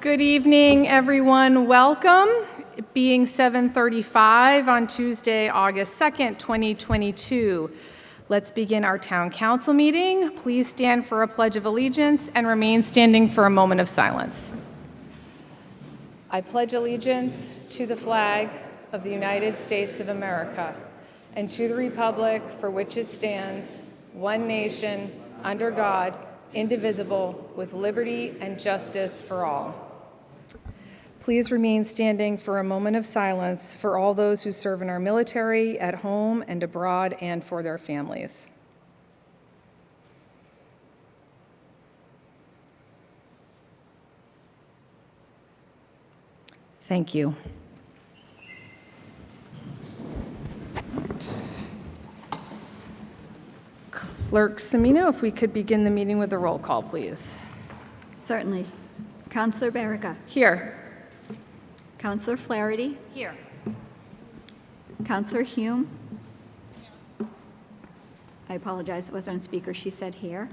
Good evening, everyone. Welcome. It being 7:35 on Tuesday, August 2nd, 2022. Let's begin our town council meeting. Please stand for a pledge of allegiance and remain standing for a moment of silence. I pledge allegiance to the flag of the United States of America and to the republic for which it stands, one nation, under God, indivisible, with liberty and justice for all. Please remain standing for a moment of silence for all those who serve in our military, at home and abroad, and for their families. Thank you. Clerk Semino, if we could begin the meeting with a roll call, please. Certainly. Councillor Barica. Here. Councillor Flaherty. Here. Councillor Hume. I apologize, it wasn't on speaker. She said here.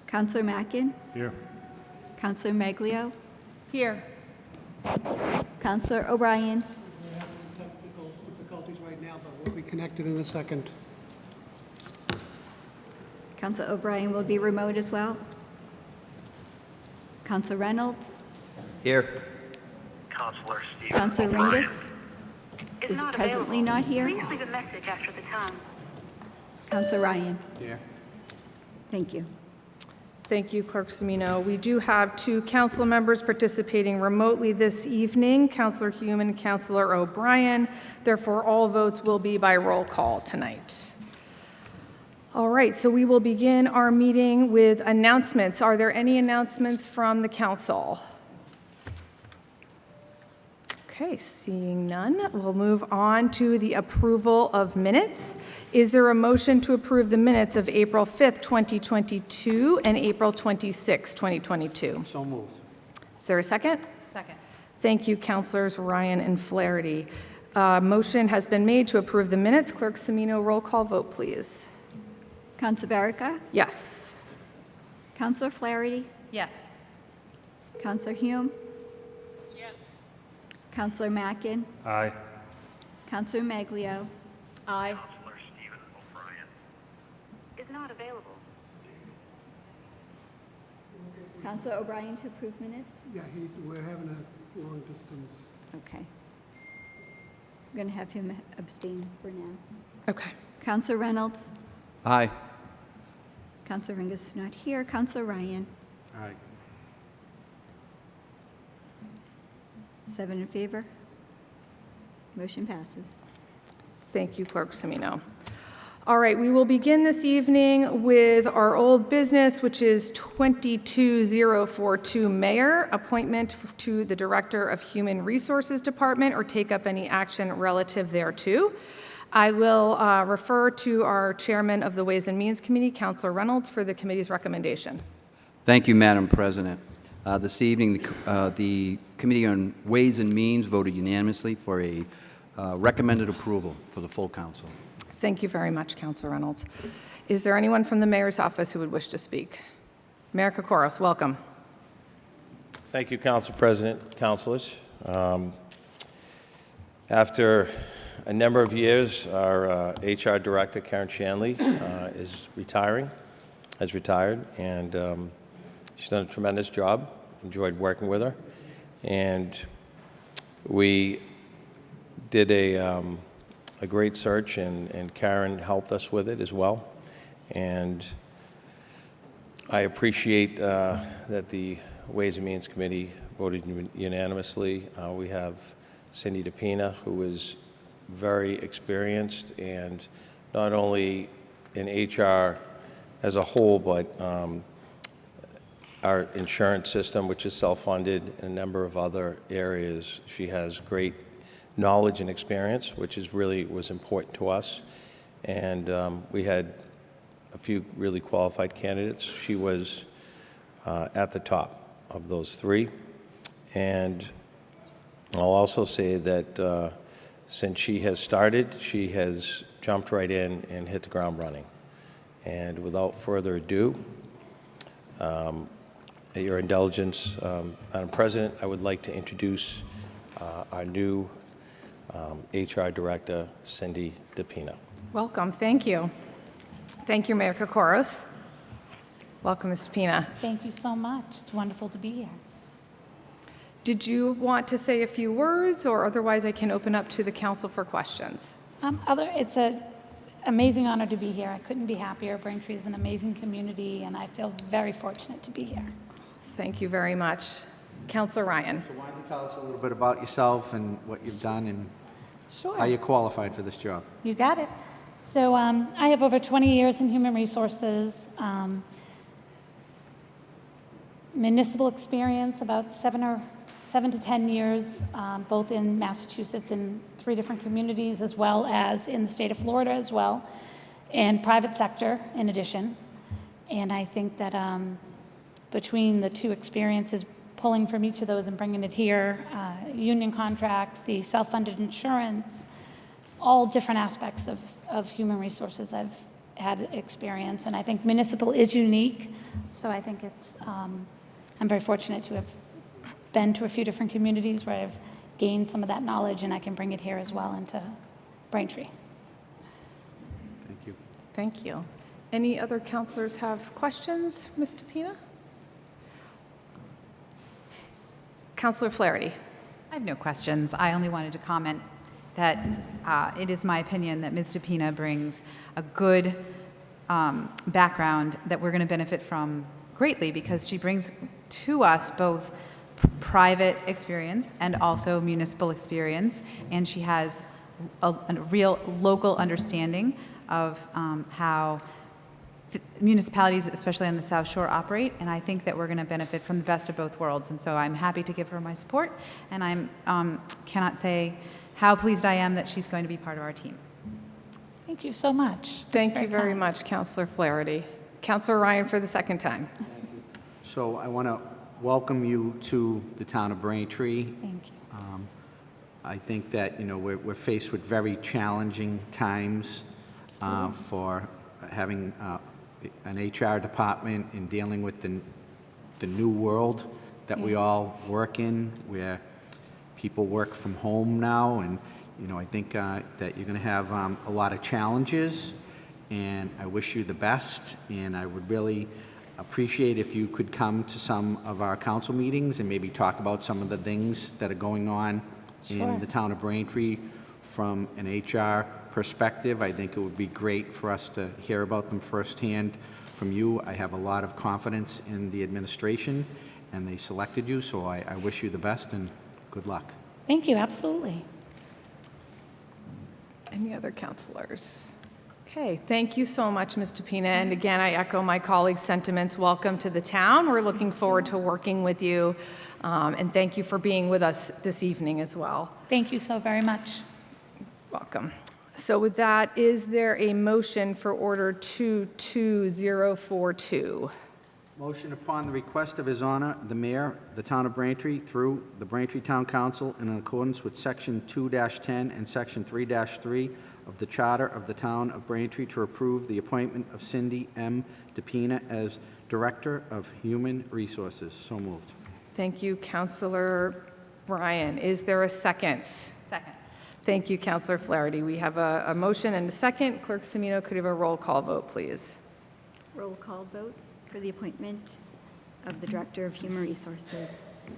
Councillor Mackin. Here. Councillor Maglio. Here. Councillor O'Brien. We're having technical difficulties right now, but we'll be connected in a second. Councillor O'Brien will be remote as well. Councillor Reynolds. Here. Councillor Stephen Councillor O'Brien Ringus is presently not here. Please leave a message after the tone. Councillor Ryan. Here. Thank you. Thank you, Clerk Semino. We do have two council members participating remotely this evening, Councillor Hume and Councillor O'Brien. Therefore, all votes will be by roll call tonight. All right, so we will begin our meeting with announcements. Are there any announcements from the council? Okay, seeing none, we'll move on to the approval of minutes. Is there a motion to approve the minutes of April 5th, 2022 and April 26th, 2022? So moved. Is there a second? Second. Thank you, Councilors Ryan and Flaherty. Motion has been made to approve the minutes. Clerk Semino, roll call vote, please. Councillor Barica. Yes. Councillor Flaherty. Yes. Councillor Hume. Councillor Mackin. Aye. Councillor Maglio. Aye. Councillor Stephen O'Brien is not available. Councillor O'Brien to approve minutes. Yeah, we're having a long distance. Okay. I'm going to have him abstain for now. Okay. Councillor Reynolds. Aye. Councillor Ringus is not here. Councillor Ryan. Aye. 7 in favor. Motion passes. Thank you, Clerk Semino. All right, we will begin this evening with our old business, which is 22042 Mayor, appointment to the Director of Human Resources Department, or take up any action relative thereto. I will refer to our Chairman of the Ways and Means Committee, Councilor Reynolds, for the committee's recommendation. Thank you, Madam President. This evening, the Committee on Ways and Means voted unanimously for a recommended approval for the full council. Thank you very much, Councilor Reynolds. Is there anyone from the Mayor's office who would wish to speak? Mayor Kokoros, welcome. Thank you, Council President, councilors. After a number of years, our HR Director, Karen Shanley, has retired, and she's done a tremendous job. Enjoyed working with her, and we did a great search, and Karen helped us with it as well. And I appreciate that the Ways and Means Committee voted unanimously. We have Cindy Depina, who is very experienced, and not only in HR as a whole, but our insurance system, which is self-funded, and a number of other areas. She has great knowledge and experience, which was important to us. And we had a few really qualified candidates. She was at the top of those three. And I'll also say that since she has started, she has jumped right in and hit the ground running. And without further ado, At your indulgence, Madam President, I would like to introduce our new HR Director, Cindy Depina. Welcome, thank you. Thank you, Mayor Kokoros. Welcome, Ms. Depina. Thank you so much. It's wonderful to be here. Did you want to say a few words, or otherwise I can open up to the council for questions? It's an amazing honor to be here. I couldn't be happier. Braintree is an amazing community, and I feel very fortunate to be here. Thank you very much. Councilor Ryan. So why don't you tell us a little bit about yourself and what you've done and Sure. how you qualified for this job? You got it. So I have over 20 years in human resources, municipal experience, about 7 to 10 years, both in Massachusetts in 3 different communities, as well as in the state of Florida as well, and private sector in addition. And I think that between the 2 experiences, pulling from each of those and bringing it here, union contracts, the self-funded insurance, all different aspects of human resources I've had experience. And I think municipal is unique, so I think it's, I'm very fortunate to have been to a few different communities where I've gained some of that knowledge, and I can bring it here as well into Braintree. Thank you. Thank you. Any other councilors have questions, Ms. Depina? Councilor Flaherty. I have no questions. I only wanted to comment that it is my opinion that Ms. Depina brings a good background that we're going to benefit from greatly, because she brings to us both private experience and also municipal experience, and she has a real local understanding of how municipalities, especially on the South Shore, operate, and I think that we're going to benefit from the best of both worlds. And so I'm happy to give her my support, and I cannot say how pleased I am that she's going to be part of our team. Thank you so much. Thank That's you very kind. much, Councilor Flaherty. Councilor Ryan for the second time. So I want to welcome you to the town of Braintree. Thank you. I think that, we're faced with very challenging times for having an HR department and dealing with the new world that we all work in, where people work from home now. And, I think that you're going to have a lot of challenges, and I wish you the best. And I would really appreciate if you could come to some of our council meetings and maybe talk about some of the things that are going on Sure. in the town of Braintree from an HR perspective. I think it would be great for us to hear about them firsthand from you. I have a lot of confidence in the administration, and they selected you, so I wish you the best and good luck. Thank you, absolutely. Any other councilors? Okay, thank you so much, Ms. Depina. And again, I echo my colleagues' sentiments. Welcome to the town. We're looking forward to working with you. And thank you for being with us this evening as well. Thank you so very much. Welcome. So with that, is there a motion for Order 22042? Motion upon the request of His Honor, the Mayor, the Town of Braintree, through the Braintree Town Council, and in accordance with Section 2-10 and Section 3-3 of the Charter of the Town of Braintree, to approve the appointment of Cindy M. Depina as Director of Human Resources. So moved. Thank you, Councilor Ryan. Is there a second? Second. Thank you, Councilor Flaherty. We have a motion and a second. Clerk Semino, could you have a roll call vote, please? Roll call vote for the appointment of the Director of Human Resources.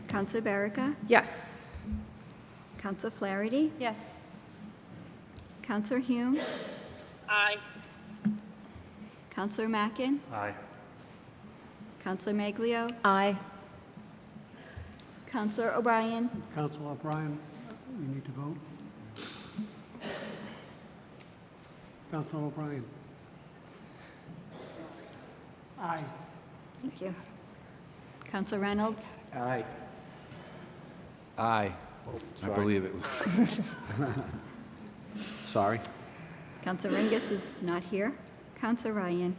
Councilor Barrica? Yes. Councilor Flaherty? Yes. Councilor Hume? Aye. Councilor Mackin? Aye. Councilor Maglio? Aye. Councilor O'Brien? Councilor O'Brien, you need to vote. Councilor O'Brien. Aye. Thank you. Councilor Reynolds? Aye. Aye. I believe it. Sorry. Councilor Ringus is not here. Councilor Ryan?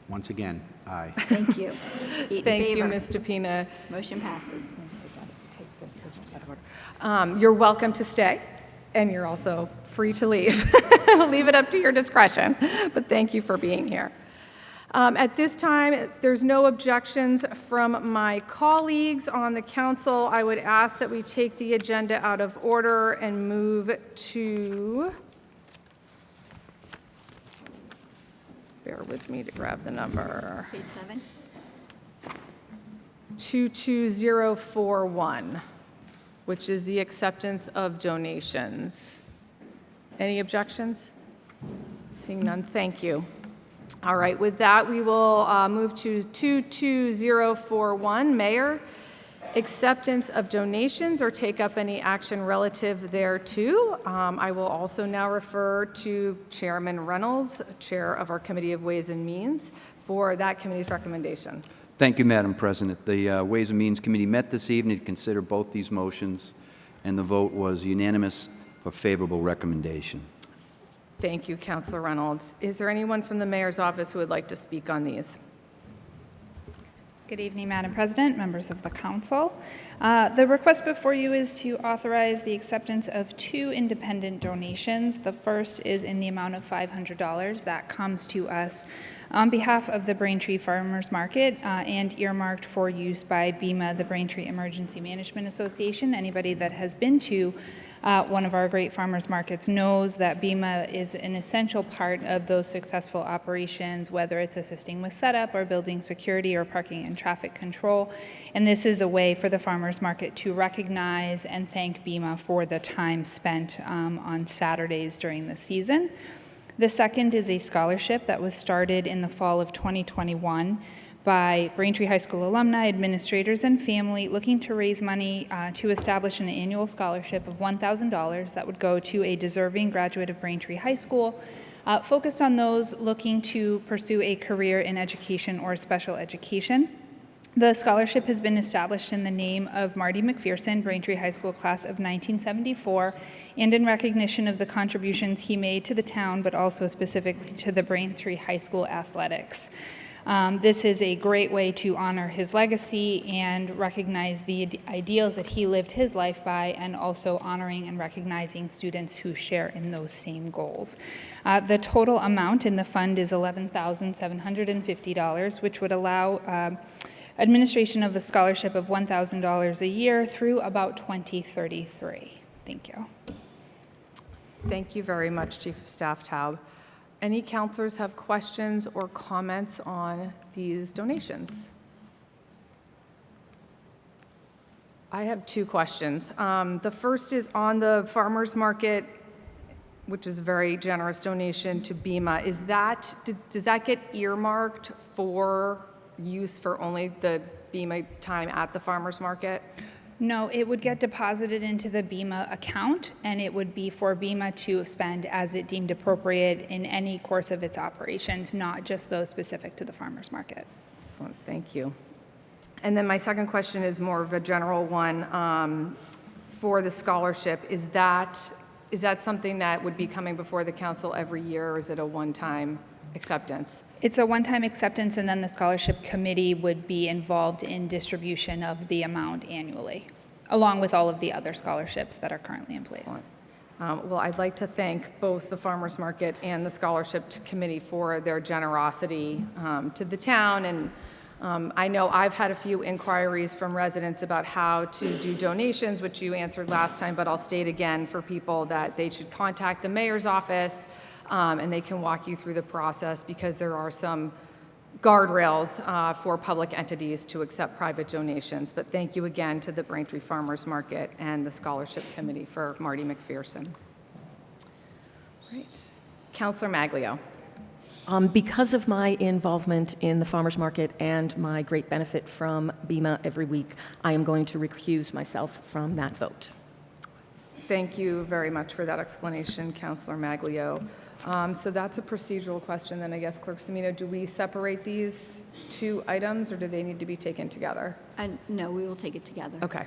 Once again, aye. Thank you. 8 in Thank you, favor. Ms. Depina. Motion passes. You're welcome to stay, and you're also free to leave. I'll leave it up to your discretion, but thank you for being here. At this time, if there's no objections from my colleagues on the council, I would ask that we take the agenda out of order and move to, bear with me to grab the number, Page 7. 22041, which is the acceptance of donations. Any objections? Seeing none, thank you. All right, with that, we will move to 22041, Mayor. Acceptance of donations or take up any action relative thereto. I will also now refer to Chairman Reynolds, Chair of our Committee of Ways and Means, for that committee's recommendation. Thank you, Madam President. The Ways and Means Committee met this evening to consider both these motions, and the vote was unanimous for favorable recommendation. Thank you, Councilor Reynolds. Is there anyone from the Mayor's office who would like to speak on these? Good evening, Madam President, members of the Council. The request before you is to authorize the acceptance of 2 independent donations. The first is in the amount of $500 that comes to us on behalf of the Braintree Farmers Market and earmarked for use by BEMA, the Braintree Emergency Management Association. Anybody that has been to one of our great farmers markets knows that BEMA is an essential part of those successful operations, whether it's assisting with setup or building security or parking and traffic control. And this is a way for the farmers market to recognize and thank BEMA for the time spent on Saturdays during the season. The second is a scholarship that was started in the fall of 2021 by Braintree High School alumni, administrators, and family looking to raise money to establish an annual scholarship of $1,000 that would go to a deserving graduate of Braintree High School, focused on those looking to pursue a career in education or special education. The scholarship has been established in the name of Marty McPherson, Braintree High School class of 1974, and in recognition of the contributions he made to the town, but also specifically to the Braintree High School athletics. This is a great way to honor his legacy and recognize the ideals that he lived his life by, and also honoring and recognizing students who share in those same goals. The total amount in the fund is $11,750, which would allow administration of the scholarship of $1,000 a year through about 2033. Thank you. Thank you very much, Chief of Staff Taub. Any counselors have questions or comments on these donations? I have 2 questions. The first is on the farmers market, which is a very generous donation to BEMA. Does that get earmarked for use for only the BEMA time at the farmers market? No, it would get deposited into the BEMA account, and it would be for BEMA to spend as it deemed appropriate in any course of its operations, not just those specific to the farmers market. Excellent, thank you. And then my second question is more of a general one for the scholarship. Is that something that would be coming before the council every year, or is it a one-time acceptance? It's a one-time acceptance, and then the scholarship committee would be involved in distribution of the amount annually, along with all of the other scholarships that are currently in place. Well, I'd like to thank both the farmers market and the scholarship committee for their generosity to the town. And I know I've had a few inquiries from residents about how to do donations, which you answered last time, but I'll state again for people that they should contact the mayor's office and they can walk you through the process, because there are some guardrails for public entities to accept private donations. But thank you again to the Braintree Farmers Market and the Scholarship Committee for Marty McPherson. Right. Councilor Maglio. Because of my involvement in the farmers market and my great benefit from BEMA every week, I am going to recuse myself from that vote. Thank you very much for that explanation, Councilor Maglio. So that's a procedural question then, I guess. Clerk Semino, do we separate these 2 items, or do they need to be taken together? No, we will take it together. Okay.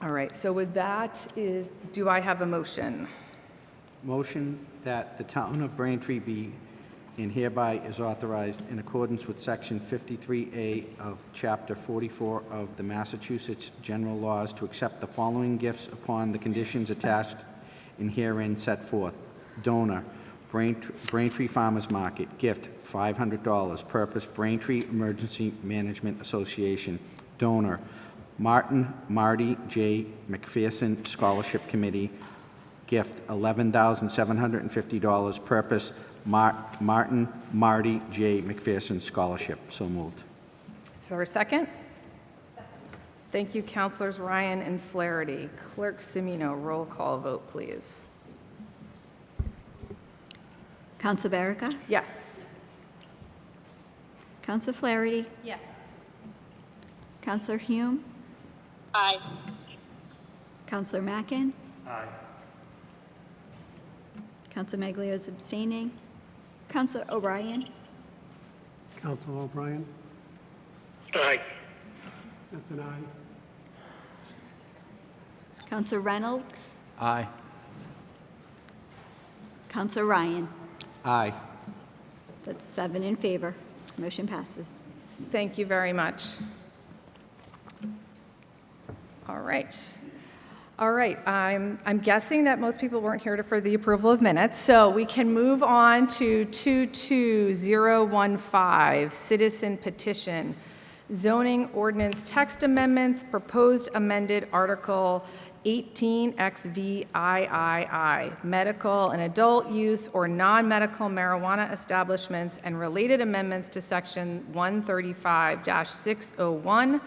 All right, so with that do I have a motion? Motion that the town of Braintree be and hereby is authorized in accordance with Section 53A of Chapter 44 of the Massachusetts General Laws to accept the following gifts upon the conditions attached and herein set forth. Donor, Braintree Farmers Market, gift $500, purpose Braintree Emergency Management Association, donor Marty J. McPherson Scholarship Committee, gift $11,750, purpose Marty J. McPherson Scholarship. So moved. Is there a second? Thank you, Councilors Ryan and Flaherty. Clerk Semino, roll call vote, please. Council Barica? Yes. Council Flaherty? Yes. Councilor Hume? Aye. Councilor Mackin? Aye. Councilor Maglio is abstaining. Councilor O'Brien? Council O'Brien? Aye. That's an aye. Councilor Reynolds? Aye. Councilor Ryan? Aye. That's 7 in favor. Motion passes. Thank you very much. All right. All right, I'm guessing that most people weren't here for the approval of minutes, so we can move on to 22015, citizen petition, zoning ordinance text amendments, proposed amended Article 18 XVIII, medical and adult use or non-medical marijuana establishments and related amendments to Section 135-601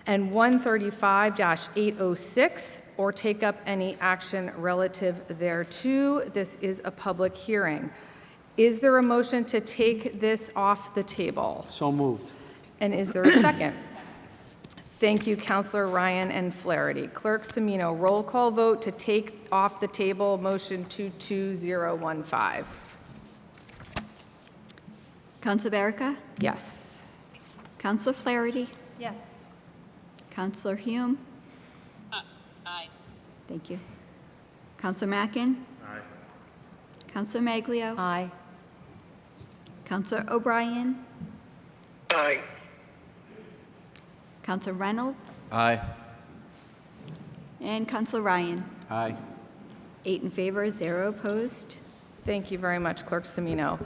and 135-806, or take up any action relative thereto. This is a public hearing. Is there a motion to take this off the table? So moved. And is there a second? Thank you, Councilor Ryan and Flaherty. Clerk Semino, roll call vote to take off the table motion 22015. Council Barica? Yes. Councilor Flaherty? Yes. Councilor Hume? Aye. Thank you. Councilor Mackin? Aye. Councilor Maglio? Aye. Councilor O'Brien? Aye. Councilor Reynolds? Aye. And Councilor Ryan? Aye. 8 in favor, 0 opposed. Thank you very much, Clerk Semino.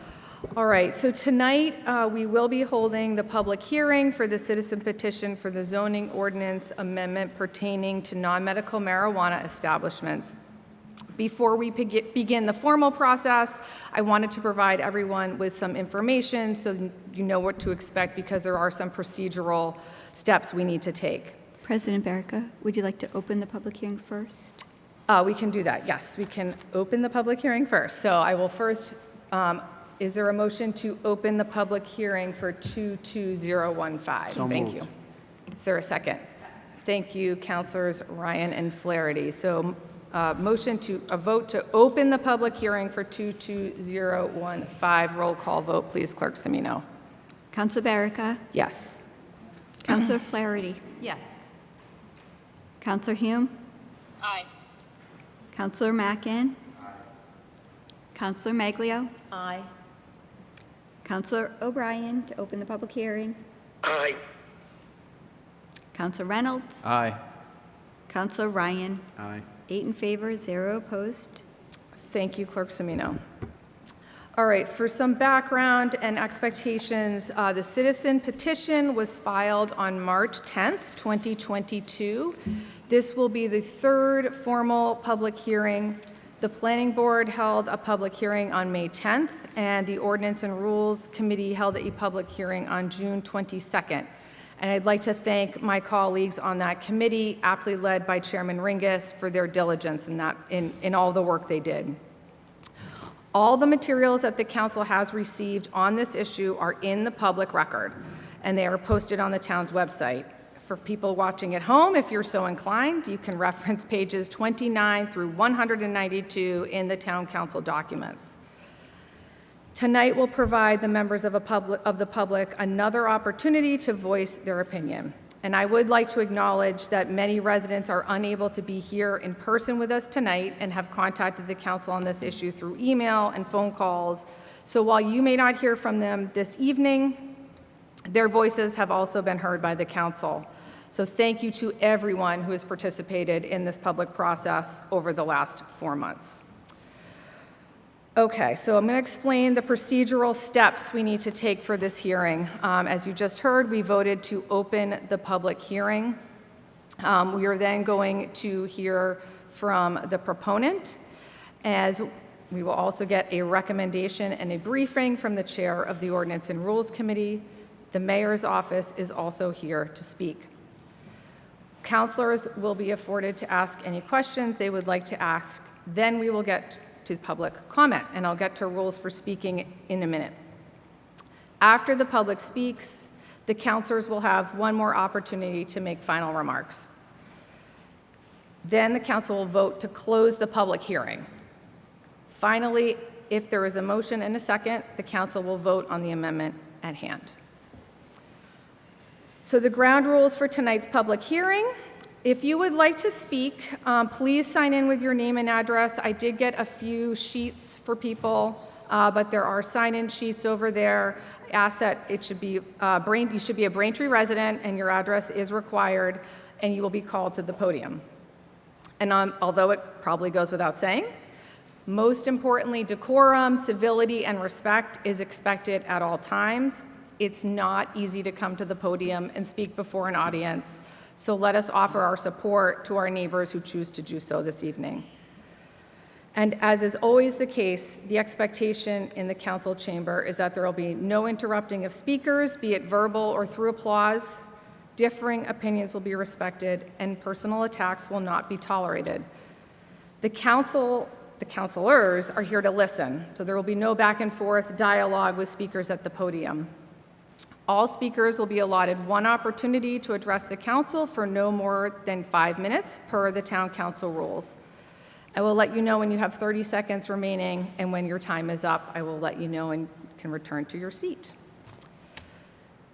All right, so tonight we will be holding the public hearing for the citizen petition for the zoning ordinance amendment pertaining to non-medical marijuana establishments. Before we begin the formal process, I wanted to provide everyone with some information so you know what to expect, because there are some procedural steps we need to take. President Barica, would you like to open the public hearing first? We can do that, yes. We can open the public hearing first. So I will first, is there a motion to open the public hearing for 22015? So Thank moved. you. Is there a second? Thank you, Councilors Ryan and Flaherty. So motion to a vote to open the public hearing for 22015. Roll call vote, please, Clerk Semino. Council Barica? Yes. Councilor Flaherty? Yes. Councilor Hume? Aye. Councilor Mackin? Councilor Maglio? Aye. Councilor O'Brien to open the public hearing. Aye. Councilor Reynolds? Aye. Councilor Ryan? Aye. 8 in favor, 0 opposed. Thank you, Clerk Semino. All right, for some background and expectations, the citizen petition was filed on March 10th, 2022. This will be the third formal public hearing. The Planning Board held a public hearing on May 10th, and the Ordinance and Rules Committee held a public hearing on June 22nd. And I'd like to thank my colleagues on that committee, aptly led by Chairman Ringus, for their diligence in all the work they did. All the materials that the council has received on this issue are in the public record, and they are posted on the town's website. For people watching at home, if you're so inclined, you can reference pages 29 through 192 in the town council documents. Tonight will provide the members of the public another opportunity to voice their opinion. And I would like to acknowledge that many residents are unable to be here in person with us tonight and have contacted the council on this issue through email and phone calls. So while you may not hear from them this evening, their voices have also been heard by the council. So thank you to everyone who has participated in this public process over the last 4 months. Okay, so I'm going to explain the procedural steps we need to take for this hearing. As you just heard, we voted to open the public hearing. We are then going to hear from the proponent, as we will also get a recommendation and a briefing from the chair of the Ordinance and Rules Committee. The mayor's office is also here to speak. Councilors will be afforded to ask any questions they would like to ask. Then we will get to public comment, and I'll get to rules for speaking in a minute. After the public speaks, the councilors will have one more opportunity to make final remarks. Then the council will vote to close the public hearing. Finally, if there is a motion and a second, the council will vote on the amendment at hand. So the ground rules for tonight's public hearing. If you would like to speak, please sign in with your name and address. I did get a few sheets for people, but there are sign-in sheets over there. Ask that it should be you should be a Braintree resident, and your address is required, and you will be called to the podium. And although it probably goes without saying, most importantly, decorum, civility, and respect is expected at all times. It's not easy to come to the podium and speak before an audience, so let us offer our support to our neighbors who choose to do so this evening. And as is always the case, the expectation in the council chamber is that there will be no interrupting of speakers, be it verbal or through applause. Differing opinions will be respected, and personal attacks will not be tolerated. The councilors are here to listen, so there will be no back and forth dialogue with speakers at the podium. All speakers will be allotted one opportunity to address the council for no more than 5 minutes per the town council rules. I will let you know when you have 30 seconds remaining, and when your time is up, I will let you know and can return to your seat.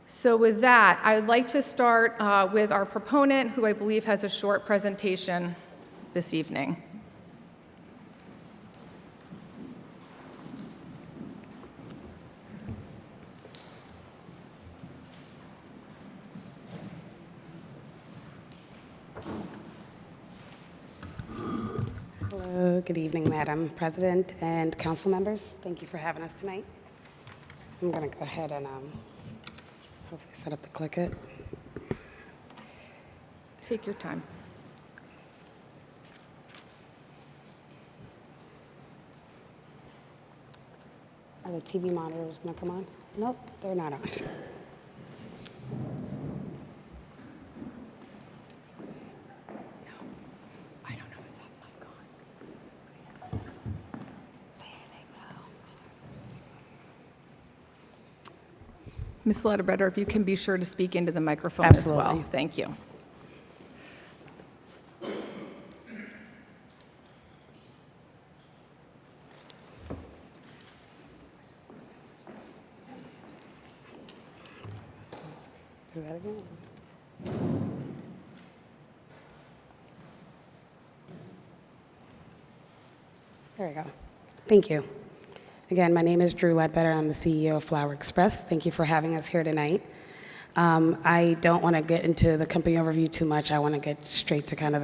So with that, I'd like to start with our proponent, who I believe has a short presentation this evening. Hello, good evening, Madam President and council members. Thank you for having us tonight. I'm going to go ahead and hopefully set up the click it. Take your time. Are the TV monitors going to come on? Nope, they're not on. Ms. Ledbetter, if you can be sure to speak into the microphone as well. Absolutely. Thank you. Let's do that again. There we go. Thank you. Again, my name is Drew Ledbetter. I'm the CEO of Flower Express. Thank you for having us here tonight. I don't want to get into the company overview too much. I want to get straight to kind of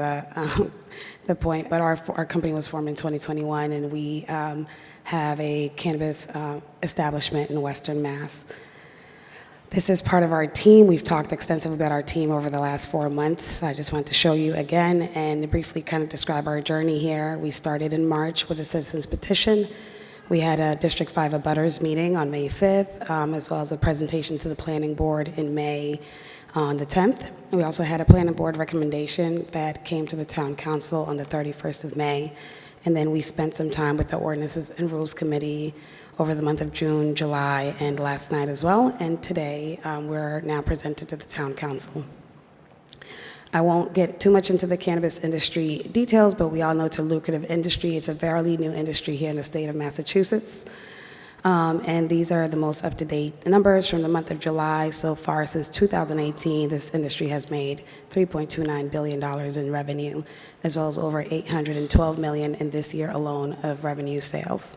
the point. But our company was formed in 2021, and we have a cannabis establishment in Western Mass. This is part of our team. We've talked extensively about our team over the last 4 months. I just want to show you again and briefly kind of describe our journey here. We started in March with a citizens petition. We had a District 5 abutters meeting on May 5th, as well as a presentation to the Planning Board in May on the 10th. We also had a Planning Board recommendation that came to the Town Council on the 31st of May. And then we spent some time with the Ordinances and Rules Committee over the month of June, July, and last night as well. And today, we're now presented to the Town Council. I won't get too much into the cannabis industry details, but we all know it's a lucrative industry. It's a fairly new industry here in the state of Massachusetts. And these are the most up-to-date numbers from the month of July. So far, since 2018, this industry has made $3.29 billion in revenue, as well as over $812 million in this year alone of revenue sales.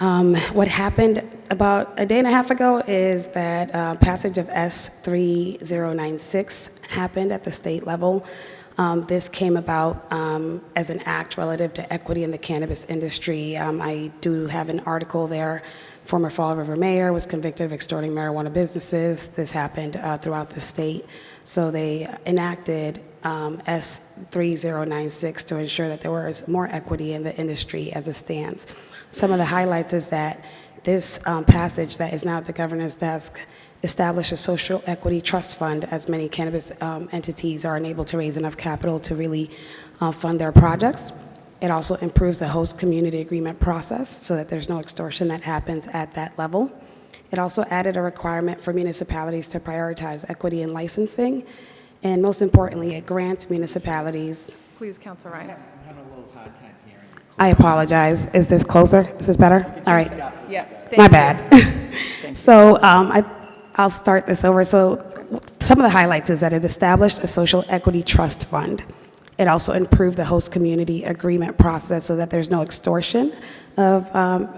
What happened about a day and a half ago is that passage of S3096 happened at the state level. This came about as an act relative to equity in the cannabis industry. I do have an article there. Former Fall River mayor was convicted of extorting marijuana businesses. This happened throughout the state. So they enacted S3096 to ensure that there was more equity in the industry as it stands. Some of the highlights is that this passage that is now at the governor's desk established a social equity trust fund, as many cannabis entities are unable to raise enough capital to really fund their projects. It also improves the host community agreement process so that there's no extortion that happens at that level. It also added a requirement for municipalities to prioritize equity in licensing. And most importantly, it grants municipalities. Please, Councilor Ryan. I apologize. Is this closer? Is this better? All right. Yeah. My bad. So I'll start this over. So some of the highlights is that it established a social equity trust fund. It also improved the host community agreement process so that there's no extortion of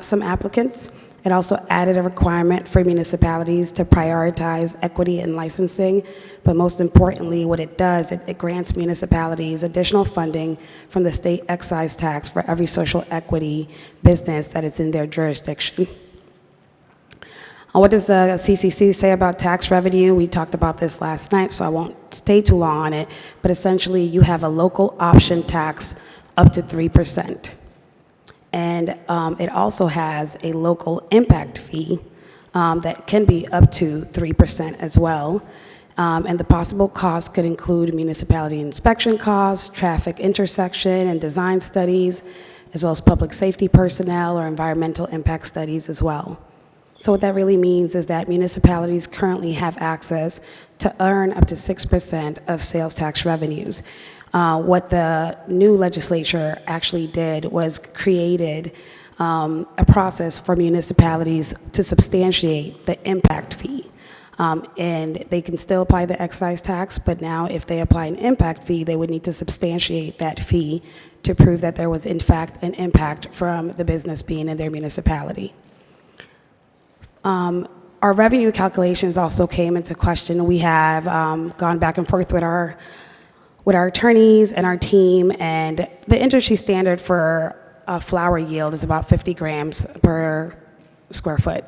some applicants. It also added a requirement for municipalities to prioritize equity in licensing. But most importantly, what it does, it grants municipalities additional funding from the state excise tax for every social equity business that is in their jurisdiction. What does the CCC say about tax revenue? We talked about this last night, so I won't stay too long on it. But essentially, you have a local option tax up to 3%. And it also has a local impact fee that can be up to 3% as well. And the possible costs could include municipality inspection costs, traffic intersection and design studies, as well as public safety personnel or environmental impact studies as well. So what that really means is that municipalities currently have access to earn up to 6% of sales tax revenues. What the new legislature actually did was created a process for municipalities to substantiate the impact fee. And they can still apply the excise tax, but now if they apply an impact fee, they would need to substantiate that fee to prove that there was in fact an impact from the business being in their municipality. Our revenue calculations also came into question. We have gone back and forth with our attorneys and our team, and the industry standard for a flower yield is about 50 grams per square foot.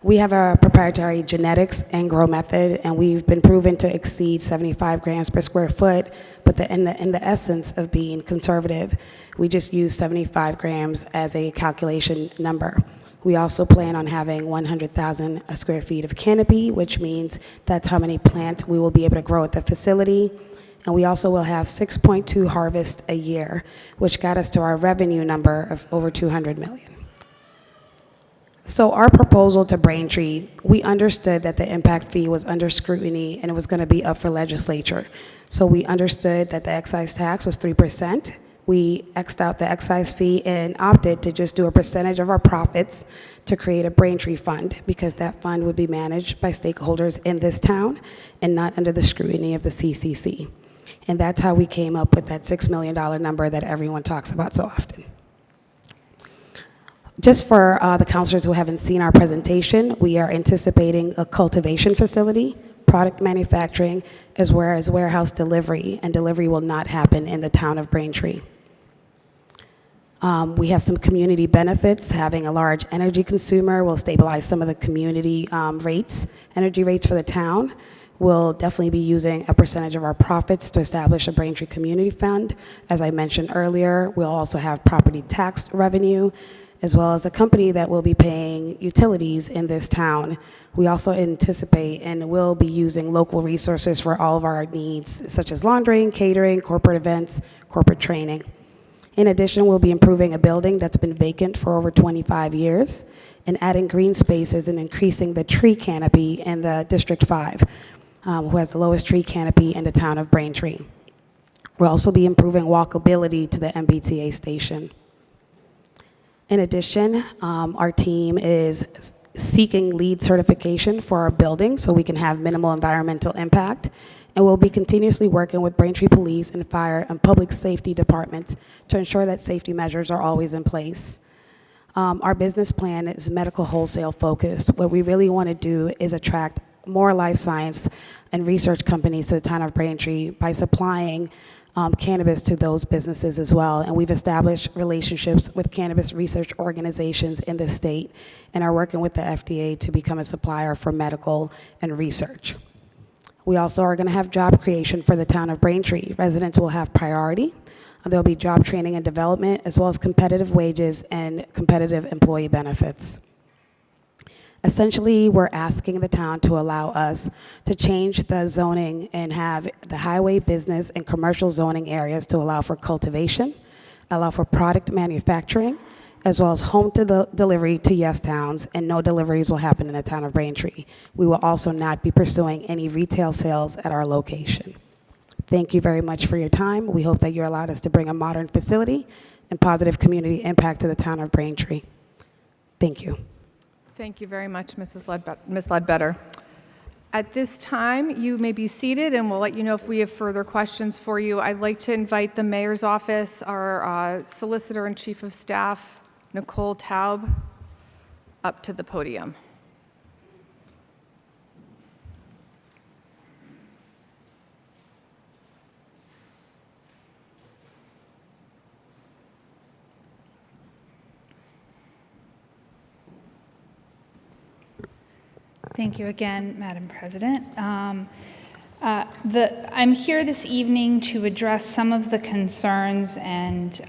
We have a proprietary genetics and grow method, and we've been proven to exceed 75 grams per square foot, but in the essence of being conservative, we just use 75 grams as a calculation number. We also plan on having 100,000 square feet of canopy, which means that's how many plants we will be able to grow at the facility. And we also will have 6.2 harvests a year, which got us to our revenue number of over 200 million. So our proposal to Braintree, we understood that the impact fee was under scrutiny and it was going to be up for legislature. So we understood that the excise tax was 3%. We X'd out the excise fee and opted to just do a percentage of our profits to create a Braintree fund, because that fund would be managed by stakeholders in this town and not under the scrutiny of the CCC. And that's how we came up with that $6 million number that everyone talks about so often. Just for the councilors who haven't seen our presentation, we are anticipating a cultivation facility, product manufacturing, as well as warehouse delivery, and delivery will not happen in the town of Braintree. We have some community benefits. Having a large energy consumer will stabilize some of the community energy rates for the town. We'll definitely be using a percentage of our profits to establish a Braintree Community Fund. As I mentioned earlier, we'll also have property tax revenue, as well as a company that will be paying utilities in this town. We also anticipate and will be using local resources for all of our needs, such as laundering, catering, corporate events, corporate training. In addition, we'll be improving a building that's been vacant for over 25 years and adding green spaces and increasing the tree canopy in the District 5, who has the lowest tree canopy in the town of Braintree. We'll also be improving walkability to the MBTA station. In addition, our team is seeking LEED certification for our building so we can have minimal environmental impact. And we'll be continuously working with Braintree Police and Fire and Public Safety Departments to ensure that safety measures are always in place. Our business plan is medical wholesale focused. What we really want to do is attract more life science and research companies to the town of Braintree by supplying cannabis to those businesses as well. And we've established relationships with cannabis research organizations in the state and are working with the FDA to become a supplier for medical and research. We also are going to have job creation for the town of Braintree. Residents will have priority. There'll be job training and development, as well as competitive wages and competitive employee benefits. Essentially, we're asking the town to allow us to change the zoning and have the highway, business, and commercial zoning areas to allow for cultivation, allow for product manufacturing, as well as home delivery to yes towns, and no deliveries will happen in the town of Braintree. We will also not be pursuing any retail sales at our location. Thank you very much for your time. We hope that you allowed us to bring a modern facility and positive community impact to the town of Braintree. Thank you. Thank you very much, Ms. Ledbetter. At this time, you may be seated, and we'll let you know if we have further questions for you. I'd like to invite the mayor's office, our solicitor and chief of staff, Nicole Taub, up to the podium. Thank you again, Madam President. I'm here this evening to address some of the concerns and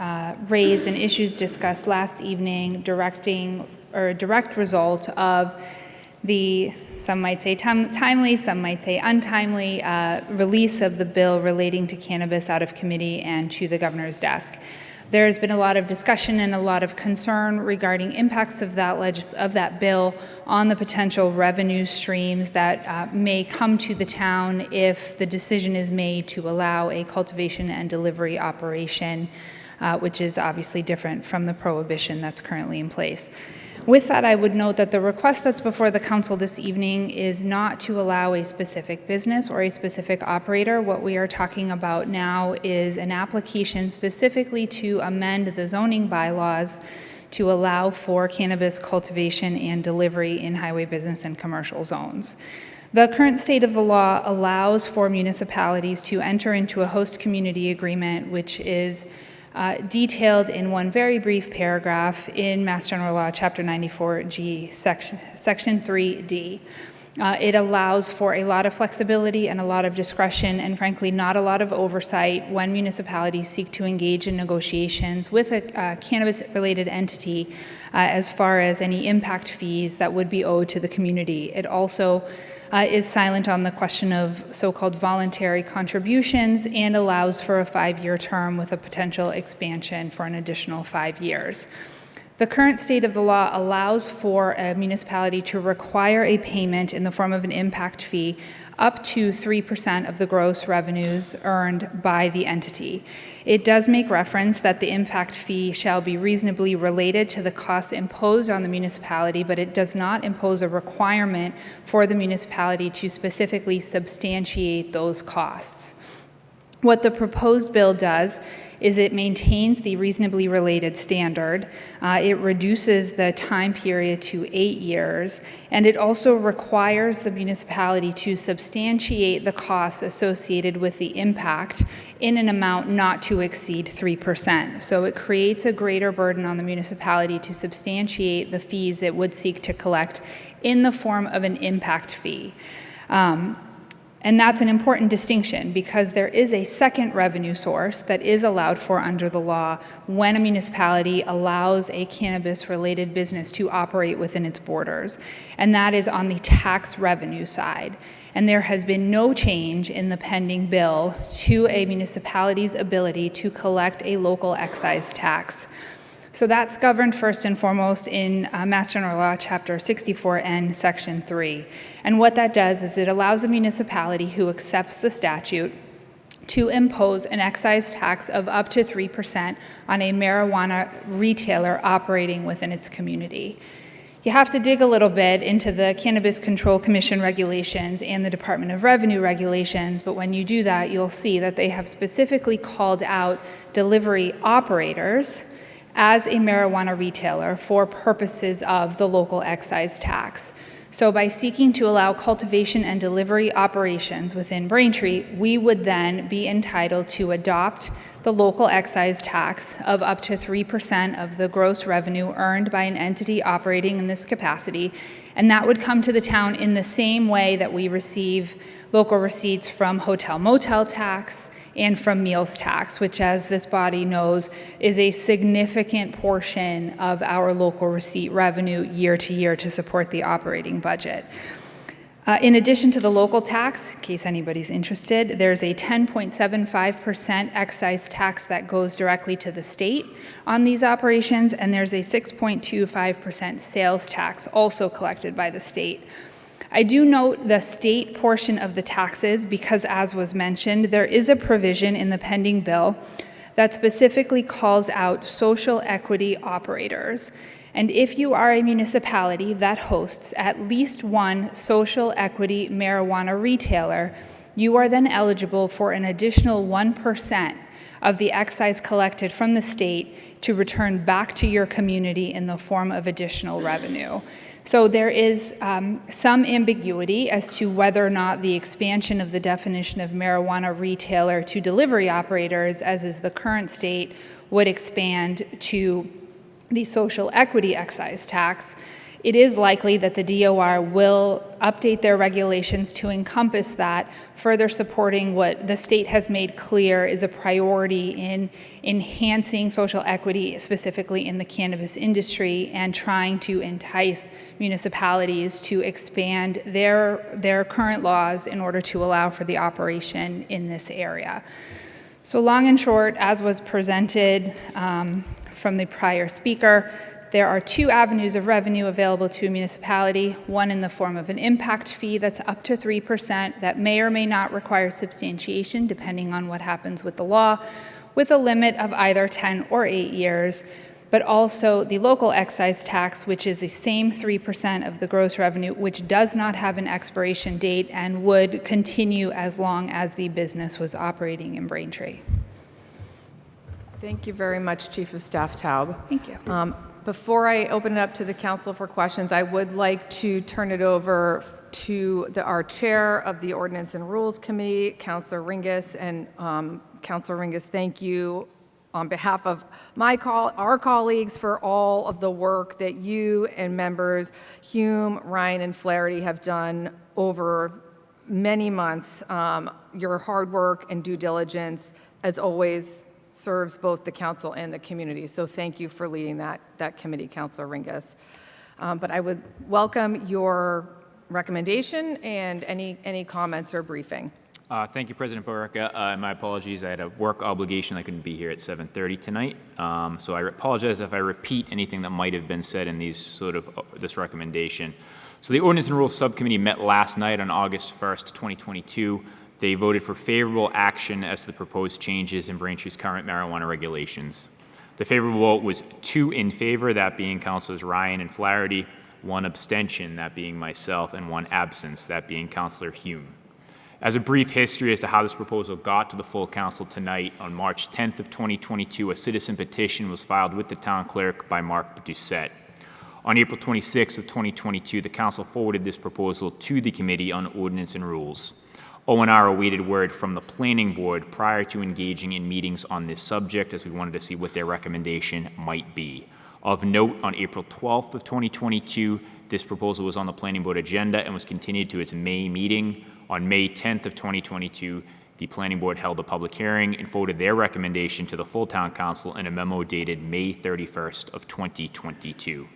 raise and issues discussed last evening, a direct result of the, some might say timely, some might say untimely, release of the bill relating to cannabis out of committee and to the governor's desk. There has been a lot of discussion and a lot of concern regarding impacts of that bill on the potential revenue streams that may come to the town if the decision is made to allow a cultivation and delivery operation, which is obviously different from the prohibition that's currently in place. With that, I would note that the request that's before the council this evening is not to allow a specific business or a specific operator. What we are talking about now is an application specifically to amend the zoning bylaws to allow for cannabis cultivation and delivery in highway business and commercial zones. The current state of the law allows for municipalities to enter into a host community agreement, which is detailed in one very brief paragraph in Mass General Law, Chapter 94G, Section 3D. It allows for a lot of flexibility and a lot of discretion and, frankly, not a lot of oversight when municipalities seek to engage in negotiations with a cannabis-related entity as far as any impact fees that would be owed to the community. It also is silent on the question of so-called voluntary contributions and allows for a 5-year term with a potential expansion for an additional 5 years. The current state of the law allows for a municipality to require a payment in the form of an impact fee up to 3% of the gross revenues earned by the entity. It does make reference that the impact fee shall be reasonably related to the costs imposed on the municipality, but it does not impose a requirement for the municipality to specifically substantiate those costs. What the proposed bill does is it maintains the reasonably related standard. It reduces the time period to 8 years, and it also requires the municipality to substantiate the costs associated with the impact in an amount not to exceed 3%. So it creates a greater burden on the municipality to substantiate the fees it would seek to collect in the form of an impact fee. And that's an important distinction because there is a second revenue source that is allowed for under the law when a municipality allows a cannabis-related business to operate within its borders, and that is on the tax revenue side. And there has been no change in the pending bill to a municipality's ability to collect a local excise tax. So that's governed first and foremost in Mass General Law, Chapter 64N, Section 3. And what that does is it allows a municipality who accepts the statute to impose an excise tax of up to 3% on a marijuana retailer operating within its community. You have to dig a little bit into the Cannabis Control Commission regulations and the Department of Revenue regulations, but when you do that, you'll see that they have specifically called out delivery operators as a marijuana retailer for purposes of the local excise tax. So by seeking to allow cultivation and delivery operations within Braintree, we would then be entitled to adopt the local excise tax of up to 3% of the gross revenue earned by an entity operating in this capacity, and that would come to the town in the same way that we receive local receipts from hotel motel tax and from meals tax, which, as this body knows, is a significant portion of our local receipt revenue year to year to support the operating budget. In addition to the local tax, in case anybody's interested, there's a 10.75% excise tax that goes directly to the state on these operations, and there's a 6.25% sales tax also collected by the state. I do note the state portion of the taxes because, as was mentioned, there is a provision in the pending bill that specifically calls out social equity operators. And if you are a municipality that hosts at least one social equity marijuana retailer, you are then eligible for an additional 1% of the excise collected from the state to return back to your community in the form of additional revenue. So there is some ambiguity as to whether or not the expansion of the definition of marijuana retailer to delivery operators, as is the current state, would expand to the social equity excise tax. It is likely that the DOR will update their regulations to encompass that, further supporting what the state has made clear is a priority in enhancing social equity, specifically in the cannabis industry, and trying to entice municipalities to expand their current laws in order to allow for the operation in this area. So long and short, as was presented from the prior speaker, there are two avenues of revenue available to a municipality, one in the form of an impact fee that's up to 3% that may or may not require substantiation depending on what happens with the law, with a limit of either 10 or 8 years, but also the local excise tax, which is the same 3% of the gross revenue, which does not have an expiration date and would continue as long as the business was operating in Braintree. Thank you very much, Chief of Staff Taub. Thank you. Before I open it up to the council for questions, I would like to turn it over to our chair of the Ordinance and Rules Committee, Councilor Ringus. And Councilor Ringus, thank you on behalf of our colleagues for all of the work that you and members Hume, Ryan, and Flaherty have done over many months. Your hard work and due diligence, as always, serves both the council and the community. So thank you for leading that committee, Councilor Ringus. But I would welcome your recommendation and any comments or briefing. Thank you, President Borica. My apologies. I had a work obligation. I couldn't be here at 7:30 tonight. So I apologize if I repeat anything that might have been said in this recommendation. So the Ordinance and Rules Subcommittee met last night on August 1st, 2022. They voted for favorable action as to the proposed changes in Braintree's current marijuana regulations. The favorable vote was 2 in favor, that being Councilors Ryan and Flaherty, 1 abstention, that being myself, and 1 absence, that being Councilor Hume. As a brief history as to how this proposal got to the full council tonight, on March 10th of 2022, a citizen petition was filed with the town clerk by Mark Doucette. On April 26th of 2022, the council forwarded this proposal to the Committee on Ordinance and Rules. O&R awaited word from the Planning Board prior to engaging in meetings on this subject, as we wanted to see what their recommendation might be. Of note, on April 12th of 2022, this proposal was on the Planning Board agenda and was continued to its May meeting. On May 10th of 2022, the Planning Board held a public hearing and forwarded their recommendation to the full Town Council in a memo dated May 31st of 2022.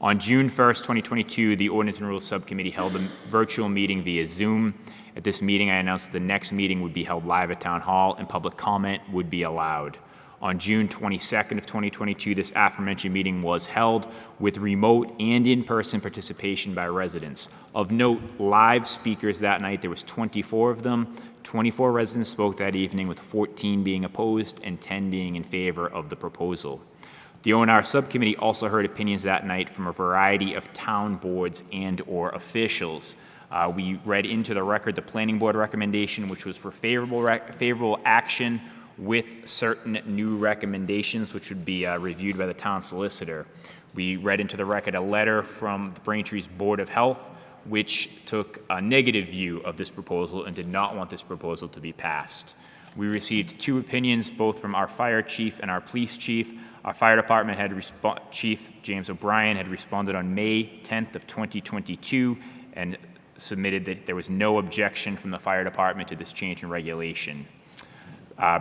On June 1st, 2022, the Ordinance and Rules Subcommittee held a virtual meeting via Zoom. At this meeting, I announced that the next meeting would be held live at Town Hall and public comment would be allowed. On June 22nd of 2022, this aforementioned meeting was held with remote and in-person participation by residents. Of note, live speakers that night, there was 24 of them. 24 residents spoke that evening, with 14 being opposed and 10 being in favor of the proposal. The O&R Subcommittee also heard opinions that night from a variety of town boards and or officials. We read into the record the Planning Board recommendation, which was for favorable action with certain new recommendations, which would be reviewed by the town solicitor. We read into the record a letter from the Braintree's Board of Health, which took a negative view of this proposal and did not want this proposal to be passed. We received 2 opinions, both from our fire chief and our police chief. Our fire department chief, James O'Brien, had responded on May 10th of 2022 and submitted that there was no objection from the fire department to this change in regulation.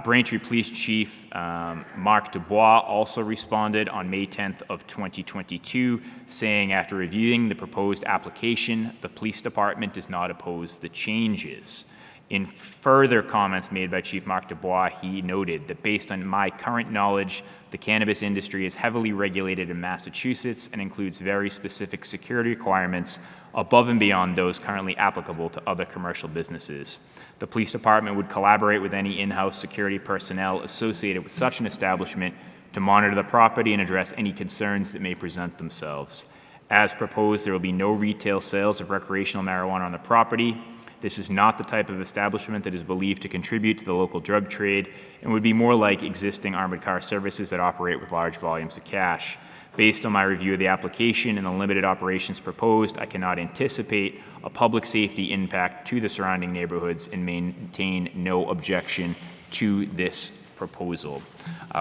Braintree Police Chief Mark Dubois also responded on May 10th of 2022, saying after reviewing the proposed application, the police department does not oppose the changes. In further comments made by Chief Mark Dubois, he noted that based on my current knowledge, the cannabis industry is heavily regulated in Massachusetts and includes very specific security requirements above and beyond those currently applicable to other commercial businesses. The police department would collaborate with any in-house security personnel associated with such an establishment to monitor the property and address any concerns that may present themselves. As proposed, there will be no retail sales of recreational marijuana on the property. This is not the type of establishment that is believed to contribute to the local drug trade and would be more like existing armored car services that operate with large volumes of cash. Based on my review of the application and the limited operations proposed, I cannot anticipate a public safety impact to the surrounding neighborhoods and maintain no objection to this proposal.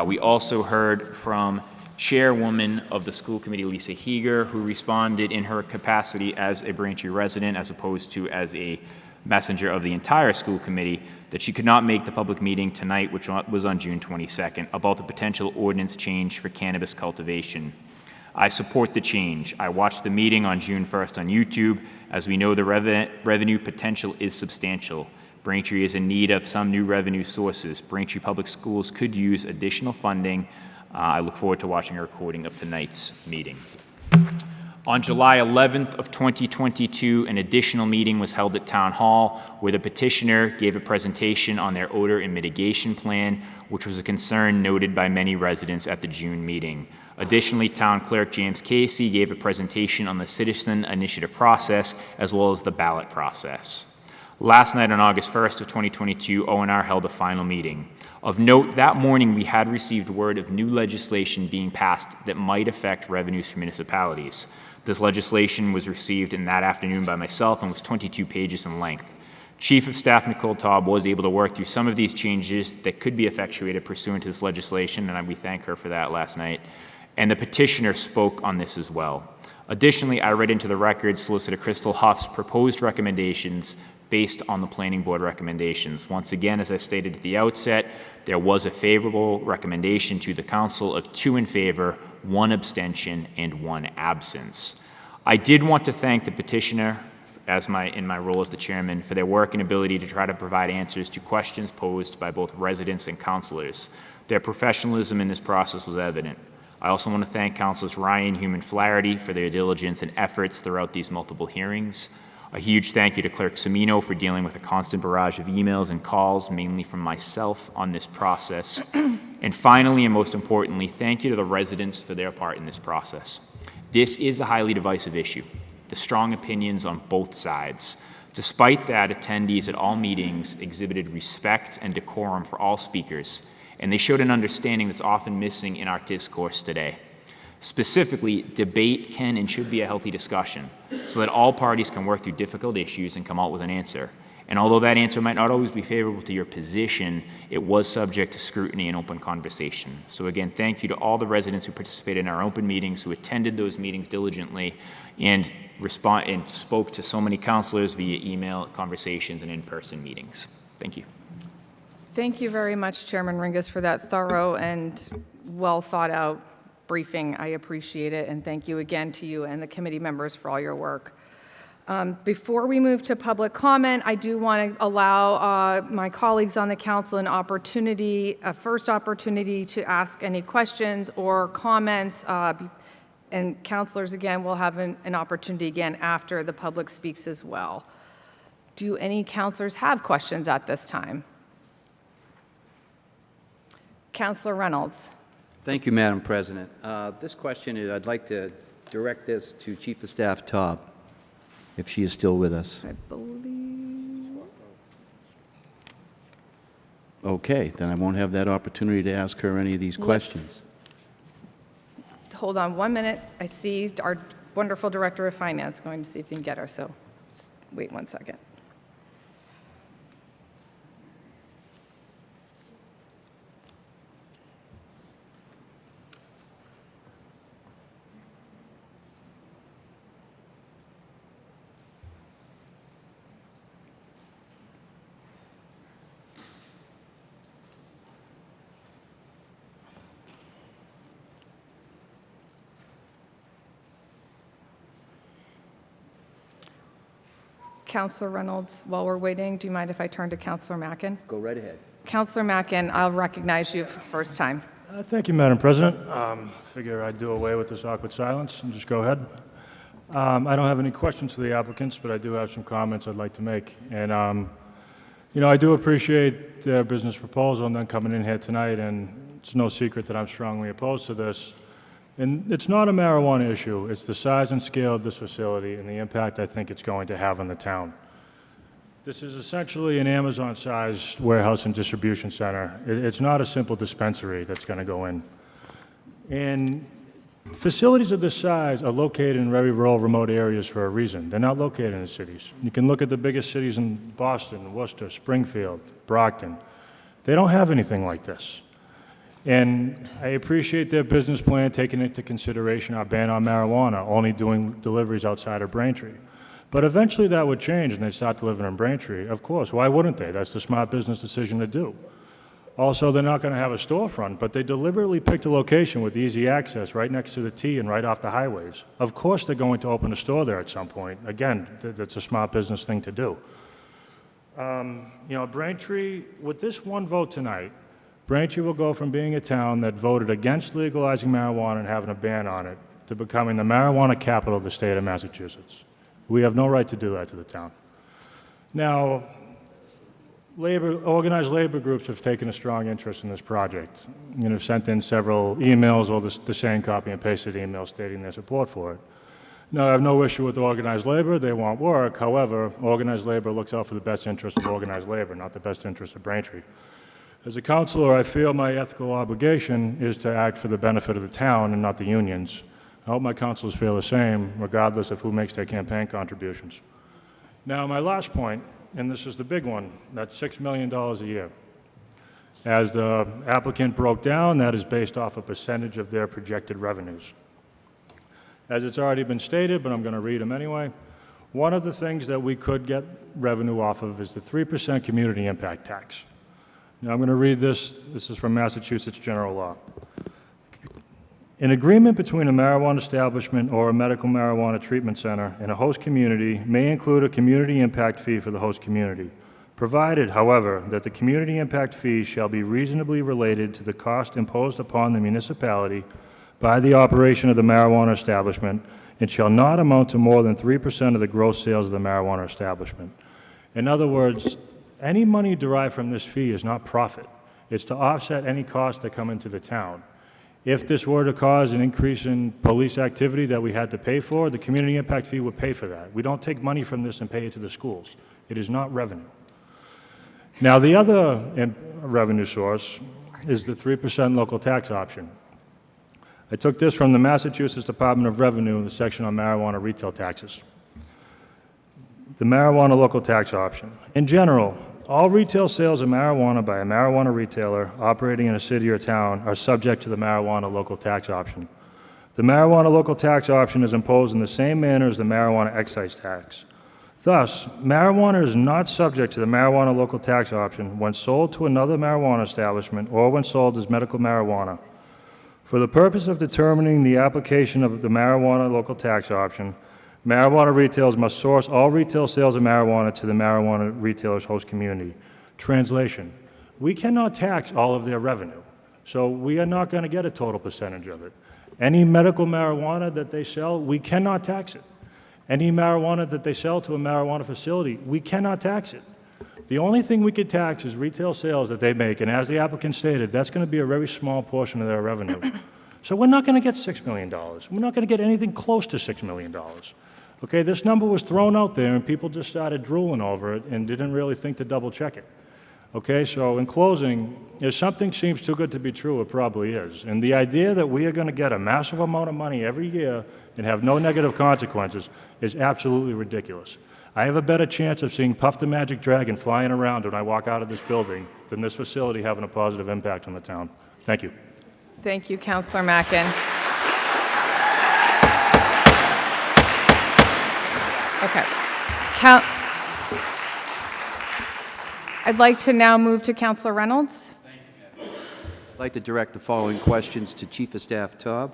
We also heard from Chairwoman of the school committee, Lisa Heeger, who responded in her capacity as a Braintree resident as opposed to as a messenger of the entire school committee, that she could not make the public meeting tonight, which was on June 22nd, about the potential ordinance change for cannabis cultivation. I support the change. I watched the meeting on June 1st on YouTube. As we know, the revenue potential is substantial. Braintree is in need of some new revenue sources. Braintree Public Schools could use additional funding. I look forward to watching a recording of tonight's meeting. On July 11th of 2022, an additional meeting was held at Town Hall where the petitioner gave a presentation on their odor and mitigation plan, which was a concern noted by many residents at the June meeting. Additionally, Town Clerk James Casey gave a presentation on the citizen initiative process as well as the ballot process. Last night on August 1st of 2022, ONR held a final meeting. Of note, that morning we had received word of new legislation being passed that might affect revenues for municipalities. This legislation was received in that afternoon by myself and was 22 pages in length. Chief of Staff Nicole Taub was able to work through some of these changes that could be effectuated pursuant to this legislation, and we thank her for that last night. And the petitioner spoke on this as well. Additionally, I read into the record Solicitor Crystal Huff's proposed recommendations based on the Planning Board recommendations. Once again, as I stated at the outset, there was a favorable recommendation to the Council of 2 in favor, 1 abstention, and 1 absence. I did want to thank the petitioner, in my role as the chairman, for their work and ability to try to provide answers to questions posed by both residents and councilors. Their professionalism in this process was evident. I also want to thank Councilors Ryan, Hume, and Flaherty for their diligence and efforts throughout these multiple hearings. A huge thank you to Clerk Semino for dealing with a constant barrage of emails and calls, mainly from myself, on this process. And finally, and most importantly, thank you to the residents for their part in this process. This is a highly divisive issue, the strong opinions on both sides. Despite that, attendees at all meetings exhibited respect and decorum for all speakers, and they showed an understanding that's often missing in our discourse today. Specifically, debate can and should be a healthy discussion so that all parties can work through difficult issues and come out with an answer. And although that answer might not always be favorable to your position, it was subject to scrutiny and open conversation. So again, thank you to all the residents who participated in our open meetings, who attended those meetings diligently, and spoke to so many councilors via email, conversations, and in-person meetings. Thank you. Thank you very much, Chairman Ringus, for that thorough and well thought out briefing. I appreciate it, and thank you again to you and the committee members for all your work. Before we move to public comment, I do want to allow my colleagues on the council a first opportunity to ask any questions or comments, and councilors, again, will have an opportunity again after the public speaks as well. Do any councilors have questions at this time? Councilor Reynolds. Thank you, Madam President. This question is, I'd like to direct this to Chief of Staff Taub, if she is still with us. I believe. Okay, then I won't have that opportunity to ask her any of these questions. hold on 1 minute. I see our wonderful Director of Finance going to see if he can get her, so just wait 1 second. Councilor Reynolds, while we're waiting, do you mind if I turn to Councilor Mackin? Go right ahead. Councilor Mackin, I'll recognize you for the first time. Thank you, Madam President. Figure I'd do away with this awkward silence and just go ahead. I don't have any questions for the applicants, but I do have some comments I'd like to make. And, I do appreciate their business proposal and then coming in here tonight, and it's no secret that I'm strongly opposed to this. And it's not a marijuana issue. It's the size and scale of this facility and the impact I think it's going to have on the town. This is essentially an Amazon-sized warehouse and distribution center. It's not a simple dispensary that's going to go in. And facilities of this size are located in very rural, remote areas for a reason. They're not located in the cities. You can look at the biggest cities in Boston, Worcester, Springfield, Brockton. They don't have anything like this. And I appreciate their business plan taking into consideration our ban on marijuana, only doing deliveries outside of Braintree. But eventually that would change and they'd start delivering in Braintree. Of course, why wouldn't they? That's the smart business decision to do. Also, they're not going to have a storefront, but they deliberately picked a location with easy access right next to the T and right off the highways. Of course they're going to open a store there at some point. Again, that's a smart business thing to do. Braintree, with this one vote tonight, Braintree will go from being a town that voted against legalizing marijuana and having a ban on it to becoming the marijuana capital of the state of Massachusetts. We have no right to do that to the town. Now, organized labor groups have taken a strong interest in this project. Sent in several emails or the same copy and pasted emails stating their support for it. Now, I have no issue with organized labor. They want work. However, organized labor looks out for the best interest of organized labor, not the best interest of Braintree. As a councilor, I feel my ethical obligation is to act for the benefit of the town and not the unions. I hope my councilors feel the same, regardless of who makes their campaign contributions. Now, my last point, and this is the big one, that's $6 million a year. As the applicant broke down, that is based off a percentage of their projected revenues. As it's already been stated, but I'm going to read them anyway, one of the things that we could get revenue off of is the 3% community impact tax. Now, I'm going to read this. This is from Massachusetts general law. An agreement between a marijuana establishment or a medical marijuana treatment center and a host community may include a community impact fee for the host community, provided, however, that the community impact fee shall be reasonably related to the cost imposed upon the municipality by the operation of the marijuana establishment and shall not amount to more than 3% of the gross sales of the marijuana establishment. In other words, any money derived from this fee is not profit. It's to offset any costs that come into the town. If this were to cause an increase in police activity that we had to pay for, the community impact fee would pay for that. We don't take money from this and pay it to the schools. It is not revenue. Now, the other revenue source is the 3% local tax option. I took this from the Massachusetts Department of Revenue, the section on marijuana retail taxes. The marijuana local tax option. In general, all retail sales of marijuana by a marijuana retailer operating in a city or town are subject to the marijuana local tax option. The marijuana local tax option is imposed in the same manner as the marijuana excise tax. Thus, marijuana is not subject to the marijuana local tax option when sold to another marijuana establishment or when sold as medical marijuana. For the purpose of determining the application of the marijuana local tax option, marijuana retailers must source all retail sales of marijuana to the marijuana retailer's host community. Translation: we cannot tax all of their revenue, so we are not going to get a total percentage of it. Any medical marijuana that they sell, we cannot tax it. Any marijuana that they sell to a marijuana facility, we cannot tax it. The only thing we could tax is retail sales that they make, and as the applicant stated, that's going to be a very small portion of their revenue. So we're not going to get $6 million. We're not going to get anything close to $6 million. Okay, this number was thrown out there, and people just started drooling over it and didn't really think to double check it. Okay, so in closing, if something seems too good to be true, it probably is. And the idea that we are going to get a massive amount of money every year and have no negative consequences is absolutely ridiculous. I have a better chance of seeing Puff the Magic Dragon flying around when I walk out of this building than this facility having a positive impact on the town. Thank you. Thank you, Councillor Mackin. Okay. I'd like to now move to Councillor Reynolds. I'd like to direct the following questions to Chief of Staff Taub.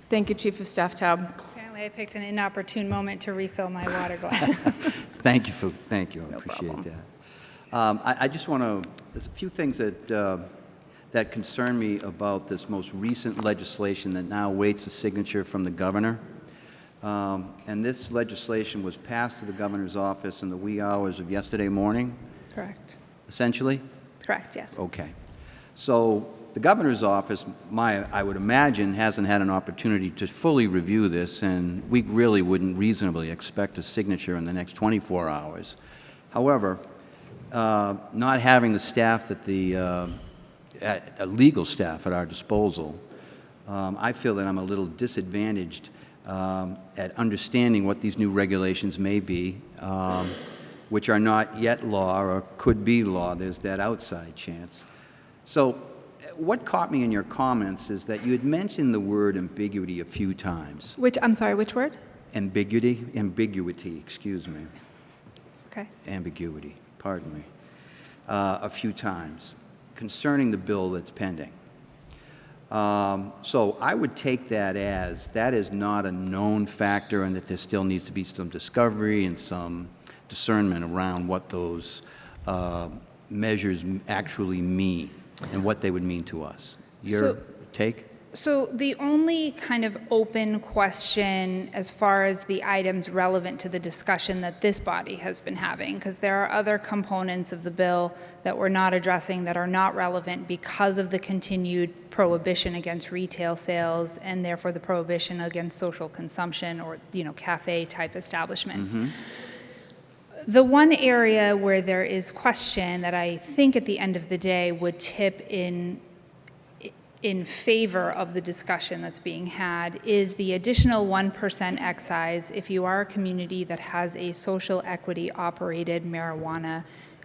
Thank you, Chief of Staff Taub. Apparently, I picked an inopportune moment to refill my water glass. Thank you. I appreciate that. I just want to, there's a few things that concern me about this most recent legislation that now awaits a signature from the governor. And this legislation was passed to the governor's office in the wee hours of yesterday morning, Correct. essentially? Correct, yes. Okay. So the governor's office, I would imagine, hasn't had an opportunity to fully review this, and we really wouldn't reasonably expect a signature in the next 24 hours. However, not having the staff that legal staff at our disposal, I feel that I'm a little disadvantaged at understanding what these new regulations may be, which are not yet law or could be law. There's that outside chance. So what caught me in your comments is that you had mentioned the word ambiguity a few times. I'm sorry, which word? Ambiguity, excuse me. Okay. Ambiguity, pardon me, a few times concerning the bill that's pending. So I would take that as that is not a known factor and that there still needs to be some discovery and some discernment around what those measures actually mean and what they would mean to us. Your take? So the only kind of open question as far as the items relevant to the discussion that this body has been having, because there are other components of the bill that we're not addressing that are not relevant because of the continued prohibition against retail sales and therefore the prohibition against social consumption or, cafe type establishments. Mm-hmm. The one area where there is question that I think at the end of the day would tip in favor of the discussion that's being had is the additional 1% excise if you are a community that has a social equity operated marijuana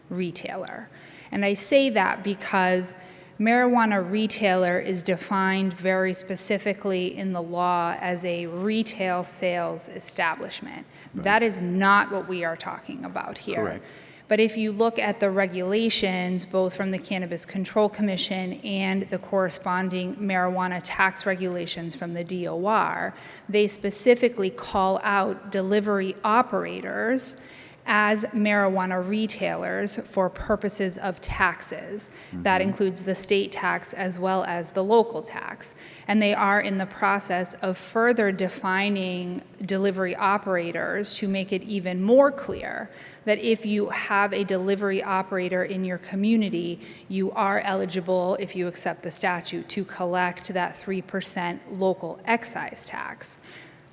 retailer. And I say that because marijuana retailer is defined very specifically in the law as a retail sales establishment. Right. That is not what we are talking about here. Correct. But if you look at the regulations, both from the Cannabis Control Commission and the corresponding marijuana tax regulations from the DOR, they specifically call out delivery operators as marijuana retailers for purposes of taxes. Mm-hmm. That includes the state tax as well as the local tax. And they are in the process of further defining delivery operators to make it even more clear that if you have a delivery operator in your community, you are eligible, if you accept the statute, to collect that 3% local excise tax.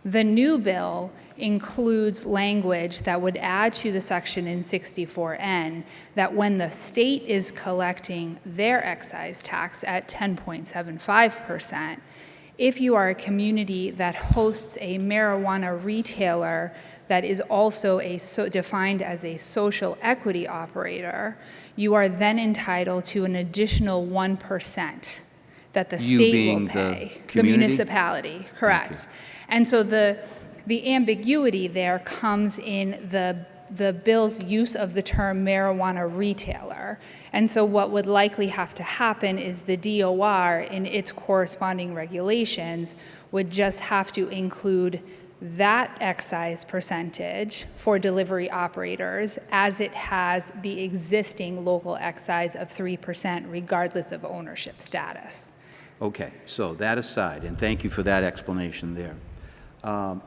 The new bill includes language that would add to the section in 64N that when the state is collecting their excise tax at 10.75%, if you are a community that hosts a marijuana retailer that is also defined as a social equity operator, you are then entitled to an additional 1% that the state will pay. The municipality, correct. And so the ambiguity there comes in the bill's use of the term marijuana retailer. And so what would likely have to happen is the DOR in its corresponding regulations would just have to include that excise percentage for delivery operators as it has the existing local excise of 3% regardless of ownership status. Okay, so that aside, and thank you for that explanation there.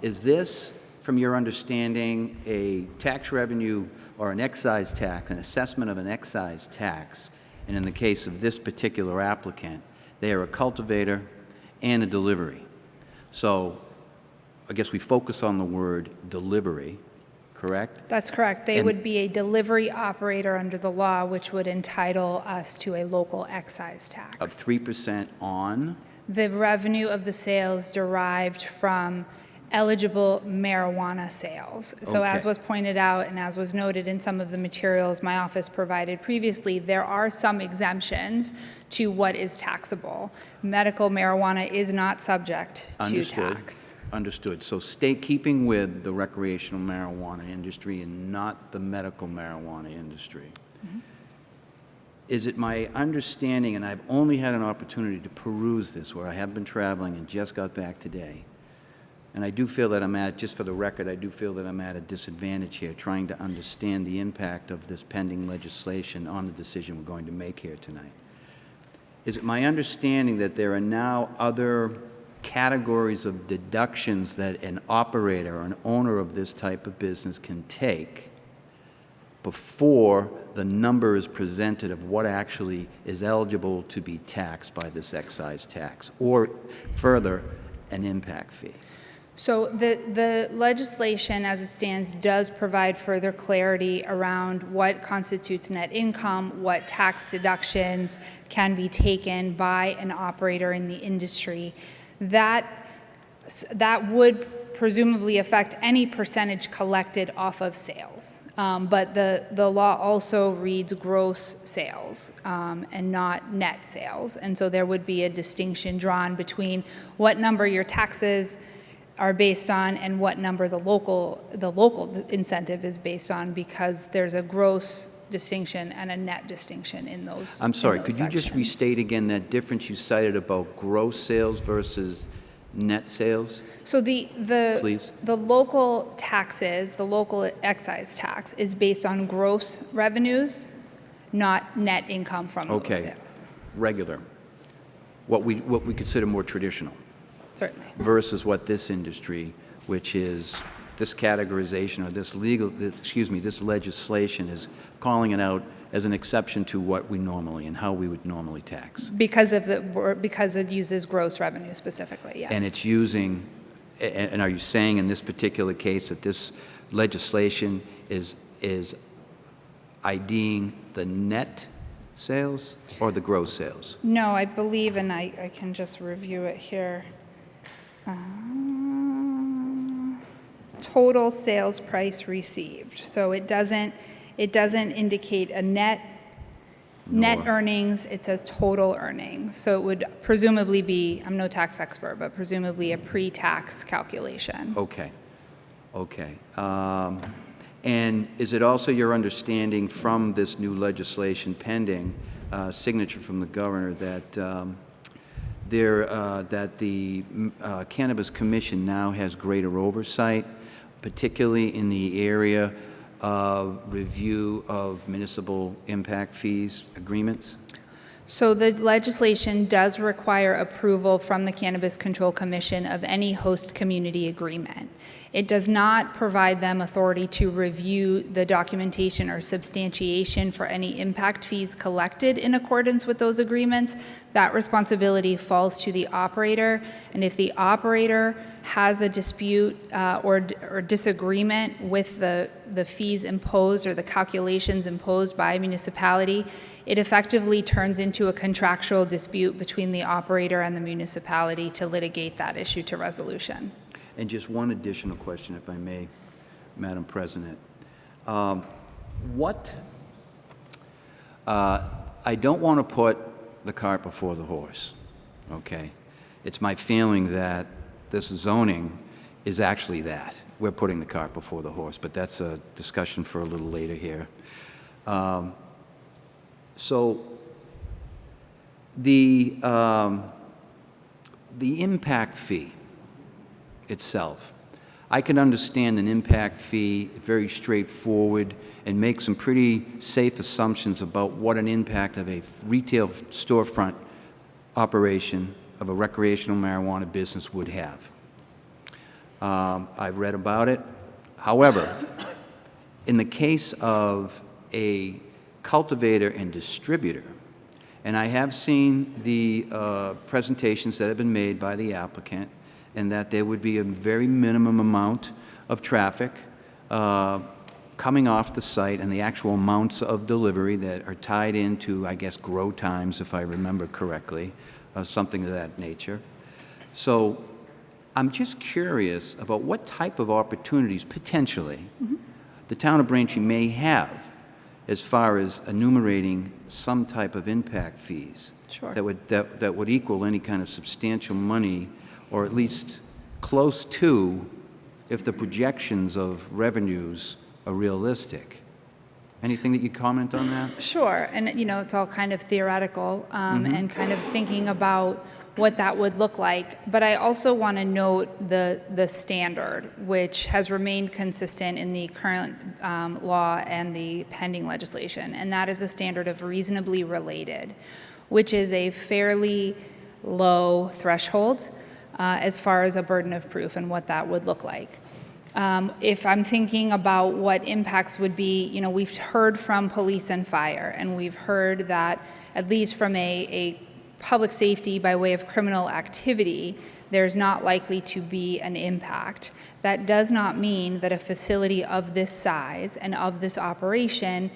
Is this, from your understanding, a tax revenue or an excise tax, an assessment of an excise tax, and in the case of this particular applicant, they are a cultivator and a delivery. So I guess we focus on the word delivery. correct? That's correct. They And- would be a delivery operator under the law, which would entitle us to a local excise tax. Of 3% on? The revenue of the sales derived from eligible marijuana sales. So as Okay. was pointed out and as was noted in some of the materials my office provided previously, there are some exemptions to what is taxable. Medical marijuana is not subject to Understood. tax. Understood. So stay keeping with the recreational marijuana industry and not the medical marijuana industry. Is it my understanding, and I've only had an opportunity to peruse this, where I have been traveling and just got back today, and I do feel that I'm at, just for the record, I do feel that I'm at a disadvantage here, trying to understand the impact of this pending legislation on the decision we're going to make here tonight. Is it my understanding that there are now other categories of deductions that an operator or an owner of this type of business can take before the number is presented of what actually is eligible to be taxed by this excise tax, or further, an impact fee? So the legislation as it stands does provide further clarity around what constitutes net income, what tax deductions can be taken by an operator in the industry. That would presumably affect any percentage collected off of sales. But the law also reads gross sales and not net sales. And so there would be a distinction drawn between what number your taxes are based on and what number the local incentive is based on, because there's a gross distinction and a net distinction in those. I'm sorry, in those could you just sections. restate again that difference you cited about gross sales versus net sales? So Please. the local taxes, the local excise tax is based on gross revenues, not net income from those Okay. sales. Regular. What we consider more traditional. Certainly. Versus what this industry, which is this categorization or this legislation is calling it out as an exception to what we normally and how we would normally tax. Because it uses gross revenue specifically, yes. And it's using, and are you saying in this particular case that this legislation is IDing the net sales or the gross sales? No, I believe, and I can just review it here. Total sales price received. So it doesn't indicate a net earnings, it says total earnings. So it would presumably be, I'm no tax expert, but presumably a pre-tax calculation. Okay. Okay. And is it also your understanding from this new legislation pending, signature from the governor, that that the Cannabis Commission now has greater oversight, particularly in the area of review of municipal impact fees agreements? So the legislation does require approval from the Cannabis Control Commission of any host community agreement. It does not provide them authority to review the documentation or substantiation for any impact fees collected in accordance with those agreements. That responsibility falls to the operator, and if the operator has a dispute or disagreement with the fees imposed or the calculations imposed by a municipality, it effectively turns into a contractual dispute between the operator and the municipality to litigate that issue to resolution. And just one additional question, if I may, Madam President. I don't want to put the cart before the horse, okay? It's my feeling that this zoning is actually that. We're putting the cart before the horse, but that's a discussion for a little later here. So the impact fee itself, I can understand an impact fee very straightforward and make some pretty safe assumptions about what an impact of a retail storefront operation of a recreational marijuana business would have. I've read about it. However, in the case of a cultivator and distributor, and I have seen the presentations that have been made by the applicant, and that there would be a very minimum amount of traffic coming off the site and the actual amounts of delivery that are tied into, I guess, grow times, if I remember correctly, something of that nature. So I'm just curious about what type of opportunities, potentially, the town of Braintree may have as far as enumerating some type of impact fees Sure. that would equal any kind of substantial money, or at least close to, if the projections of revenues are realistic. Anything that you'd comment on that? Sure, and you know, it's all kind of theoretical and kind of thinking about what that would look like. But I also want to note the standard, which has remained consistent in the current law and the pending legislation, and that is the standard of reasonably related, which is a fairly low threshold as far as a burden of proof and what that would look like. If I'm thinking about what impacts would be, you know, we've heard from police and fire, and we've heard that at least from a public safety by way of criminal activity, there's not likely to be an impact. That does not mean that a facility of this size and of this operation,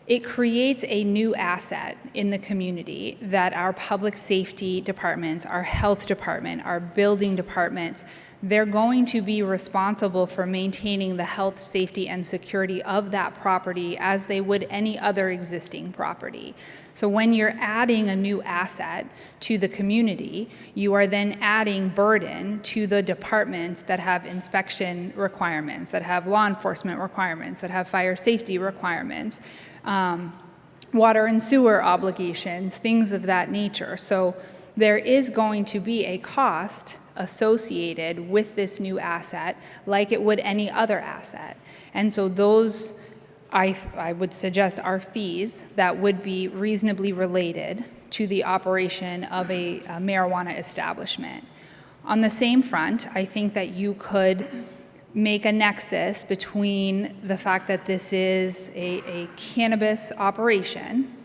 it creates a new asset in the community that our public safety departments, our health department, our building departments, they're going to be responsible for maintaining the health, safety, and security of that property as they would any other existing property. So when you're adding a new asset to the community, you are then adding burden to the departments that have inspection requirements, that have law enforcement requirements, that have fire safety requirements, water and sewer obligations, things of that nature. So there is going to be a cost associated with this new asset like it would any other asset. And so those, I would suggest, are fees that would be reasonably related to the operation of a marijuana establishment. On the same front, I think that you could make a nexus between the fact that this is a cannabis operation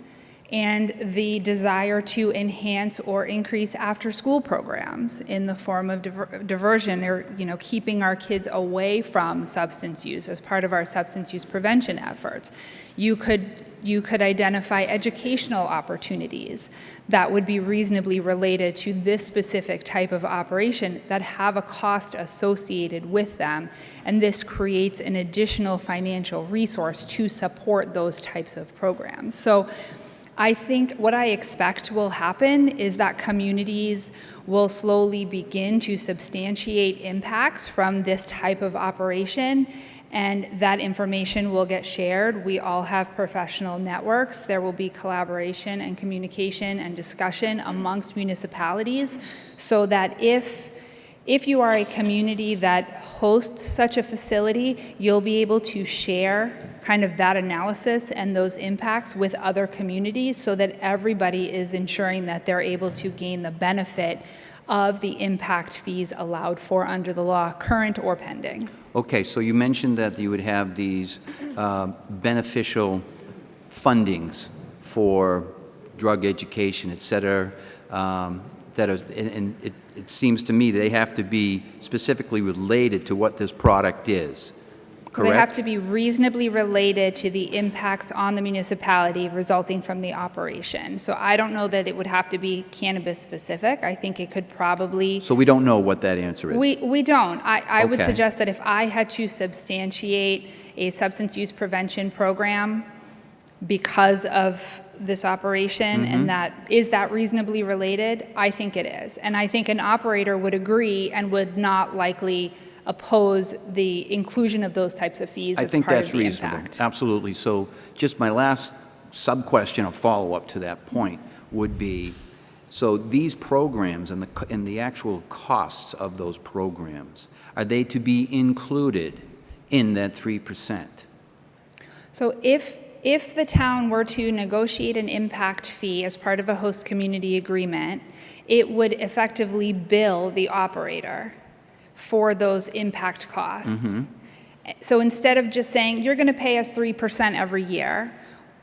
and the desire to enhance or increase after-school programs in the form of diversion, or, you know, keeping our kids away from substance use as part of our substance use prevention efforts. You could identify educational opportunities that would be reasonably related to this specific type of operation that have a cost associated with them, and this creates an additional financial resource to support those types of programs. So I think what I expect will happen is that communities will slowly begin to substantiate impacts from this type of operation, and that information will get shared. We all have professional networks. There will be collaboration and communication and discussion amongst municipalities, so that if you are a community that hosts such a facility, you'll be able to share kind of that analysis and those impacts with other communities, so that everybody is ensuring that they're able to gain the benefit of the impact fees allowed for under the law, current or pending. Okay, so you mentioned that you would have these beneficial fundings for drug education, et cetera, that are, and it seems to me they have to be specifically related to what this product is, correct? They have to be reasonably related to the impacts on the municipality resulting from the operation. So I don't know that it would have to be cannabis specific. I think it could probably... So we don't know what that answer is? We don't. I would Okay. suggest that if I had to substantiate a substance use prevention program because of this operation, and that is that reasonably related, I think it is. And I think an operator would agree and would not likely oppose the inclusion of those types of fees as part of the impact. Absolutely. So just my last sub-question or follow-up to that point would be, so these programs and the actual costs of those programs, are they to be included in that 3%? So if the town were to negotiate an impact fee as part of a host community agreement, it would effectively bill the operator for those impact costs. So instead of just saying, you're going to pay us 3% every year,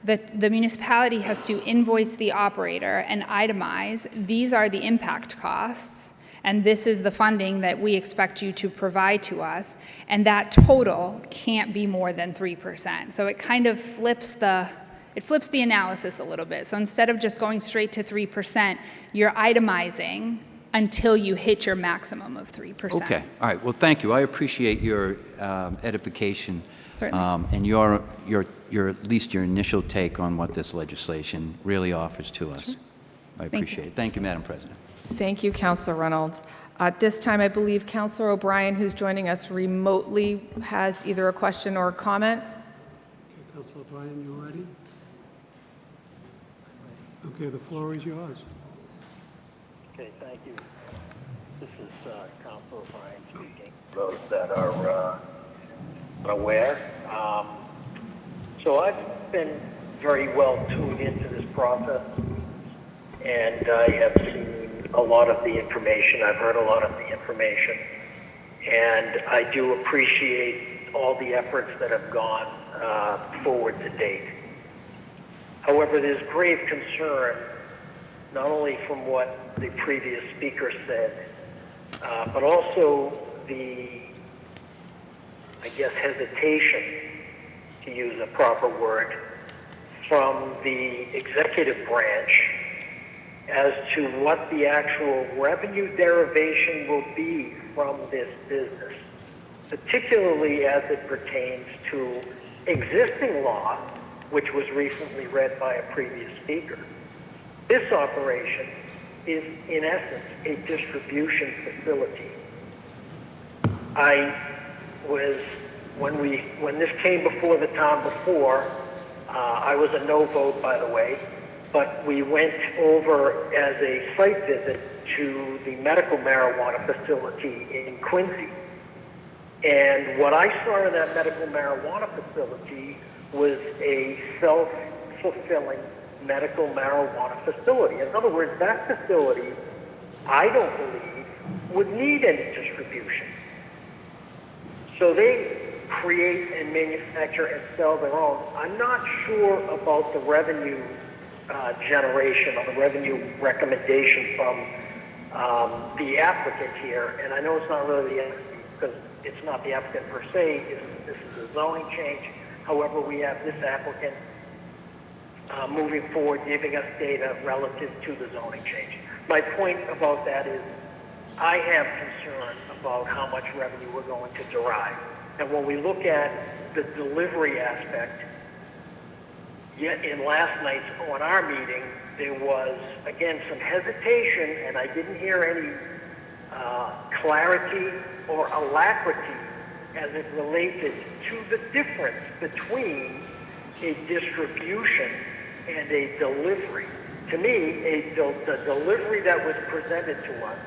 the municipality has to invoice the operator and itemize, these are the impact costs, and this is the funding that we expect you to provide to us, and that total can't be more than 3%. So it kind of flips the analysis a little bit. So instead of just going straight to 3%, you're itemizing until you hit your maximum of 3%. Okay, all right, well, thank you. I appreciate your edification. Certainly. And your at least your initial take on what this legislation really offers to us. Sure. I appreciate it. Thank you, Madam President. Thank you, Councilor Reynolds. At this time, I believe Councilor O'Brien, who's joining us remotely, has either a question or a comment. Okay, Councilor Bryan, you ready? Okay, the floor is yours. Okay, thank you. This is Councilor O'Brien speaking. Those that are aware. So I've been very well tuned into this process, and I have seen a lot of the information. I've heard a lot of the information, and I do appreciate all the efforts that have gone forward to date. However, there's grave concern, not only from what the previous speaker said, but also the, I guess, hesitation, to use a proper word, from the executive branch as to what the actual revenue derivation will be from this business, particularly as it pertains to existing law, which was recently read by a previous speaker. This operation is, in essence, a distribution facility. When this came before the town before, I was a no vote, by the way, but we went over as a site visit to the medical marijuana facility in Quincy. And what I saw in that medical marijuana facility was a self-fulfilling medical marijuana facility. In other words, that facility, I don't believe, would need any distribution. So they create and manufacture and sell their own. I'm not sure about the revenue generation or the revenue recommendation from the applicant here, and I know it's not really the applicant because it's not the applicant per se. This is a zoning change. However, we have this applicant moving forward, giving us data relative to the zoning change. My point about that is I have concern about how much revenue we're going to derive. And when we look at the delivery aspect, yet in last night's ONR meeting, there was, again, some hesitation, and I didn't hear any clarity or alacrity as it related to the difference between a distribution and a delivery. To me, the delivery that was presented to us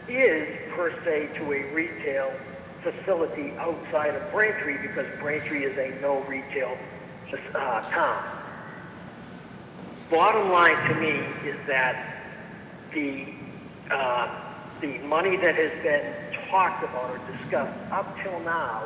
is per se to a retail facility outside of Braintree, because Braintree is a no retail town. Bottom line to me is that the money that has been talked about or discussed up till now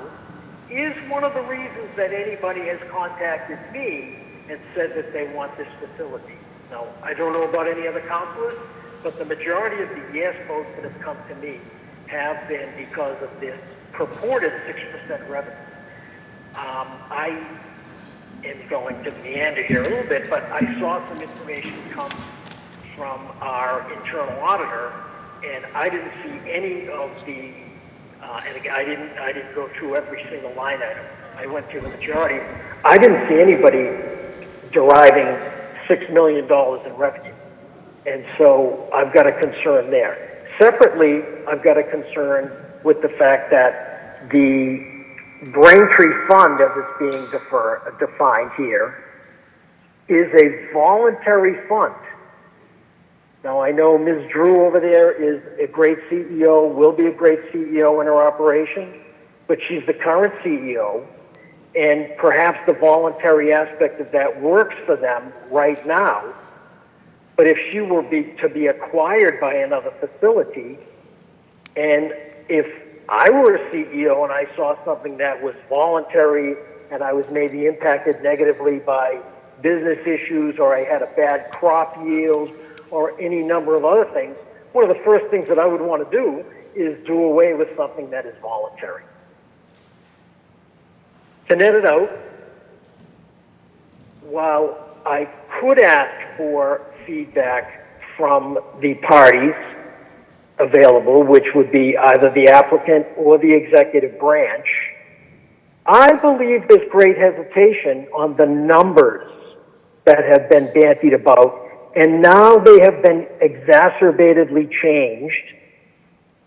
is one of the reasons that anybody has contacted me and said that they want this facility. Now, I don't know about any other councilors, but the majority of the yes votes that have come to me have been because of this purported 6% revenue. I am going to meander here a little bit, but I saw some information come from our internal auditor, and I didn't see any of the, and again, I didn't go through every single line item. I went through the majority. I didn't see anybody deriving $6 million in revenue. And so I've got a concern there. Separately, I've got a concern with the fact that the Braintree fund, as it's being defined here, is a voluntary fund. Now, I know Ms. Drew over there is a great CEO, will be a great CEO in her operation, but she's the current CEO, and perhaps the voluntary aspect of that works for them right now. But if she were to be acquired by another facility, and if I were a CEO and I saw something that was voluntary and I was maybe impacted negatively by business issues, or I had a bad crop yield or any number of other things, one of the first things that I would want to do is do away with something that is voluntary. To net it out, while I could ask for feedback from the parties available, which would be either the applicant or the executive branch, I believe there's great hesitation on the numbers that have been bandied about, and now they have been exacerbatedly changed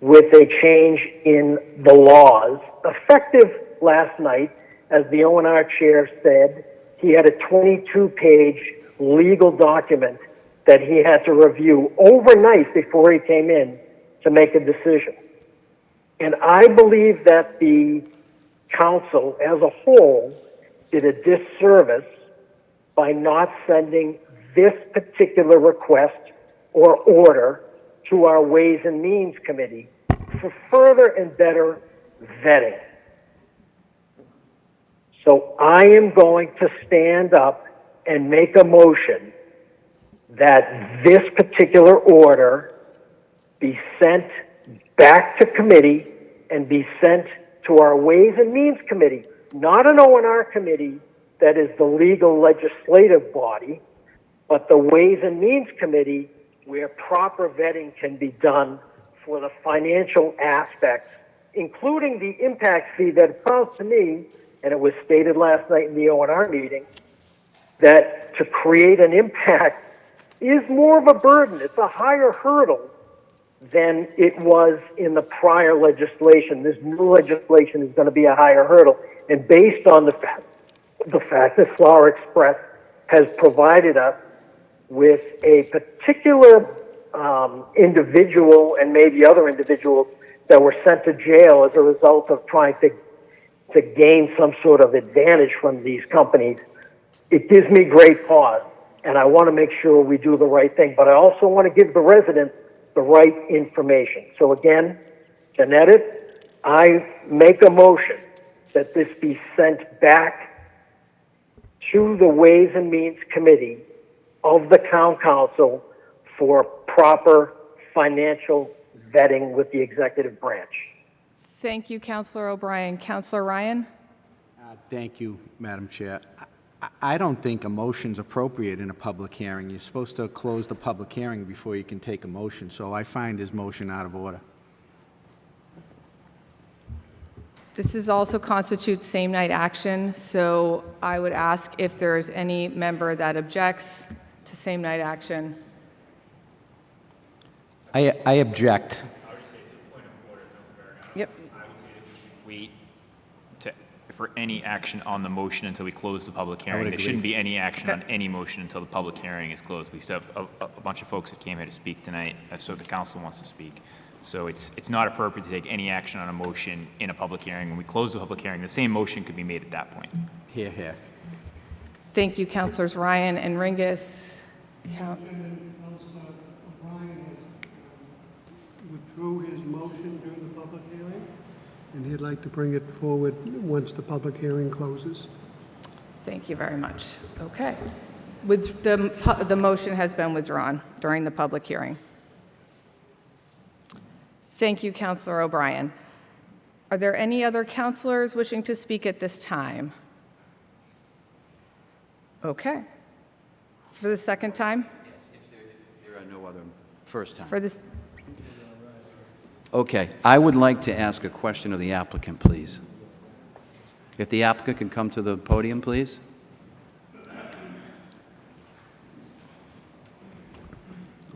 with a change in the laws, effective last night. As the O&R chair said, he had a 22-page legal document that he had to review overnight before he came in to make a decision. And I believe that the council as a whole did a disservice by not sending this particular request or order to our Ways and Means Committee for further and better vetting. So I am going to stand up and make a motion that this particular order be sent back to committee and be sent to our Ways and Means Committee, not an O&R committee that is the legal legislative body, but the Ways and Means Committee where proper vetting can be done for the financial aspects, including the impact fee that it sounds to me, and it was stated last night in the O&R meeting, that to create an impact is more of a burden. It's a higher hurdle than it was in the prior legislation. This new legislation is going to be a higher hurdle. And based on the fact that Flower Express has provided us with a particular individual and maybe other individuals that were sent to jail as a result of trying to gain some sort of advantage from these companies, it gives me great pause. And I want to make sure we do the right thing. But I also want to give the residents the right information. So again, to net it, I make a motion that this be sent back to the Ways and Means Committee of the Town Council for proper financial vetting with the executive branch. Thank you, Councilor O'Brien. Councilor Ryan? Thank you, Madam Chair. I don't think a motion's appropriate in a public hearing. You're supposed to close the public hearing before you can take a motion, so I find his motion out of order. This is also constitutes same-night action, so I would ask if there's any member that objects to same-night action. I object. I would say to the point of order, Councilor Barrett. Yep. I would say that we should wait for any action on the motion until we close the public hearing. There shouldn't be any action on any motion until the public hearing is closed. We still have a bunch of folks that came here to speak tonight, so the council wants to speak. So it's not appropriate to take any action on a motion in a public hearing. When we close the public hearing, the same motion could be made at that point. Here, here. Thank you, Councilors Ryan and Ringus. Councilor O'Brien withdrew his motion during the public hearing, and he'd like to bring it forward once the public hearing closes. Thank you very much. Okay. With the motion has been withdrawn during the public hearing. Thank you, Councilor O'Brien. Are there any other councilors wishing to speak at this time? Okay. For the second time? Yes, if there are no other first time. For this. Okay, I would like to ask a question of the applicant, please. If the applicant can come to the podium, please.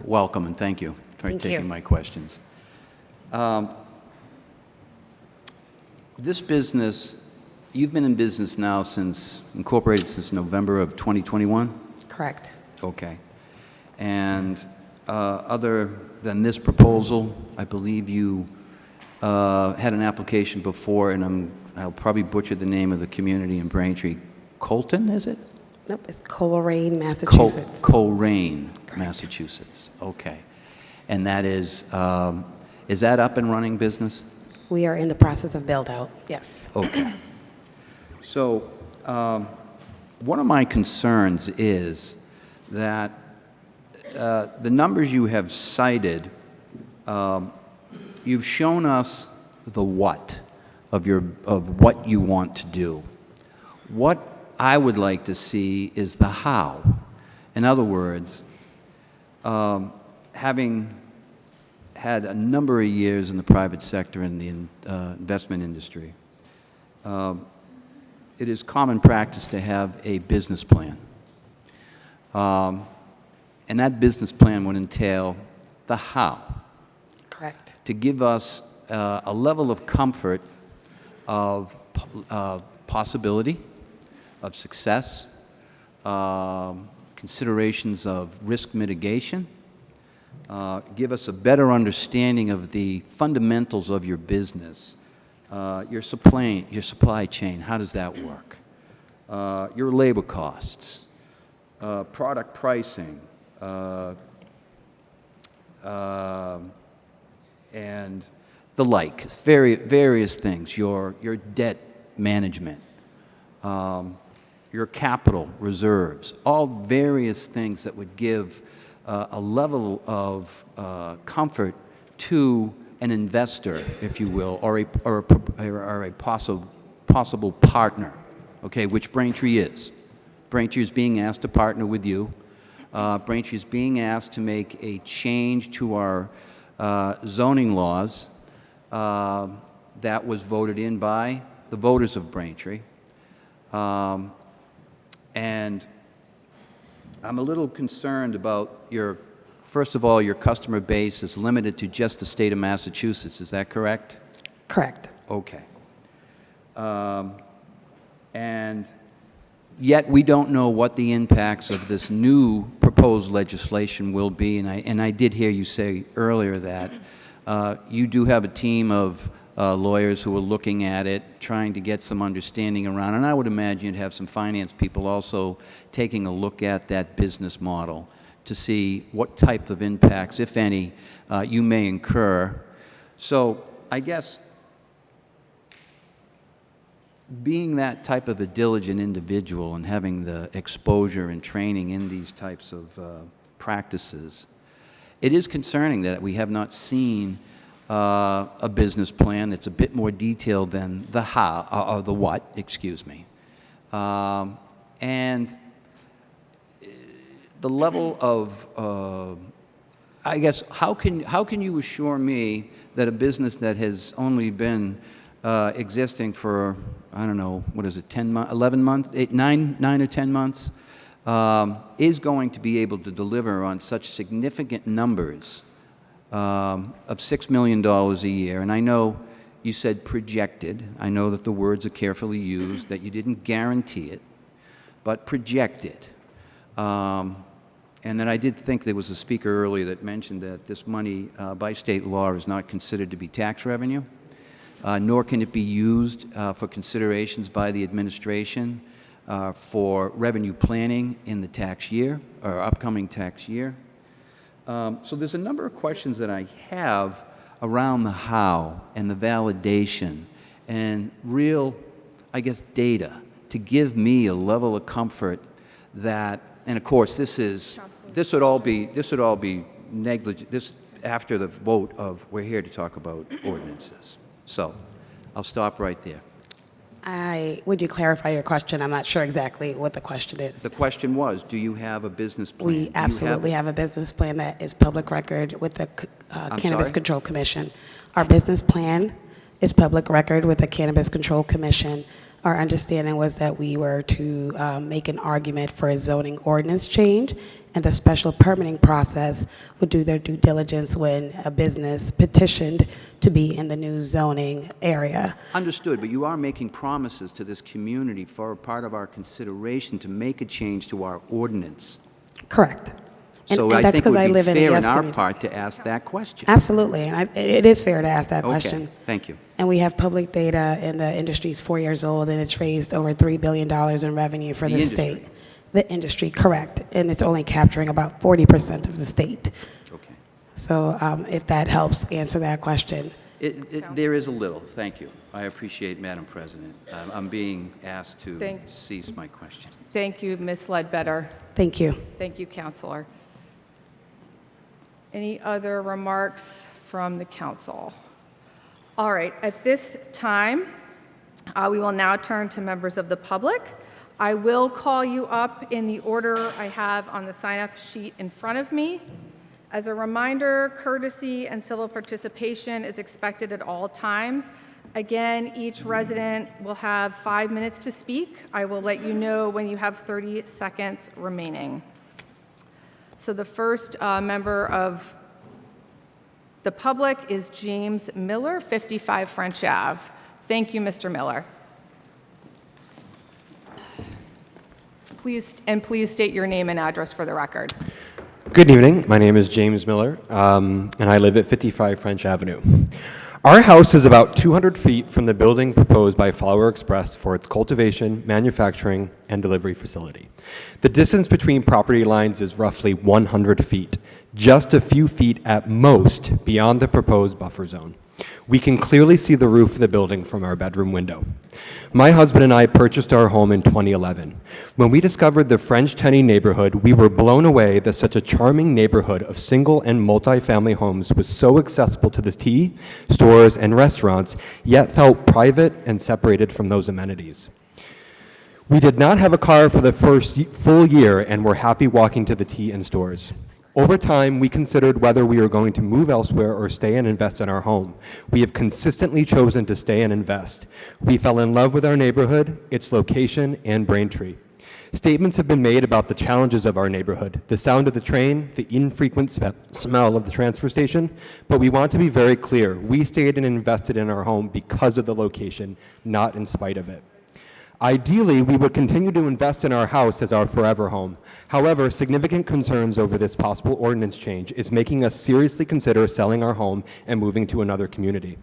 Welcome, and thank you for taking my questions. This business, you've been in business now incorporated since November of 2021? Correct. Okay. And other than this proposal, I believe you had an application before, and I'll probably butcher the name of the community in Braintree. Colton, is it? Nope, it's Coleraine, Massachusetts. Coleraine, Massachusetts. Okay. And that is that up and running business? We are in the process of build out, yes. Okay. So one of my concerns is that the numbers you have cited You've shown us the what of what you want to do. What I would like to see is the how. In other words, having had a number of years in the private sector in the investment industry, it is common practice to have a business plan. And that business plan would entail the how. Correct. To give us a level of comfort of possibility, of success, considerations of risk mitigation, give us a better understanding of the fundamentals of your business, your supply chain, how does that work, your labor costs, product pricing, and the like, various things, your debt management, your capital reserves, all various things that would give a level of comfort to an investor, if you will, or a possible partner, okay, which Braintree is. Braintree is being asked to partner with you. Braintree is being asked to make a change to our zoning laws that was voted in by the voters of Braintree. And I'm a little concerned about first of all, your customer base is limited to just the state of Massachusetts. Is that correct? Correct. Okay. And yet we don't know what the impacts of this new proposed legislation will be. And I did hear you say earlier that you do have a team of lawyers who are looking at it, trying to get some understanding around. And I would imagine you'd have some finance people also taking a look at that business model to see what type of impacts, if any, you may incur. So I guess being that type of a diligent individual and having the exposure and training in these types of practices, it is concerning that we have not seen a business plan that's a bit more detailed than the how, or the what, excuse me. And the level of, I guess, how can you assure me that a business that has only been existing for, I don't know, what is it, 10 months, 11 months, 9 or 10 months, is going to be able to deliver on such significant numbers of $6 million a year? And I know you said projected. I know that the words are carefully used, that you didn't guarantee it, but projected. And then I did think there was a speaker earlier that mentioned that this money by state law is not considered to be tax revenue, nor can it be used for considerations by the administration for revenue planning in the tax year or upcoming tax year. So there's a number of questions that I have around the how and the validation and real, I guess, data to give me a level of comfort that, and of course this would all be negligent, this after the vote of we're here to talk about ordinances. So I'll stop right there. Would you clarify your question? I'm not sure exactly what the question is. The question was, do you have a business plan? We absolutely have a business plan that is public record with the Cannabis Control Commission. Our business plan is public record with the Cannabis Control Commission. Our understanding was that we were to make an argument for a zoning ordinance change, and the special permitting process would do their due diligence when a business petitioned to be in the new zoning area. Understood, but you are making promises to this community for part of our consideration to make a change to our ordinance. Correct. So and I that's think it would I be live in the fair yes on our community. part to ask that question. Absolutely, and it is fair to ask that question. Okay, thank you. And we have public data, and the industry is 4 years old, and it's raised over $3 billion in revenue for the state. The industry, correct, and it's only capturing about 40% of the state. Okay. So if that helps answer that question. There is a little, thank you. I appreciate, Madam President. I'm being asked to cease my question. Thank you, Ms. Ledbetter. Thank you. Thank you, Counselor. Any other remarks from the council? All right, at this time, we will now turn to members of the public. I will call you up in the order I have on the sign-up sheet in front of me. As a reminder, courtesy and civil participation is expected at all times. Again, each resident will have 5 minutes to speak. I will let you know when you have 30 seconds remaining. So the first member of the public is James Miller, 55 French Ave. Thank you, Mr. Miller. Please state your name and address for the record. Good evening. My name is James Miller, and I live at 55 French Avenue. Our house is about 200 feet from the building proposed by Flower Express for its cultivation, manufacturing, and delivery facility. The distance between property lines is roughly 100 feet, just a few feet at most beyond the proposed buffer zone. We can clearly see the roof of the building from our bedroom window. My husband and I purchased our home in 2011. When we discovered the French Tenny neighborhood, we were blown away that such a charming neighborhood of single and multi-family homes was so accessible to the tea, stores, and restaurants, yet felt private and separated from those amenities. We did not have a car for the first full year and were happy walking to the tea and stores. Over time, we considered whether we were going to move elsewhere or stay and invest in our home. We have consistently chosen to stay and invest. We fell in love with our neighborhood, its location, and Braintree. Statements have been made about the challenges of our neighborhood, the sound of the train, the infrequent smell of the transfer station, but we want to be very clear. We stayed and invested in our home because of the location, not in spite of it. Ideally, we would continue to invest in our house as our forever home. However, significant concerns over this possible ordinance change is making us seriously consider selling our home and moving to another community.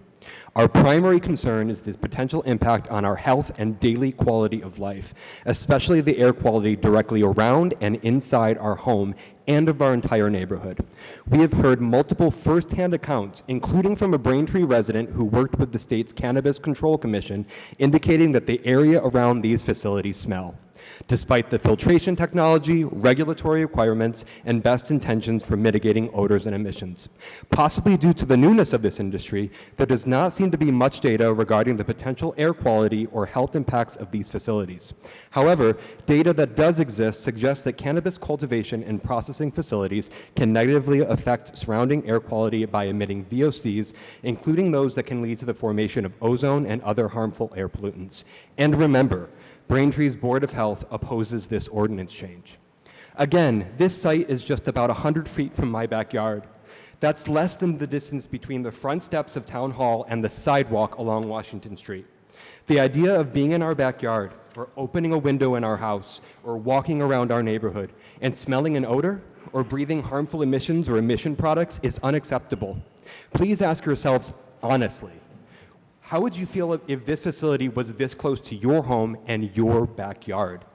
Our primary concern is the potential impact on our health and daily quality of life, especially the air quality directly around and inside our home and of our entire neighborhood. We have heard multiple first-hand accounts, including from a Braintree resident who worked with the state's Cannabis Control Commission, indicating that the area around these facilities smell. Despite the filtration technology, regulatory requirements, and best intentions for mitigating odors and emissions. Possibly due to the newness of this industry, there does not seem to be much data regarding the potential air quality or health impacts of these facilities. However, data that does exist suggests that cannabis cultivation and processing facilities can negatively affect surrounding air quality by emitting VOCs, including those that can lead to the formation of ozone and other harmful air pollutants. And remember, Braintree's Board of Health opposes this ordinance change. Again, this site is just about 100 feet from my backyard. That's less than the distance between the front steps of Town Hall and the sidewalk along Washington Street. The idea of being in our backyard, or opening a window in our house, or walking around our neighborhood, and smelling an odor, or breathing harmful emissions or emission products is unacceptable. Please ask yourselves honestly, how would you feel if this facility was this close to your home and your backyard?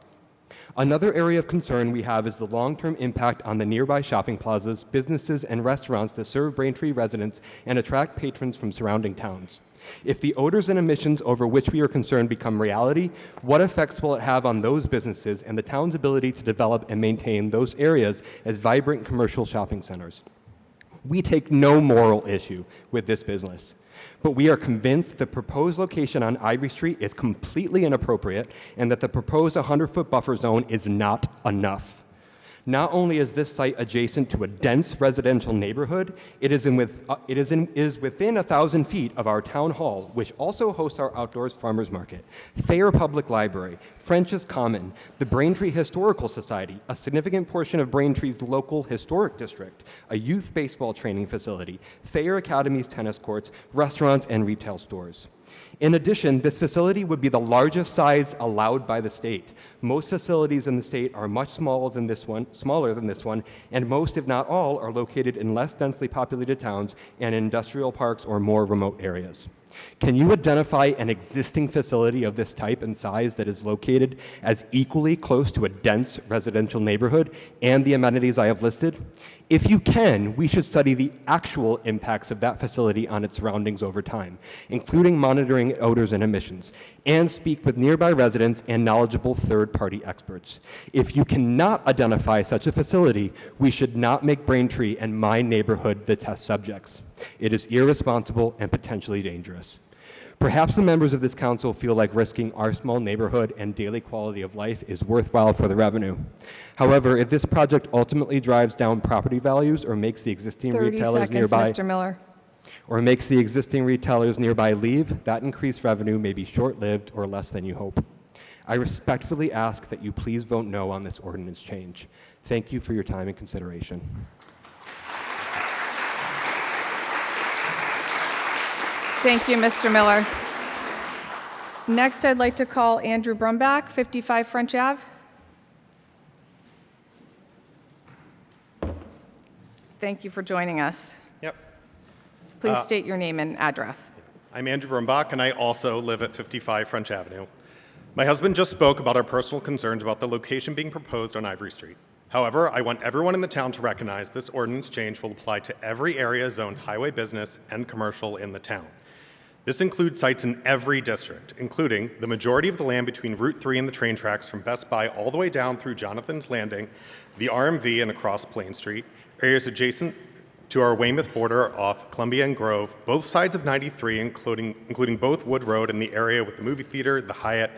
Another area of concern we have is the long-term impact on the nearby shopping plazas, businesses, and restaurants that serve Braintree residents and attract patrons from surrounding towns. If the odors and emissions over which we are concerned become reality, what effects will it have on those businesses and the town's ability to develop and maintain those areas as vibrant commercial shopping centers? We take no moral issue with this business, but we are convinced the proposed location on Ivy Street is completely inappropriate and that the proposed 100-foot buffer zone is not enough. Not only is this site adjacent to a dense residential neighborhood, it is within 1,000 feet of our town hall, which also hosts our outdoors farmers market, Thayer Public Library, French's Common, the Braintree Historical Society, a significant portion of Braintree's local historic district, a youth baseball training facility, Thayer Academy's tennis courts, restaurants, and retail stores. In addition, this facility would be the largest size allowed by the state. Most facilities in the state are much smaller than this one, and most, if not all, are located in less densely populated towns and industrial parks or more remote areas. Can you identify an existing facility of this type and size that is located as equally close to a dense residential neighborhood and the amenities I have listed? If you can, we should study the actual impacts of that facility on its surroundings over time, including monitoring odors and emissions. and speak with nearby residents and knowledgeable third-party experts. If you cannot identify such a facility, we should not make Braintree and my neighborhood the test subjects. It is irresponsible and potentially dangerous. Perhaps the members of this council feel like risking our small neighborhood and daily quality of life is worthwhile for the revenue. However, if this project ultimately drives down property values or makes the existing 30 retailers seconds, nearby Mr. Miller. or makes the existing retailers nearby leave, that increased revenue may be short-lived or less than you hope. I respectfully ask that you please vote no on this ordinance change. Thank you for your time and consideration. Thank you, Mr. Miller. Next, I'd like to call Andrew Brumbach, 55 French Ave. Thank you for joining us. Yep. Please state your name and address. I'm Andrew Brumbach, and I also live at 55 French Avenue. My husband just spoke about our personal concerns about the location being proposed on Ivory Street. However, I want everyone in the town to recognize this ordinance change will apply to every area zoned highway business and commercial in the town. This includes sites in every district, including the majority of the land between Route 3 and the train tracks from Best Buy all the way down through Jonathan's Landing, the RMV and across Plain Street, areas adjacent to our Weymouth border off Columbia and Grove, both sides of 93, including both Wood Road and the area with the movie theater, the Hyatt,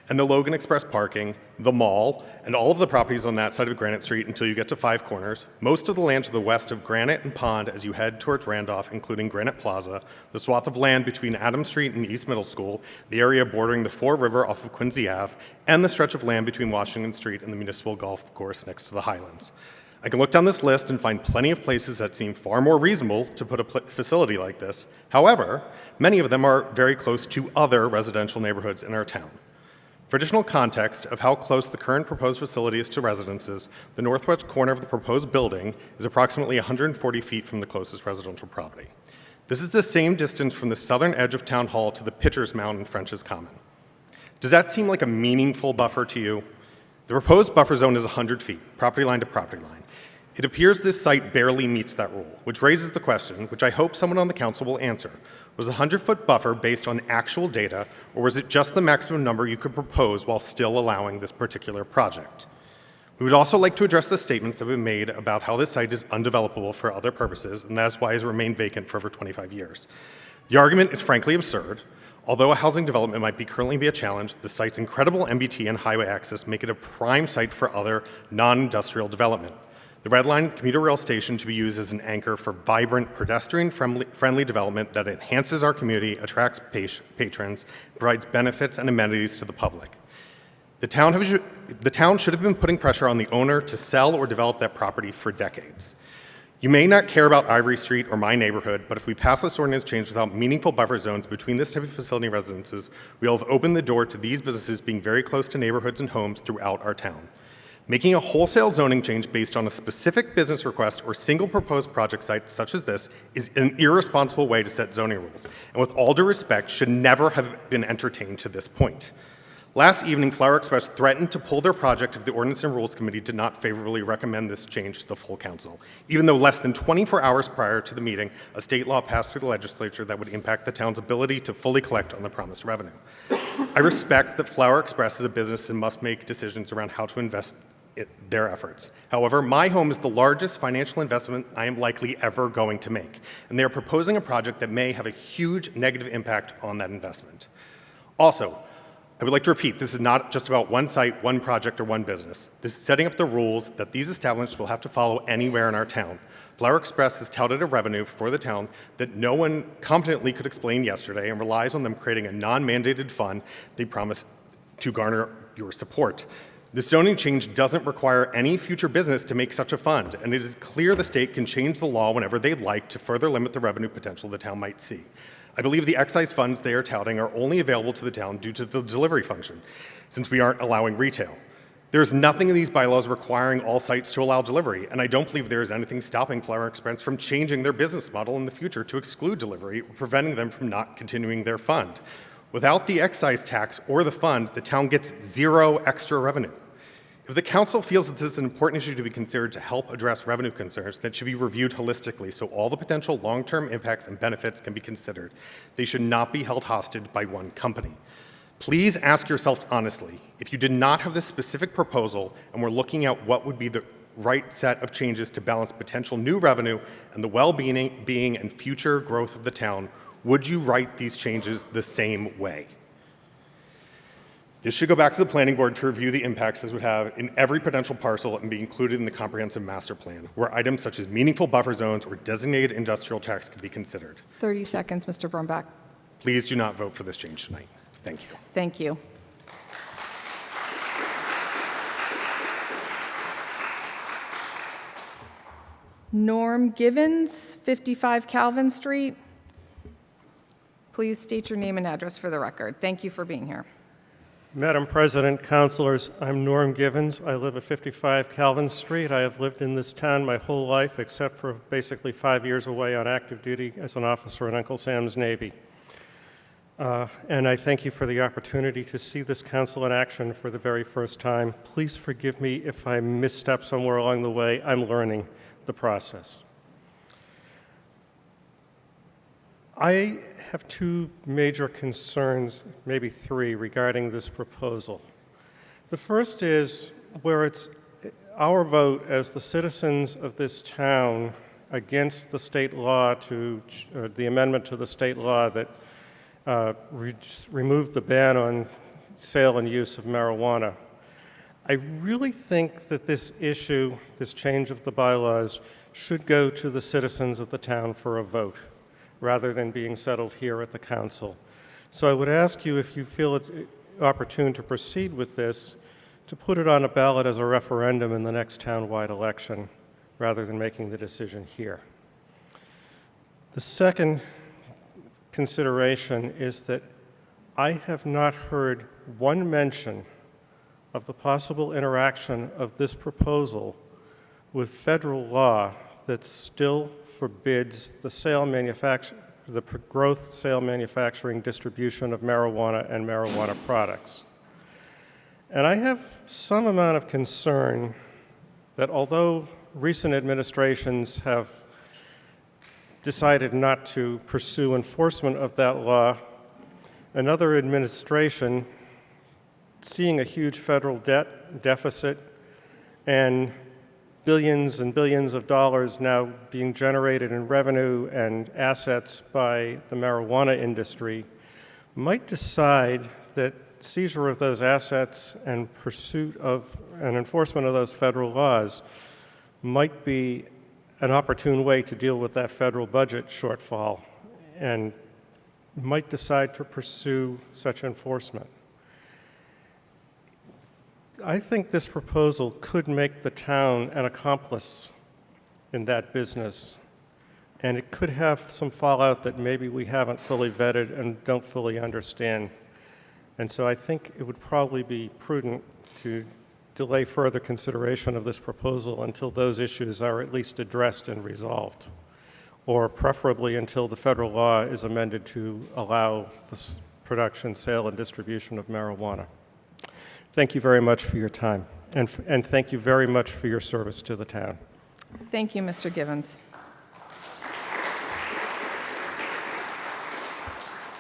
and the Logan Express parking, the mall, and all of the properties on that side of Granite Street until you get to Five Corners, most of the land to the west of Granite and Pond as you head towards Randolph, including Granite Plaza, the swath of land between Adams Street and East Middle School, the area bordering the Fore River off of Quincy Ave, and the stretch of land between Washington Street and the municipal golf course next to the Highlands. I can look down this list and find plenty of places that seem far more reasonable to put a facility like this. However, many of them are very close to other residential neighborhoods in our town. For additional context of how close the current proposed facility is to residences, the northwest corner of the proposed building is approximately 140 feet from the closest residential property. This is the same distance from the southern edge of Town Hall to the Pitcher's Mound in French's Common. Does that seem like a meaningful buffer to you? The proposed buffer zone is 100 feet, property line to property line. It appears this site barely meets that rule, which raises the question, which I hope someone on the council will answer. Was the 100-foot buffer based on actual data, or was it just the maximum number you could propose while still allowing this particular project? We would also like to address the statements that have been made about how this site is undevelopable for other purposes, and that is why it has remained vacant for over 25 years. The argument is frankly absurd. Although a housing development might currently be a challenge, the site's incredible MBT and highway access make it a prime site for other non-industrial development. The Red Line commuter rail station should be used as an anchor for vibrant, pedestrian-friendly development that enhances our community, attracts patrons, provides benefits and amenities to the public. The town should have been putting pressure on the owner to sell or develop that property for decades. You may not care about Ivory Street or my neighborhood, but if we pass this ordinance change without meaningful buffer zones between this type of facility and residences, we will have opened the door to these businesses being very close to neighborhoods and homes throughout our town. Making a wholesale zoning change based on a specific business request or single proposed project site such as this is an irresponsible way to set zoning rules, and with all due respect, should never have been entertained to this point. Last evening, Flower Express threatened to pull their project if the Ordinance and Rules Committee did not favorably recommend this change to the full council, even though less than 24 hours prior to the meeting, a state law passed through the legislature that would impact the town's ability to fully collect on the promised revenue. I respect that Flower Express is a business and must make decisions around how to invest their efforts. However, my home is the largest financial investment I am likely ever going to make, and they are proposing a project that may have a huge negative impact on that investment. Also, I would like to repeat, this is not just about one site, one project, or one business. This is setting up the rules that these establishments will have to follow anywhere in our town. Flower Express has touted a revenue for the town that no one competently could explain yesterday and relies on them creating a non-mandated fund they promise to garner your support. This zoning change doesn't require any future business to make such a fund, and it is clear the state can change the law whenever they'd like to further limit the revenue potential the town might see. I believe the excise funds they are touting are only available to the town due to the delivery function, since we aren't allowing retail. There is nothing in these bylaws requiring all sites to allow delivery, and I don't believe there is anything stopping Flower Express from changing their business model in the future to exclude delivery or preventing them from not continuing their fund. Without the excise tax or the fund, the town gets zero extra revenue. If the council feels that this is an important issue to be considered to help address revenue concerns, that should be reviewed holistically so all the potential long-term impacts and benefits can be considered. They should not be held hostage by one company. Please ask yourself honestly, if you did not have this specific proposal and were looking at what would be the right set of changes to balance potential new revenue and the well-being and future growth of the town, would you write these changes the same way? This should go back to the planning board to review the impacts this would have in every potential parcel and be included in the comprehensive master plan, where items such as meaningful buffer zones or designated industrial tax could be considered. 30 seconds, Mr. Birnbach. Please do not vote for this change tonight. Thank you. Thank you. Norm Givens, 55 Calvin Street. Please state your name and address for the record. Thank you for being here. Madam President, councilors, I'm Norm Givens. I live at 55 Calvin Street. I have lived in this town my whole life, except for basically 5 years away on active duty as an officer in Uncle Sam's Navy. And I thank you for the opportunity to see this council in action for the very first time. Please forgive me if I misstep somewhere along the way. I'm learning the process. I have two major concerns, maybe three, regarding this proposal. The first is where it's our vote as the citizens of this town against the state law the amendment to the state law that removed the ban on sale and use of marijuana. I really think that this issue, this change of the bylaws, should go to the citizens of the town for a vote, rather than being settled here at the council. So I would ask you, if you feel it opportune to proceed with this, to put it on a ballot as a referendum in the next town-wide election, rather than making the decision here. The second consideration is that I have not heard one mention of the possible interaction of this proposal with federal law that still forbids the growth, sale, manufacturing, distribution of marijuana and marijuana products. And I have some amount of concern that although recent administrations have decided not to pursue enforcement of that law, another administration, seeing a huge federal deficit and billions and billions of dollars now being generated in revenue and assets by the marijuana industry, might decide that seizure of those assets and pursuit of and enforcement of those federal laws might be an opportune way to deal with that federal budget shortfall, and might decide to pursue such enforcement. I think this proposal could make the town an accomplice in that business, and it could have some fallout that maybe we haven't fully vetted and don't fully understand. And so I think it would probably be prudent to delay further consideration of this proposal until those issues are at least addressed and resolved, or preferably until the federal law is amended to allow the production, sale, and distribution of marijuana. Thank you very much for your time, and thank you very much for your service to the town. Thank you, Mr. Givens.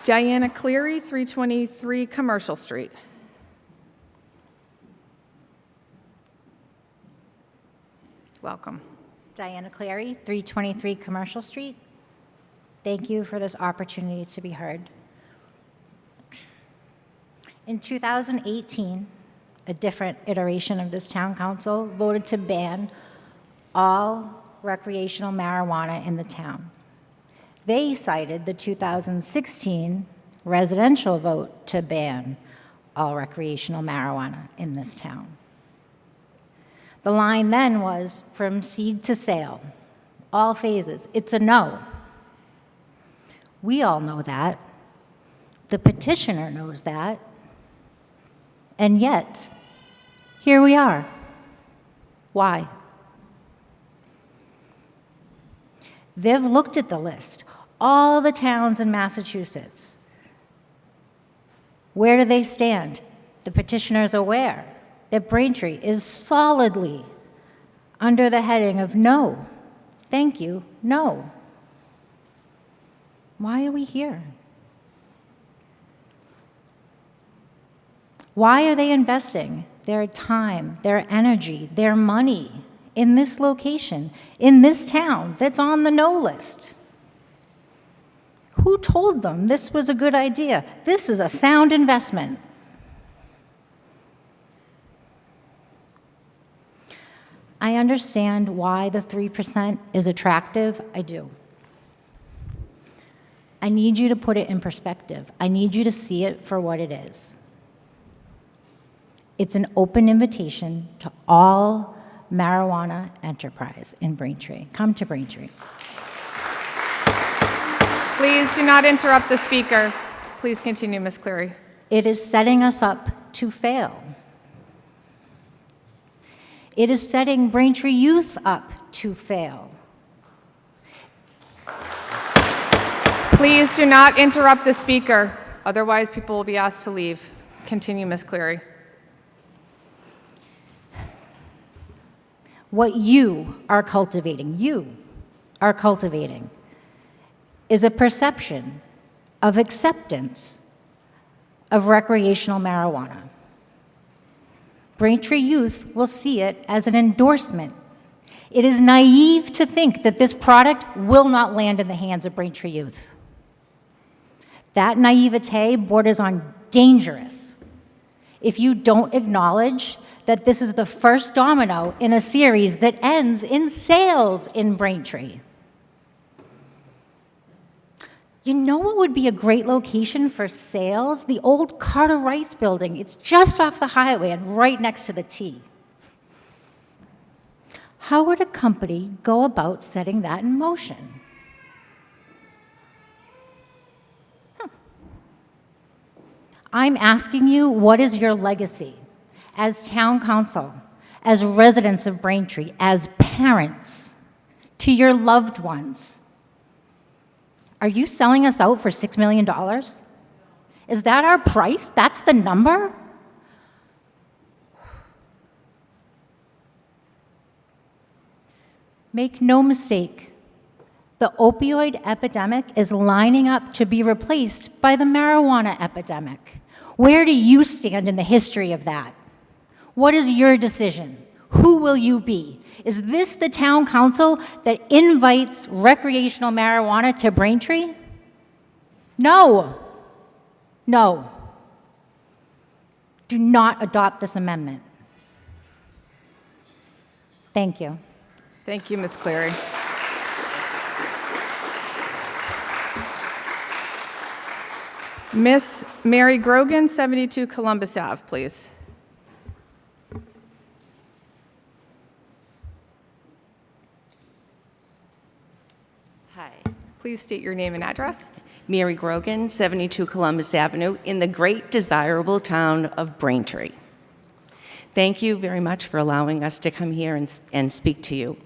Diana Cleary, 323 Commercial Street. Welcome. Diana Cleary, 323 Commercial Street. Thank you for this opportunity to be heard. In 2018, a different iteration of this town council voted to ban all recreational marijuana in the town. They cited the 2016 residential vote to ban all recreational marijuana in this town. The line then was from seed to sale, all phases. It's a no. We all know that. The petitioner knows that. And yet, here we are. Why? They've looked at the list, all the towns in Massachusetts. Where do they stand? The petitioner is aware that Braintree is solidly under the heading of no. Thank you, no. Why are we here? Why are they investing their time, their energy, their money in this location, in this town that's on the no list? Who told them this was a good idea? This is a sound investment. I understand why the 3% is attractive. I do. I need you to put it in perspective. I need you to see it for what it is. It's an open invitation to all marijuana enterprise in Braintree. Come to Braintree. Please do not interrupt the speaker. Please continue, Ms. Cleary. It is setting us up to fail. It is setting Braintree youth up to fail. Please do not interrupt the speaker. Otherwise, people will be asked to leave. Continue, Ms. Cleary. What you are cultivating, is a perception of acceptance of recreational marijuana. Braintree youth will see it as an endorsement. It is naive to think that this product will not land in the hands of Braintree youth. That naivete borders on dangerous if you don't acknowledge that this is the first domino in a series that ends in sales in Braintree. You know what would be a great location for sales? The old Carter Rice building. It's just off the highway and right next to the T. How would a company go about setting that in motion? I'm asking you, what is your legacy as town council, as residents of Braintree, as parents, to your loved ones? Are you selling us out for $6 million? Is that our price? That's the number? Make no mistake, the opioid epidemic is lining up to be replaced by the marijuana epidemic. Where do you stand in the history of that? What is your decision? Who will you be? Is this the town council that invites recreational marijuana to Braintree? No. No. Do not adopt this amendment. Thank you. Thank you, Ms. Cleary. Miss Mary Grogan, 72 Columbus Ave, please. Hi. Please state your name and address. Mary Grogan, 72 Columbus Avenue, in the great desirable town of Braintree. Thank you very much for allowing us to come here and speak to you.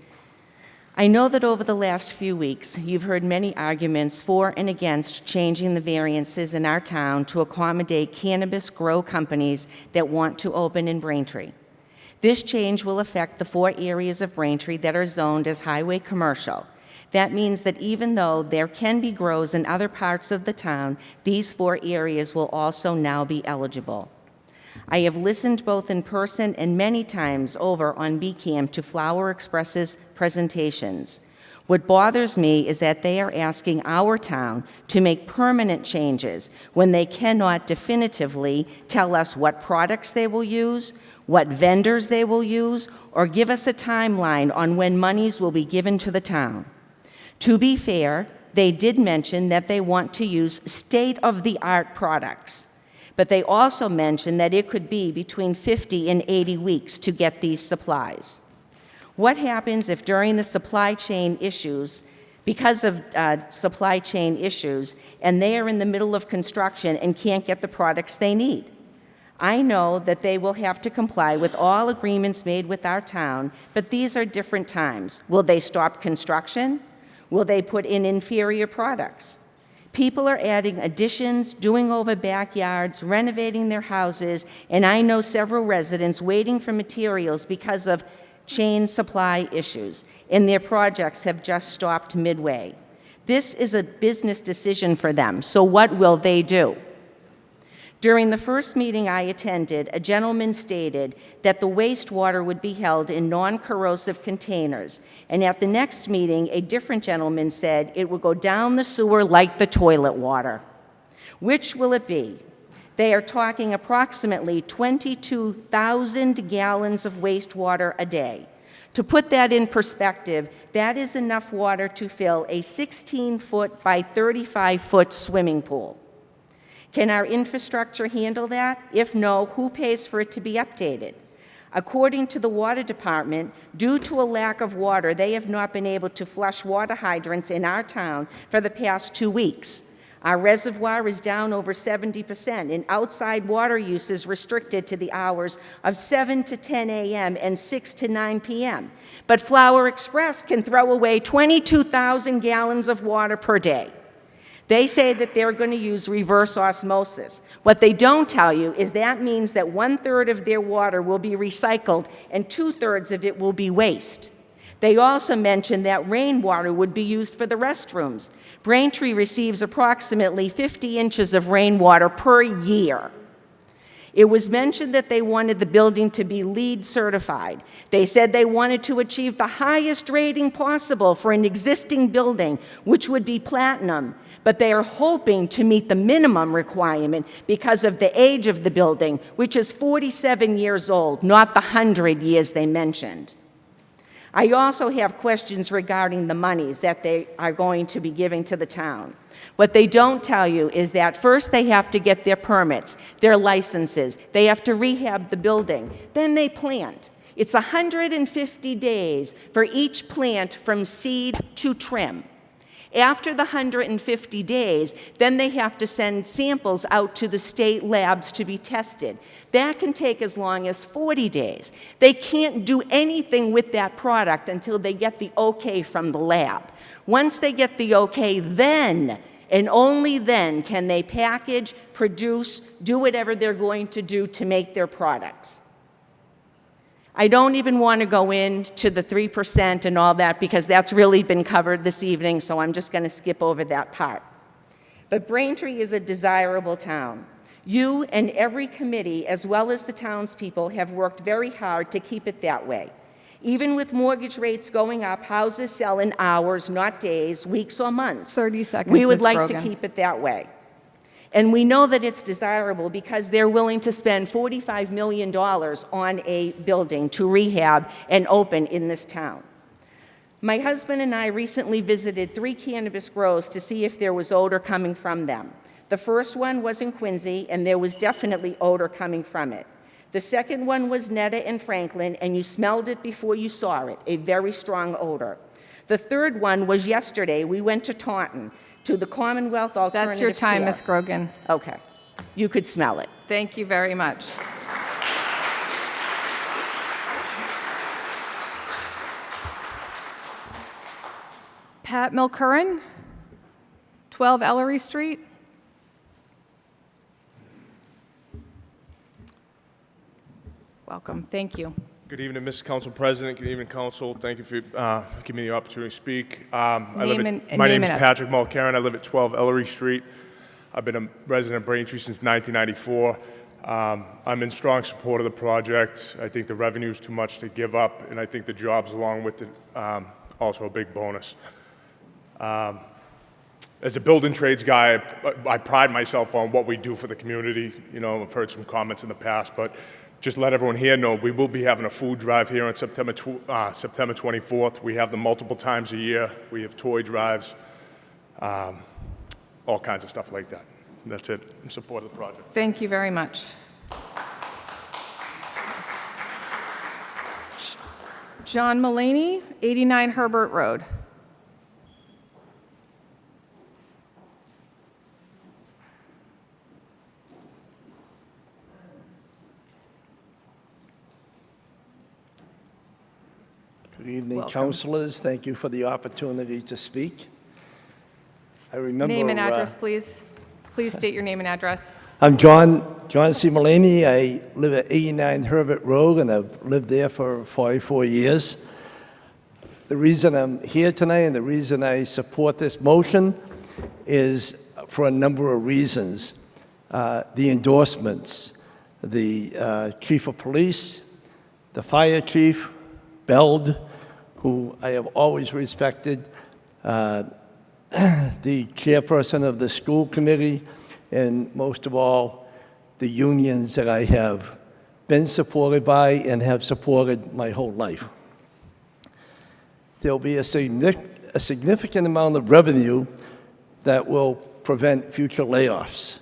I know that over the last few weeks, you've heard many arguments for and against changing the variances in our town to accommodate cannabis grow companies that want to open in Braintree. This change will affect the 4 areas of Braintree that are zoned as highway commercial. That means that even though there can be grows in other parts of the town, these 4 areas will also now be eligible. I have listened both in person and many times over on BCAM to Flower Express's presentations. What bothers me is that they are asking our town to make permanent changes when they cannot definitively tell us what products they will use, what vendors they will use, or give us a timeline on when monies will be given to the town. To be fair, they did mention that they want to use state-of-the-art products, but they also mentioned that it could be between 50 and 80 weeks to get these supplies. What happens if during the supply chain issues, because of supply chain issues, and they are in the middle of construction and can't get the products they need? I know that they will have to comply with all agreements made with our town, but these are different times. Will they stop construction? Will they put in inferior products? People are adding additions, doing over backyards, renovating their houses, and I know several residents waiting for materials because of chain supply issues, and their projects have just stopped midway. This is a business decision for them, so what will they do? During the first meeting I attended, a gentleman stated that the wastewater would be held in non-corrosive containers, and at the next meeting, a different gentleman said it would go down the sewer like the toilet water. Which will it be? They are talking approximately 22,000 gallons of wastewater a day. To put that in perspective, that is enough water to fill a 16-foot by 35-foot swimming pool. Can our infrastructure handle that? If no, who pays for it to be updated? According to the water department, due to a lack of water, they have not been able to flush water hydrants in our town for the past 2 weeks. Our reservoir is down over 70%, and outside water use is restricted to the hours of 7 to 10 a.m. and 6 to 9 p.m. But Flower Express can throw away 22,000 gallons of water per day. They say that they're going to use reverse osmosis. What they don't tell you is that means that 1/3 of their water will be recycled and 2/3 of it will be waste. They also mentioned that rainwater would be used for the restrooms. Braintree receives approximately 50 inches of rainwater per year. It was mentioned that they wanted the building to be LEED certified. They said they wanted to achieve the highest rating possible for an existing building, which would be platinum. But they are hoping to meet the minimum requirement because of the age of the building, which is 47 years old, not the 100 years they mentioned. I also have questions regarding the monies that they are going to be giving to the town. What they don't tell you is that first they have to get their permits, their licenses, they have to rehab the building, then they plant. It's 150 days for each plant from seed to trim. After the 150 days, then they have to send samples out to the state labs to be tested. That can take as long as 40 days. They can't do anything with that product until they get the okay from the lab. Once they get the okay, then, and only then, can they package, produce, do whatever they're going to do to make their products. I don't even want to go into the 3% and all that because that's really been covered this evening, so I'm just going to skip over that part. But Braintree is a desirable town. You and every committee, as well as the townspeople, have worked very hard to keep it that way. Even with mortgage rates going up, houses sell in hours, not days, weeks, or months. 30 seconds, We would Ms. like Grogan. to keep it that way. And we know that it's desirable because they're willing to spend $45 million on a building to rehab and open in this town. My husband and I recently visited 3 cannabis grows to see if there was odor coming from them. The first one was in Quincy, and there was definitely odor coming from it. The second one was Netta in Franklin, and you smelled it before you saw it, a very strong odor. The third one was yesterday. We went to Taunton, to the Commonwealth Alternative That's your time, Care. Ms. Grogan. Okay. You could smell it. Thank you very much. Pat Mulcaran, 12 Ellery Street. Welcome. Thank you. Good evening, Mr. Council President. Good evening, Council. Thank you for giving me the opportunity to speak. My name is Patrick Mulcaran. I live at 12 Ellery Street. I've been a resident of Braintree since 1994. I'm in strong support of the project. I think the revenue is too much to give up, and I think the jobs along with it also a big bonus. As a building trades guy, I pride myself on what we do for the community. You know, I've heard some comments in the past, but just let everyone here know we will be having a food drive here on September 24th. We have them multiple times a year. We have toy drives, all kinds of stuff like that. And that's it. In support of the project. Thank you very much. John Mullaney, 89 Herbert Road. Good evening, Welcome. councilors. Thank you for the opportunity to speak. I remember... Name and address, please. Please state your name and address. I'm John C. Mullaney. I live at 89 Herbert Road, and I've lived there for 44 years. The reason I'm here tonight and the reason I support this motion is for a number of reasons. the endorsements, the chief of police, the fire chief, Beld, who I have always respected, the chairperson of the school committee, and most of all, the unions that I have been supported by and have supported my whole life. There'll be a significant amount of revenue that will prevent future layoffs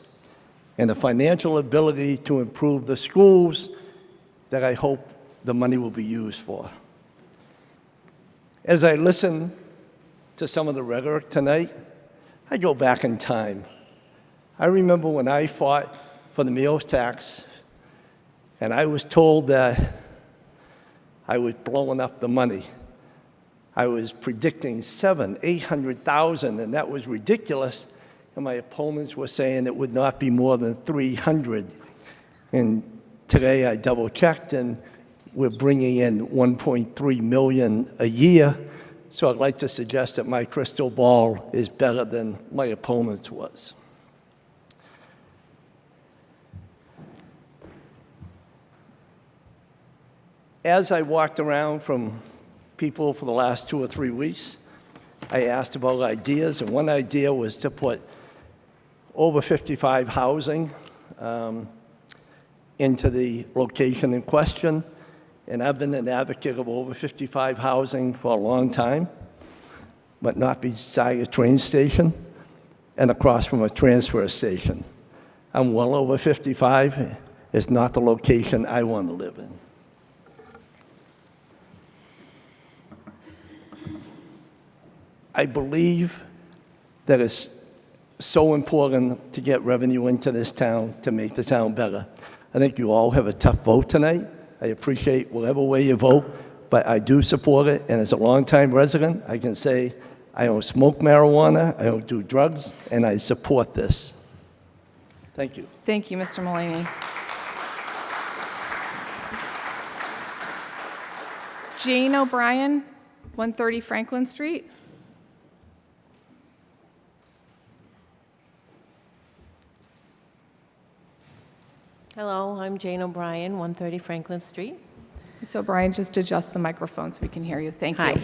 and the financial ability to improve the schools that I hope the money will be used for. As I listen to some of the rhetoric tonight, I go back in time. I remember when I fought for the meals tax, and I was told that I was blowing up the money. I was predicting 700,000, 800,000, and that was ridiculous. And my opponents were saying it would not be more than 300. And today I double-checked, and we're bringing in 1.3 million a year. So I'd like to suggest that my crystal ball is better than my opponent's was. As I walked around from people for the last 2 or 3 weeks, I asked about ideas, and one idea was to put over 55 housing into the location in question. And I've been an advocate of over 55 housing for a long time, but not beside a train station and across from a transfer station. I'm well over 55. It's not the location I want to live in. I believe that it's so important to get revenue into this town to make the town better. I think you all have a tough vote tonight. I appreciate whatever way you vote, but I do support it, and as a longtime resident, I can say I don't smoke marijuana, I don't do drugs, and I support this. Thank you. Thank you, Mr. Mullaney. Jane O'Brien, 130 Franklin Street. Hello, I'm Jane O'Brien, 130 Franklin Street. Ms. O'Brien, just adjust the microphone so we can hear you. Thank you. Hi.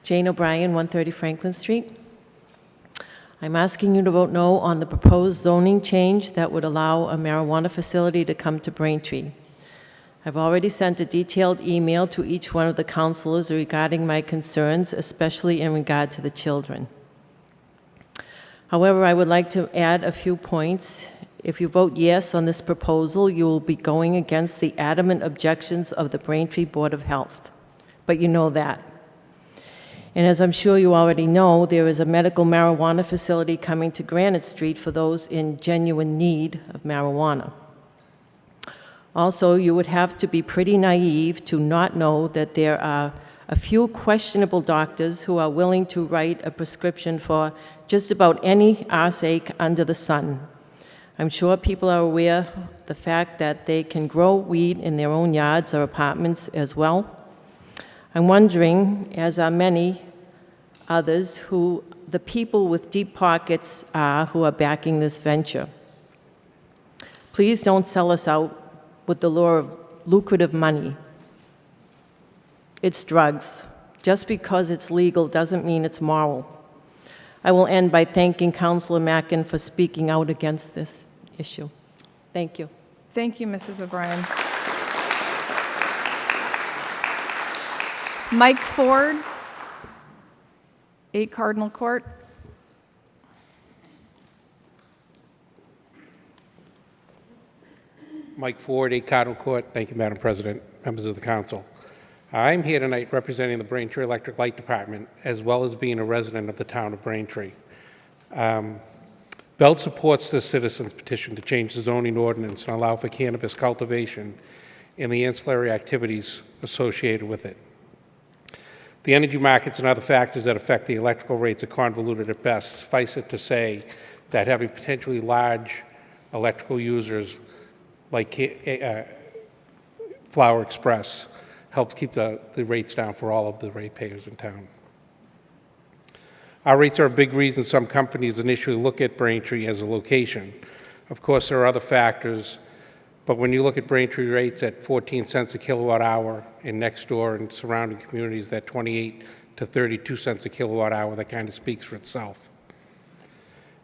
Jane O'Brien, 130 Franklin Street. I'm asking you to vote no on the proposed zoning change that would allow a marijuana facility to come to Braintree. I've already sent a detailed email to each one of the councilors regarding my concerns, especially in regard to the children. However, I would like to add a few points. If you vote yes on this proposal, you will be going against the adamant objections of the Braintree Board of Health, but you know that. And as I'm sure you already know, there is a medical marijuana facility coming to Granite Street for those in genuine need of marijuana. Also, you would have to be pretty naive to not know that there are a few questionable doctors who are willing to write a prescription for just about any arsenic under the sun. I'm sure people are aware of the fact that they can grow weed in their own yards or apartments as well. I'm wondering, as are many others, who the people with deep pockets are who are backing this venture. Please don't sell us out with the lure of lucrative money. It's drugs. Just because it's legal doesn't mean it's moral. I will end by thanking Councilor Mackin for speaking out against this issue. Thank you. Thank you, Mrs. O'Brien. Mike Ford, 8 Cardinal Court. Mike Ford, 8 Cardinal Court. Thank you, Madam President, members of the council. I'm here tonight representing the Braintree Electric Light Department, as well as being a resident of the town of Braintree. Belt supports this citizen's petition to change the zoning ordinance and allow for cannabis cultivation and the ancillary activities associated with it. The energy markets and other factors that affect the electrical rates are convoluted at best. Suffice it to say that having potentially large electrical users like Flower Express helps keep the rates down for all of the ratepayers in town. Our rates are a big reason some companies initially look at Braintree as a location. Of course, there are other factors, but when you look at Braintree rates at 14 cents a kilowatt hour, and next door and surrounding communities at 28 to 32 cents a kilowatt hour, that kind of speaks for itself.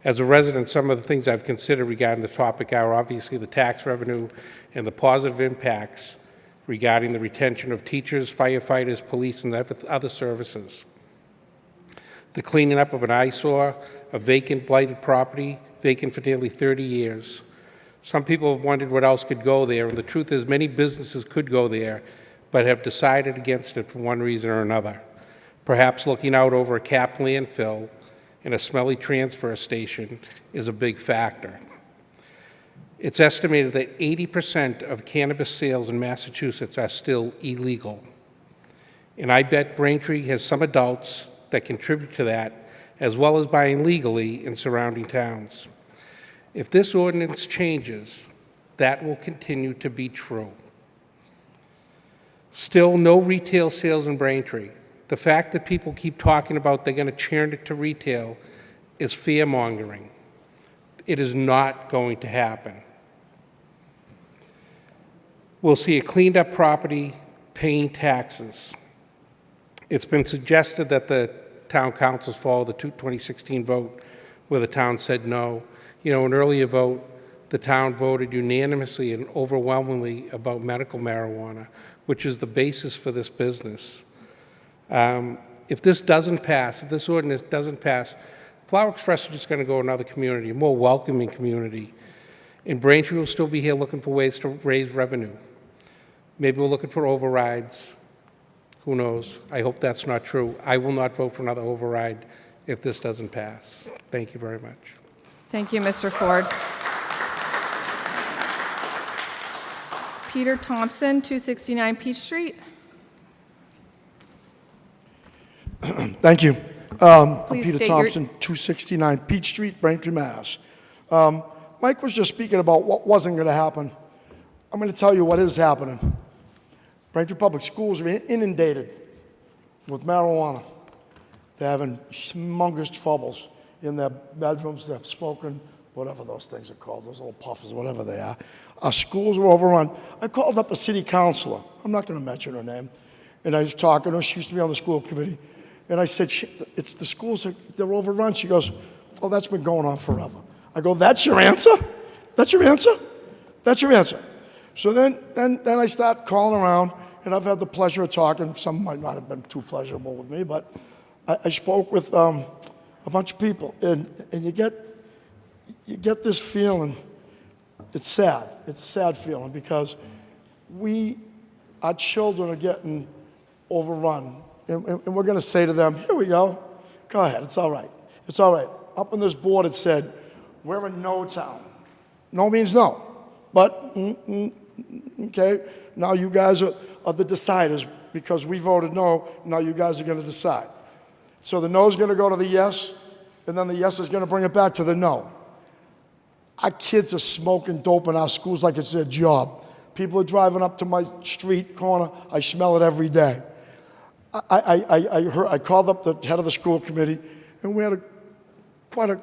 As a resident, some of the things I've considered regarding the topic are obviously the tax revenue and the positive impacts regarding the retention of teachers, firefighters, police, and other services. The cleaning up of an eyesore, a vacant, blighted property, vacant for nearly 30 years. Some people have wondered what else could go there, and the truth is many businesses could go there, but have decided against it for one reason or another. Perhaps looking out over a capped landfill and a smelly transfer station is a big factor. It's estimated that 80% of cannabis sales in Massachusetts are still illegal. And I bet Braintree has some adults that contribute to that, as well as buying legally in surrounding towns. If this ordinance changes, that will continue to be true. Still, no retail sales in Braintree. The fact that people keep talking about they're going to turn it to retail is fear-mongering. It is not going to happen. We'll see a cleaned-up property paying taxes. It's been suggested that the town councils follow the 2016 vote where the town said no. You know, an earlier vote, the town voted unanimously and overwhelmingly about medical marijuana, which is the basis for this business. If this doesn't pass, if this ordinance doesn't pass, Flower Express is just going to go to another community, a more welcoming community. And Braintree will still be here looking for ways to raise revenue. Maybe we're looking for overrides. Who knows? I hope that's not true. I will not vote for another override if this doesn't pass. Thank you very much. Thank you, Mr. Ford. Peter Thompson, 269 Peach Street. Thank you. I'm Please Peter state Thompson, 269 Peach Street, Braintree, Mass. Mike was just speaking about what wasn't going to happen. I'm going to tell you what is happening. Braintree Public Schools are inundated with marijuana. They're having humongous troubles in their bedrooms. They're smoking, whatever those things are called, those little puffers, whatever they are. Our schools were overrun. I called up a city councilor. I'm not going to mention her name. And I was talking to her. She used to be on the school committee. And I said, it's the schools, they're overrun. She goes, oh, that's been going on forever. I go, that's your answer? That's your answer? That's your answer. So then I start calling around, and I've had the pleasure of talking. Some might not have been too pleasurable with me, but I spoke with a bunch of people, and you get this feeling. It's sad. It's a sad feeling because our children are getting overrun, and we're going to say to them, here we go. Go ahead. It's all right. It's all right. Up on this board it said, we're a no town. No means no. But, okay, now you guys are the deciders because we voted no. Now you guys are going to decide. So the no is going to go to the yes, and then the yes is going to bring it back to the no. Our kids are smoking dope in our schools like it's their job. People are driving up to my street corner. I smell it every day. I called up the head of the school committee, and we had quite a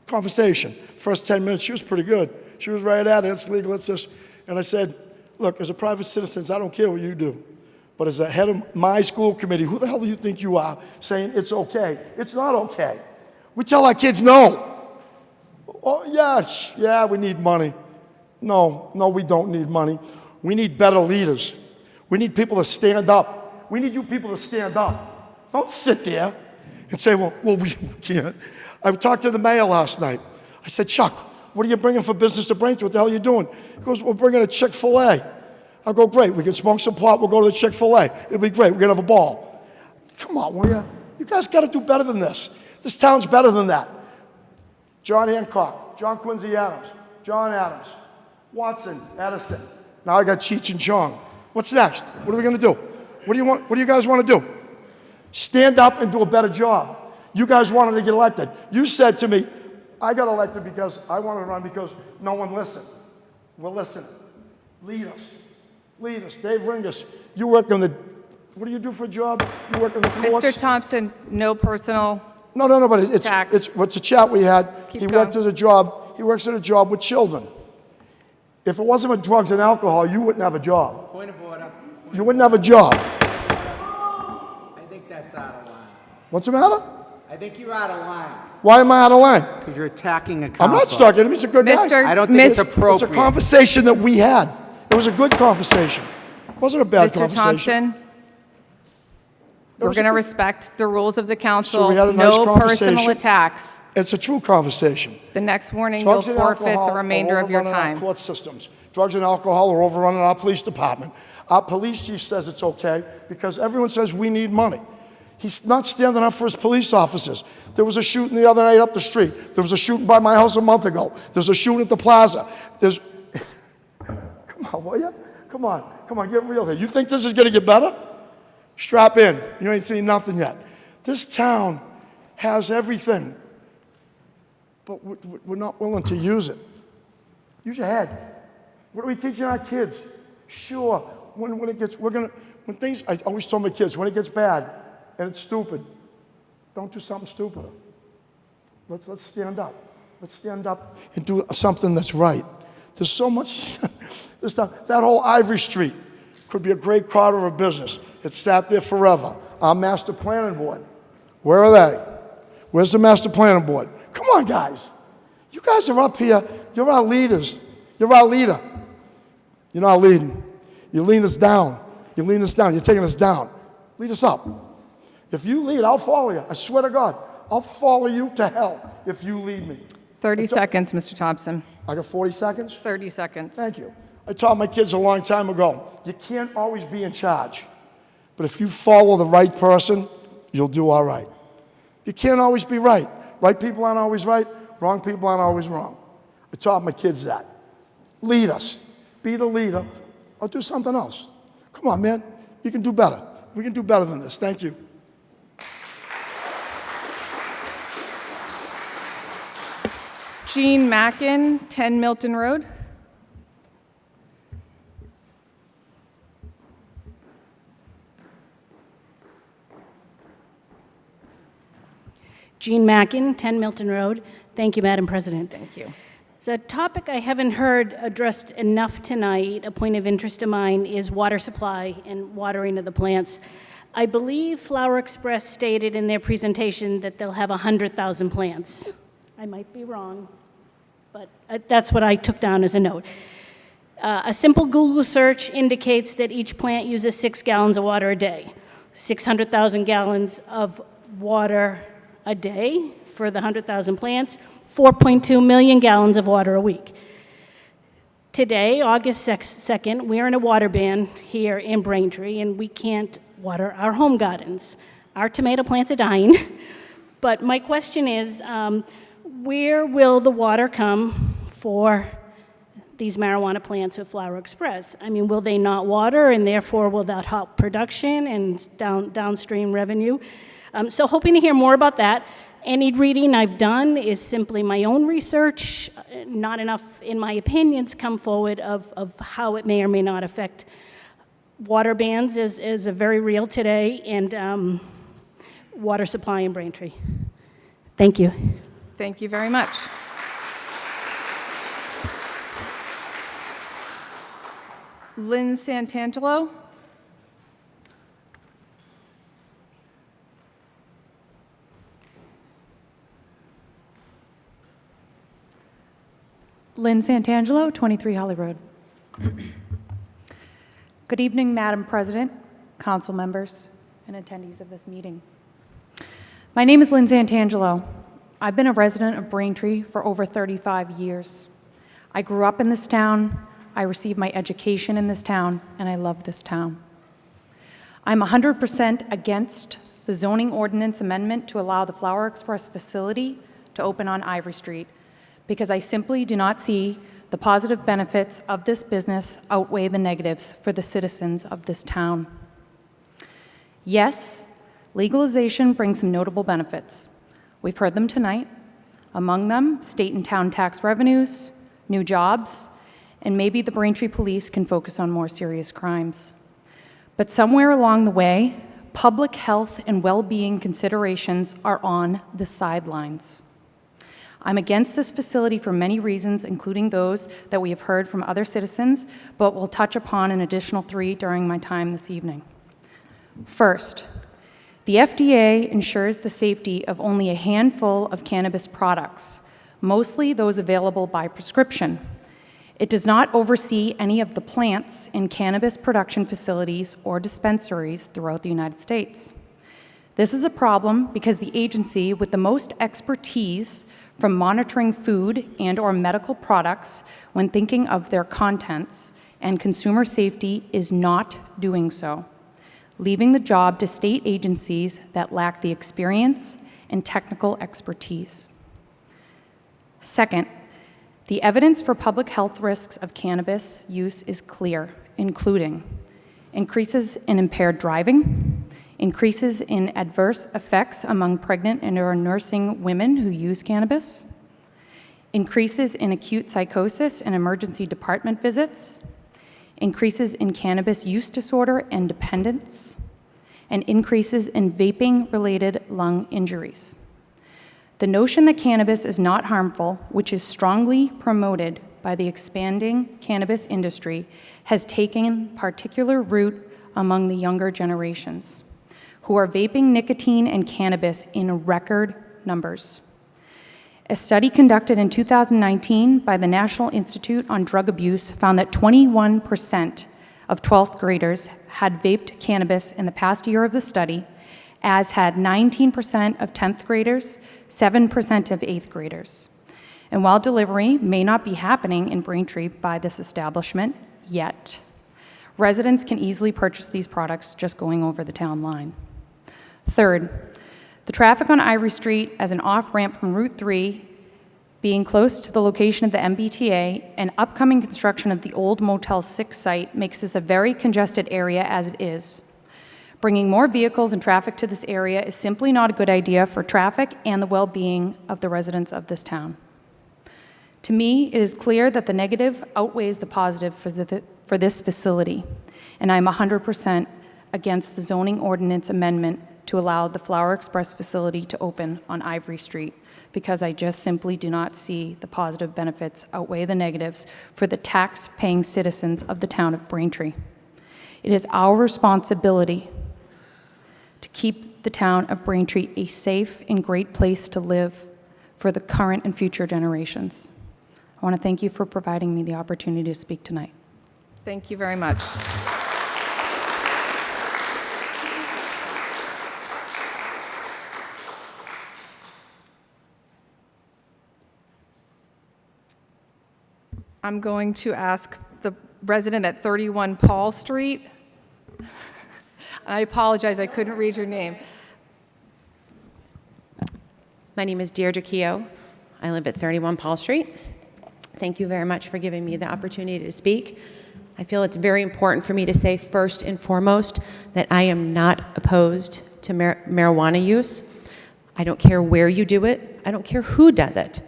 conversation. First 10 minutes, she was pretty good. She was right at it. It's legal. It's this. And I said, look, as a private citizen, I don't care what you do. But as a head of my school committee, who the hell do you think you are saying it's okay? It's not okay. We tell our kids no. Oh, yeah, we need money. No, we don't need money. We need better leaders. We need people to stand up. We need you people to stand up. Don't sit there and say, well, we can't. I talked to the mayor last night. I said, Chuck, what are you bringing for business to Braintree? What the hell are you doing? He goes, we're bringing a Chick-fil-A. I go, great. We can smoke some pot. We'll go to the Chick-fil-A. It'll be great. We're going to have a ball. Come on, will you? You guys got to do better than this. This town's better than that. John Hancock, John Quincy Adams, John Adams, Watson, Addison. Now I got Cheech and Chong. What's next? What are we going to do? What do you want? What do you guys want to do? Stand up and do a better job. You guys wanted to get elected. You said to me, I got elected because I wanted to run because no one listened. We're listening. Lead us. Lead us. Dave Ringus, you work on the, what do you do for a job? You work on the courts? Mr. Thompson, no personal. No, but it's a chat we had. He worked at a job. He works at a job with children. If it wasn't for drugs and alcohol, you wouldn't have a job. Point of order. You wouldn't have a job. I think that's out of line. What's the matter? I think you're out of line. Why am I out of line? Because you're attacking a I'm council. not stuck in him. He's a good guy. I don't think it's appropriate. It's a conversation that we had. It was a good conversation. It wasn't a bad Mr. conversation. Thompson, we're going to respect the rules of the So council. we had a nice No conversation. personal attacks. It's a true conversation. The next warning, Drugs you'll and forfeit alcohol the remainder are of your overrunning our time. court systems. Drugs and alcohol are overrunning our police department. Our police chief says it's okay because everyone says we need money. He's not standing up for his police officers. There was a shooting the other night up the street. There was a shooting by my house a month ago. There's a shooting at the plaza. There's... Come on, will you? Come on, get real here. You think this is going to get better? Strap in. You ain't seen nothing yet. This town has everything, but we're not willing to use it. Use your head. What are we teaching our kids? Sure, when it gets, I always tell my kids, when it gets bad and it's stupid, don't do something stupid. Let's stand up. Let's stand up and do something that's right. There's so much, that whole Ivory Street could be a great corridor of business. It's sat there forever. Our master planning board, where are they? Where's the master planning board? Come on, guys. You guys are up here. You're our leaders. You're our leader. You're not leading. You lean us down. You lean us down. You're taking us down. Lead us up. If you lead, I'll follow you. I swear to God, I'll follow you to hell if you lead me. 30 seconds, Mr. Thompson. I got 40 seconds? 30 seconds. Thank you. I taught my kids a long time ago, you can't always be in charge. But if you follow the right person, you'll do all right. You can't always be right. Right people aren't always right. Wrong people aren't always wrong. I taught my kids that. Lead us. Be the leader. Or do something else. Come on, man. You can do better. We can do better than this. Thank you. Jean Mackin, 10 Milton Road. Jean Mackin, 10 Milton Road. Thank you, Madam President. Thank you. So a topic I haven't heard addressed enough tonight, a point of interest of mine, is water supply and watering of the plants. I believe Flower Express stated in their presentation that they'll have 100,000 plants. I might be wrong, but that's what I took down as a note. A simple Google search indicates that each plant uses 6 gallons of water a day. 600,000 gallons of water a day for the 100,000 plants, 4.2 million gallons of water a week. Today, August 2nd, we're in a water ban here in Braintree, and we can't water our home gardens. Our tomato plants are dying, but my question is, where will the water come for these marijuana plants with Flower Express? I mean, will they not water, and therefore will that help production and downstream revenue? So hoping to hear more about that. Any reading I've done is simply my own research. Not enough, in my opinions, come forward of how it may or may not affect water bans is very real today, and water supply in Braintree. Thank you. Thank you very much. Lynn Santangelo. Lynn Santangelo, 23 Holly Road. Good evening, Madam President, council members, and attendees of this meeting. My name is Lynn Santangelo. I've been a resident of Braintree for over 35 years. I grew up in this town, I received my education in this town, and I love this town. I'm 100% against the zoning ordinance amendment to allow the Flower Express facility to open on Ivory Street, because I simply do not see the positive benefits of this business outweigh the negatives for the citizens of this town. Yes, legalization brings some notable benefits. We've heard them tonight. Among them, state and town tax revenues, new jobs, and maybe the Braintree Police can focus on more serious crimes. But somewhere along the way, public health and well-being considerations are on the sidelines. I'm against this facility for many reasons, including those that we have heard from other citizens, but will touch upon an additional 3 during my time this evening. First, the FDA ensures the safety of only a handful of cannabis products, mostly those available by prescription. It does not oversee any of the plants in cannabis production facilities or dispensaries throughout the United States. This is a problem because the agency with the most expertise from monitoring food and/or medical products when thinking of their contents and consumer safety is not doing so, leaving the job to state agencies that lack the experience and technical expertise. Second, the evidence for public health risks of cannabis use is clear, including increases in impaired driving, increases in adverse effects among pregnant and or nursing women who use cannabis, increases in acute psychosis and emergency department visits, increases in cannabis use disorder and dependence, and increases in vaping-related lung injuries. The notion that cannabis is not harmful, which is strongly promoted by the expanding cannabis industry, has taken particular root among the younger generations, who are vaping nicotine and cannabis in record numbers. A study conducted in 2019 by the National Institute on Drug Abuse found that 21% of 12th graders had vaped cannabis in the past year of the study, as had 19% of 10th graders, 7% of 8th graders. And while delivery may not be happening in Braintree by this establishment yet, residents can easily purchase these products just going over the town line. Third, the traffic on Ivory Street as an off-ramp from Route 3 being close to the location of the MBTA and upcoming construction of the old Motel 6 site makes this a very congested area as it is. Bringing more vehicles and traffic to this area is simply not a good idea for traffic and the well-being of the residents of this town. To me, it is clear that the negative outweighs the positive for this facility, and I'm 100% against the zoning ordinance amendment to allow the Flower Express facility to open on Ivory Street, because I just simply do not see the positive benefits outweigh the negatives for the tax-paying citizens of the town of Braintree. It is our responsibility to keep the town of Braintree a safe and great place to live for the current and future generations. I want to thank you for providing me the opportunity to speak tonight. Thank you very much. I'm going to ask the resident at 31 Paul Street. I apologize, I couldn't read your name. My name is Deirdre Keogh. I live at 31 Paul Street. Thank you very much for giving me the opportunity to speak. I feel it's very important for me to say first and foremost that I am not opposed to marijuana use. I don't care where you do it. I don't care who does it.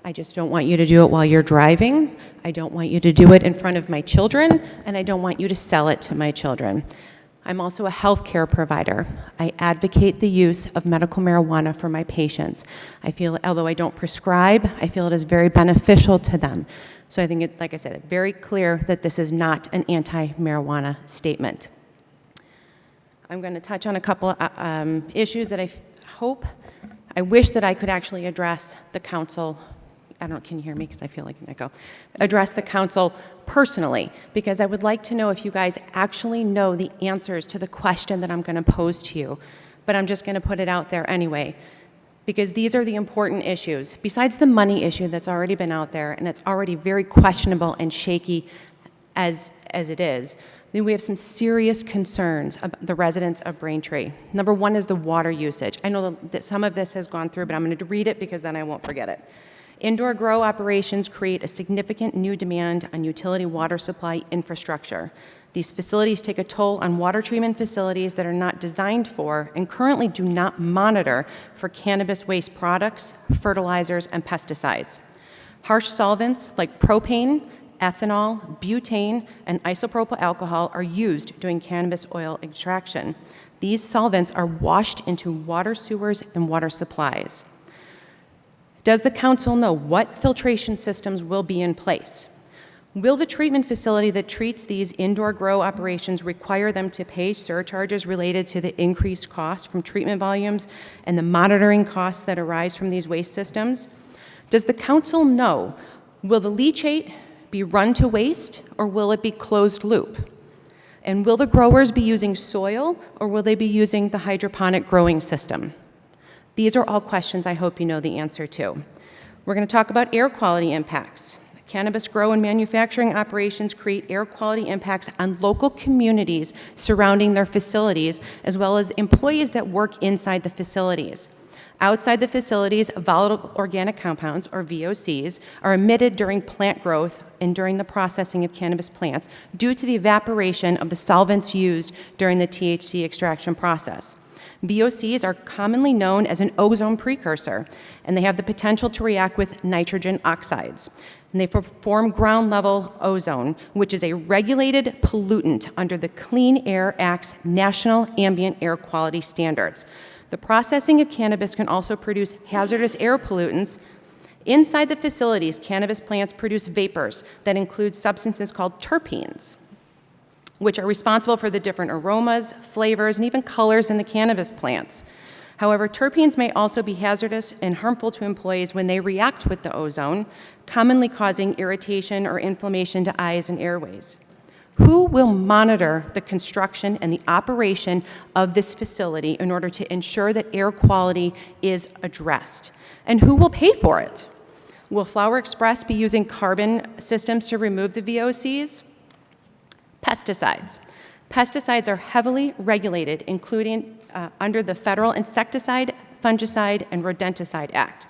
I just don't want you to do it while you're driving. I don't want you to do it in front of my children, and I don't want you to sell it to my children. I'm also a healthcare provider. I advocate the use of medical marijuana for my patients. I feel, although I don't prescribe, I feel it is very beneficial to them. So I think, it, like I said, it's very clear that this is not an anti-marijuana statement. I'm going to touch on a couple issues that I wish that I could actually address the council. I don't know, can you hear me? Because I feel like an echo. Address the council personally, because I would like to know if you guys actually know the answers to the question that I'm going to pose to you. But I'm just going to put it out there anyway, because these are the important issues. Besides the money issue that's already been out there, and it's already very questionable and shaky as it is, then we have some serious concerns about the residents of Braintree. Number one is the water usage. I know that some of this has gone through, but I'm going to read it because then I won't forget it. Indoor grow operations create a significant new demand on utility water supply infrastructure. These facilities take a toll on water treatment facilities that are not designed for and currently do not monitor for cannabis waste products, fertilizers, and pesticides. Harsh solvents like propane, ethanol, butane, and isopropyl alcohol are used during cannabis oil extraction. These solvents are washed into water sewers and water supplies. Does the council know what filtration systems will be in place? Will the treatment facility that treats these indoor grow operations require them to pay surcharges related to the increased costs from treatment volumes and the monitoring costs that arise from these waste systems? Does the council know, will the leachate be run to waste or will it be closed loop? And will the growers be using soil or will they be using the hydroponic growing system? These are all questions I hope you know the answer to. We're going to talk about air quality impacts. Cannabis grow and manufacturing operations create air quality impacts on local communities surrounding their facilities, as well as employees that work inside the facilities. Outside the facilities, volatile organic compounds, or VOCs, are emitted during plant growth and during the processing of cannabis plants due to the evaporation of the solvents used during the THC extraction process. VOCs are commonly known as an ozone precursor, and they have the potential to react with nitrogen oxides. And they form ground-level ozone, which is a regulated pollutant under the Clean Air Act's National Ambient Air Quality Standards. The processing of cannabis can also produce hazardous air pollutants. Inside the facilities, cannabis plants produce vapors that include substances called terpenes, which are responsible for the different aromas, flavors, and even colors in the cannabis plants. However, terpenes may also be hazardous and harmful to employees when they react with the ozone, commonly causing irritation or inflammation to eyes and airways. Who will monitor the construction and the operation of this facility in order to ensure that air quality is addressed? And who will pay for it? Will Flower Express be using carbon systems to remove the VOCs? Pesticides. Pesticides are heavily regulated, including under the Federal Insecticide, Fungicide, and Rodenticide Act.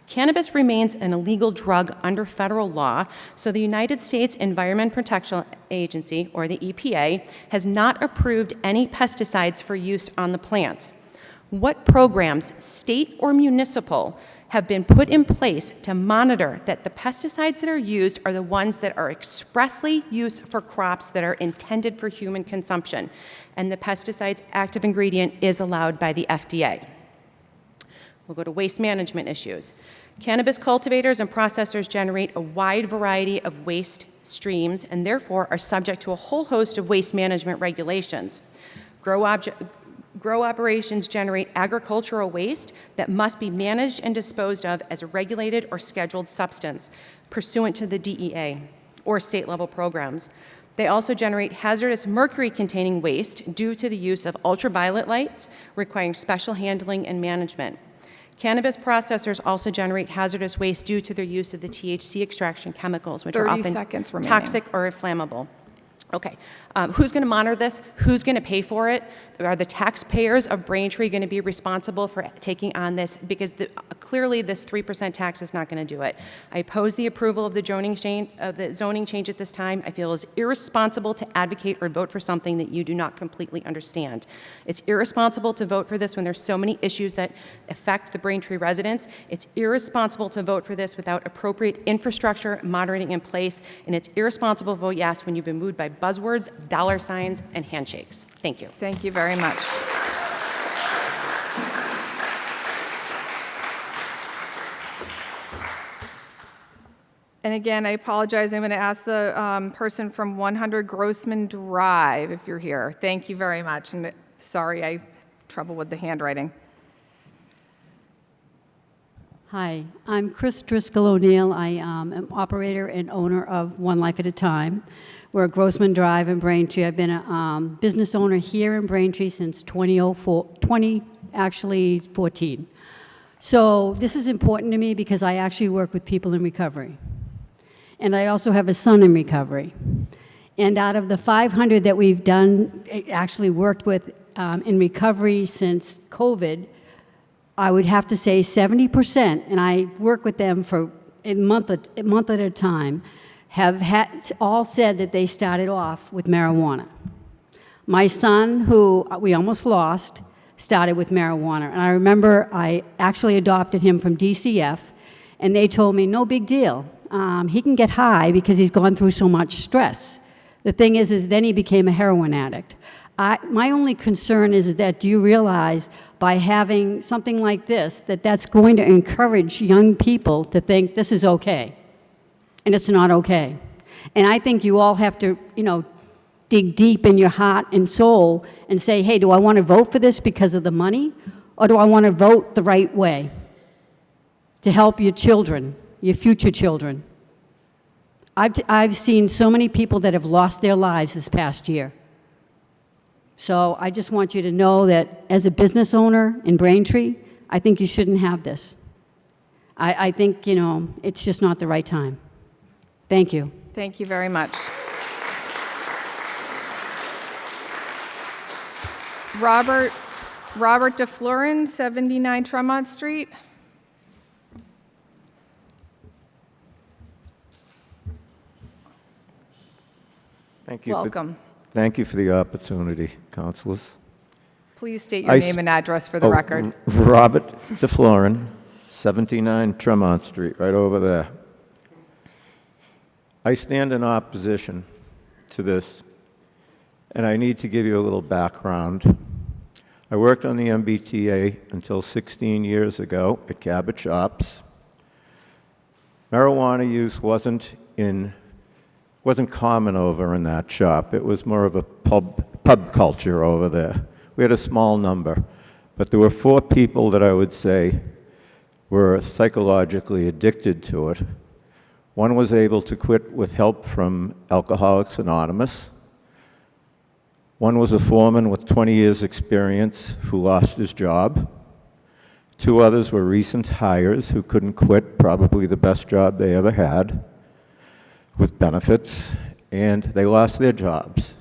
Cannabis remains an illegal drug under federal law, so the United States Environment Protection Agency, or the EPA, has not approved any pesticides for use on the plant. What programs, state or municipal, have been put in place to monitor that the pesticides that are used are the ones that are expressly used for crops that are intended for human consumption, and the pesticide's active ingredient is allowed by the FDA. We'll go to waste management issues. Cannabis cultivators and processors generate a wide variety of waste streams and therefore are subject to a whole host of waste management regulations. Grow operations generate agricultural waste that must be managed and disposed of as a regulated or scheduled substance pursuant to the DEA or state-level programs. They also generate hazardous mercury-containing waste due to the use of ultraviolet lights, requiring special handling and management. Cannabis processors also generate hazardous waste due to their use of the THC extraction chemicals, which are often toxic or inflammable. Okay, who's going to monitor this? Who's going to pay for it? Are the taxpayers of Braintree going to be responsible for taking on this? Because clearly this 3% tax is not going to do it. I oppose the approval of the zoning change at this time. I feel it is irresponsible to advocate or vote for something that you do not completely understand. It's irresponsible to vote for this when there's so many issues that affect the Braintree residents. It's irresponsible to vote for this without appropriate infrastructure monitoring in place, and it's irresponsible to vote yes when you've been moved by buzzwords, dollar signs, and handshakes. Thank you. Thank you very much. And again, I apologize. I'm going to ask the person from 100 Grossman Drive if you're here. Thank you very much. And sorry, I have trouble with the handwriting. Hi, I'm Chris Driscoll O'Neill. I am an operator and owner of One Life at a Time. We're at Grossman Drive in Braintree. I've been a business owner here in Braintree since 2014. So this is important to me because I actually work with people in recovery. And I also have a son in recovery. And out of the 500 that we've done, actually worked with in recovery since COVID, I would have to say 70%, and I work with them for a month at a time, have all said that they started off with marijuana. My son, who we almost lost, started with marijuana. And I remember I actually adopted him from DCF, and they told me, no big deal. He can get high because he's gone through so much stress. The thing is then he became a heroin addict. My only concern is that, do you realize by having something like this, that that's going to encourage young people to think this is okay, and it's not okay. And I think you all have to, dig deep in your heart and soul and say, hey, do I want to vote for this because of the money, or do I want to vote the right way to help your children, your future children? I've seen so many people that have lost their lives this past year. So I just want you to know that as a business owner in Braintree, I think you shouldn't have this. I think, it's just not the right time. Thank you. Thank you very much. Robert DeFlorin, 79 Tremont Street. Thank you. Welcome. Thank you for the opportunity, councilors. Please state your name and address for the record. Robert DeFlorin, 79 Tremont Street, right over there. I stand in opposition to this, and I need to give you a little background. I worked on the MBTA until 16 years ago at Cabot Shops. Marijuana use wasn't common over in that shop. It was more of a pub culture over there. We had a small number, but there were 4 people that I would say were psychologically addicted to it. One was able to quit with help from Alcoholics Anonymous. One was a foreman with 20 years' experience who lost his job. 2 others were recent hires who couldn't quit, probably the best job they ever had, with benefits, and they lost their jobs.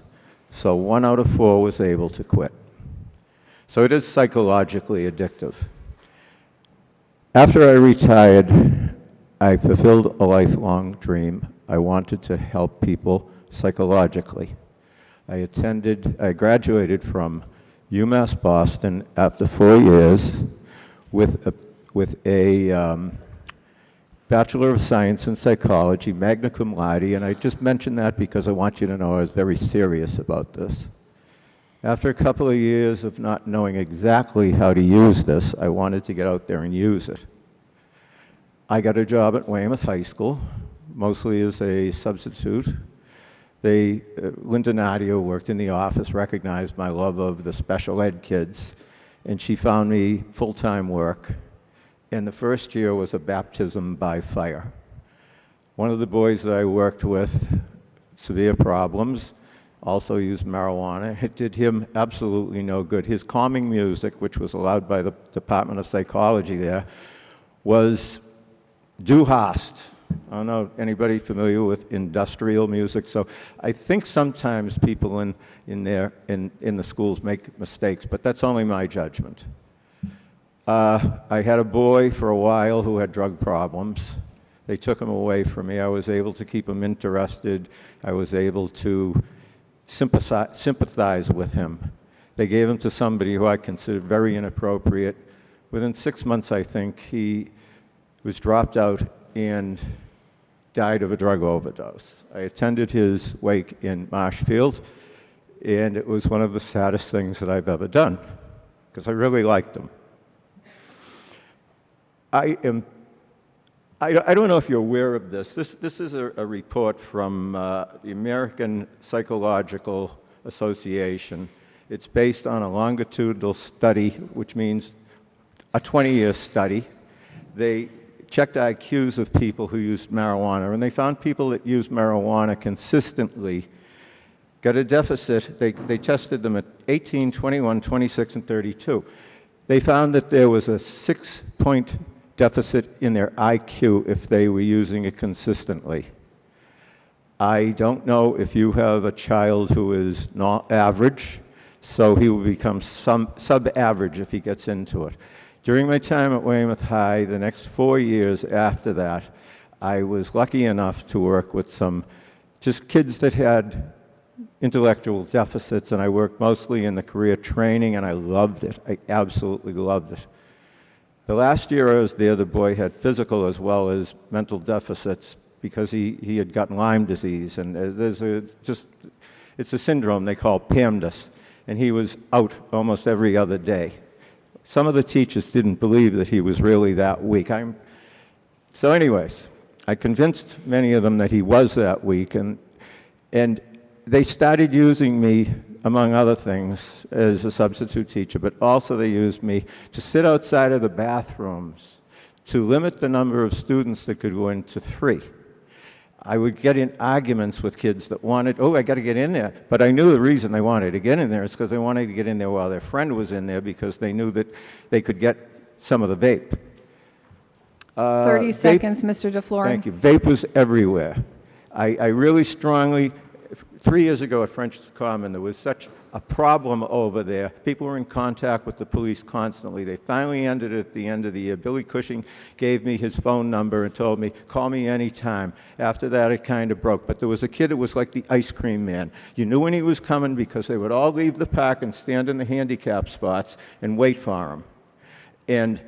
So 1 out of 4 was able to quit. So it is psychologically addictive. After I retired, I fulfilled a lifelong dream. I wanted to help people psychologically. I graduated from UMass Boston after 4 years with a Bachelor of Science in Psychology, magna cum laude, and I just mention that because I want you to know I was very serious about this. After a couple of years of not knowing exactly how to use this, I wanted to get out there and use it. I got a job at Weymouth High School, mostly as a substitute. Linda Nadia worked in the office, recognized my love of the special ed kids, and she found me full-time work. And the first year was a baptism by fire. One of the boys that I worked with, severe problems, also used marijuana. It did him absolutely no good. His calming music, which was allowed by the Department of Psychology there, was Du Hast. I don't know, anybody familiar with industrial music? So I think sometimes people in the schools make mistakes, but that's only my judgment. I had a boy for a while who had drug problems. They took him away from me. I was able to keep him interested. I was able to sympathize with him. They gave him to somebody who I considered very inappropriate. Within 6 months, I think, he was dropped out and died of a drug overdose. I attended his wake in Marshfield, and it was one of the saddest things that I've ever done, because I really liked him. I don't know if you're aware of this. This is a report from the American Psychological Association. It's based on a longitudinal study, which means a 20-year study. They checked IQs of people who used marijuana, and they found people that used marijuana consistently got a deficit. They tested them at 18, 21, 26, and 32. They found that there was a 6-point deficit in their IQ if they were using it consistently. I don't know if you have a child who is not average, so he will become sub-average if he gets into it. During my time at Weymouth High, the next 4 years after that, I was lucky enough to work with some just kids that had intellectual deficits, and I worked mostly in the career training, and I loved it. I absolutely loved it. The last year I was there, the boy had physical as well as mental deficits because he had gotten Lyme disease, and it's a syndrome they call PAMDAS. and he was out almost every other day. Some of the teachers didn't believe that he was really that weak. So anyways, I convinced many of them that he was that weak, and they started using me, among other things, as a substitute teacher, but also they used me to sit outside of the bathrooms to limit the number of students that could go into 3. I would get in arguments with kids that wanted, I got to get in there. But I knew the reason they wanted to get in there is because they wanted to get in there while their friend was in there because they knew that they could get some of the vape. 30 seconds, Mr. DeFlorin. Thank you. Vape was everywhere. I really strongly, 3 years ago at French's Common, there was such a problem over there. People were in contact with the police constantly. They finally ended it at the end of the year. Billy Cushing gave me his phone number and told me, call me anytime. After that, it kind of broke. But there was a kid that was like the ice cream man. You knew when he was coming because they would all leave the park and stand in the handicap spots and wait for him. And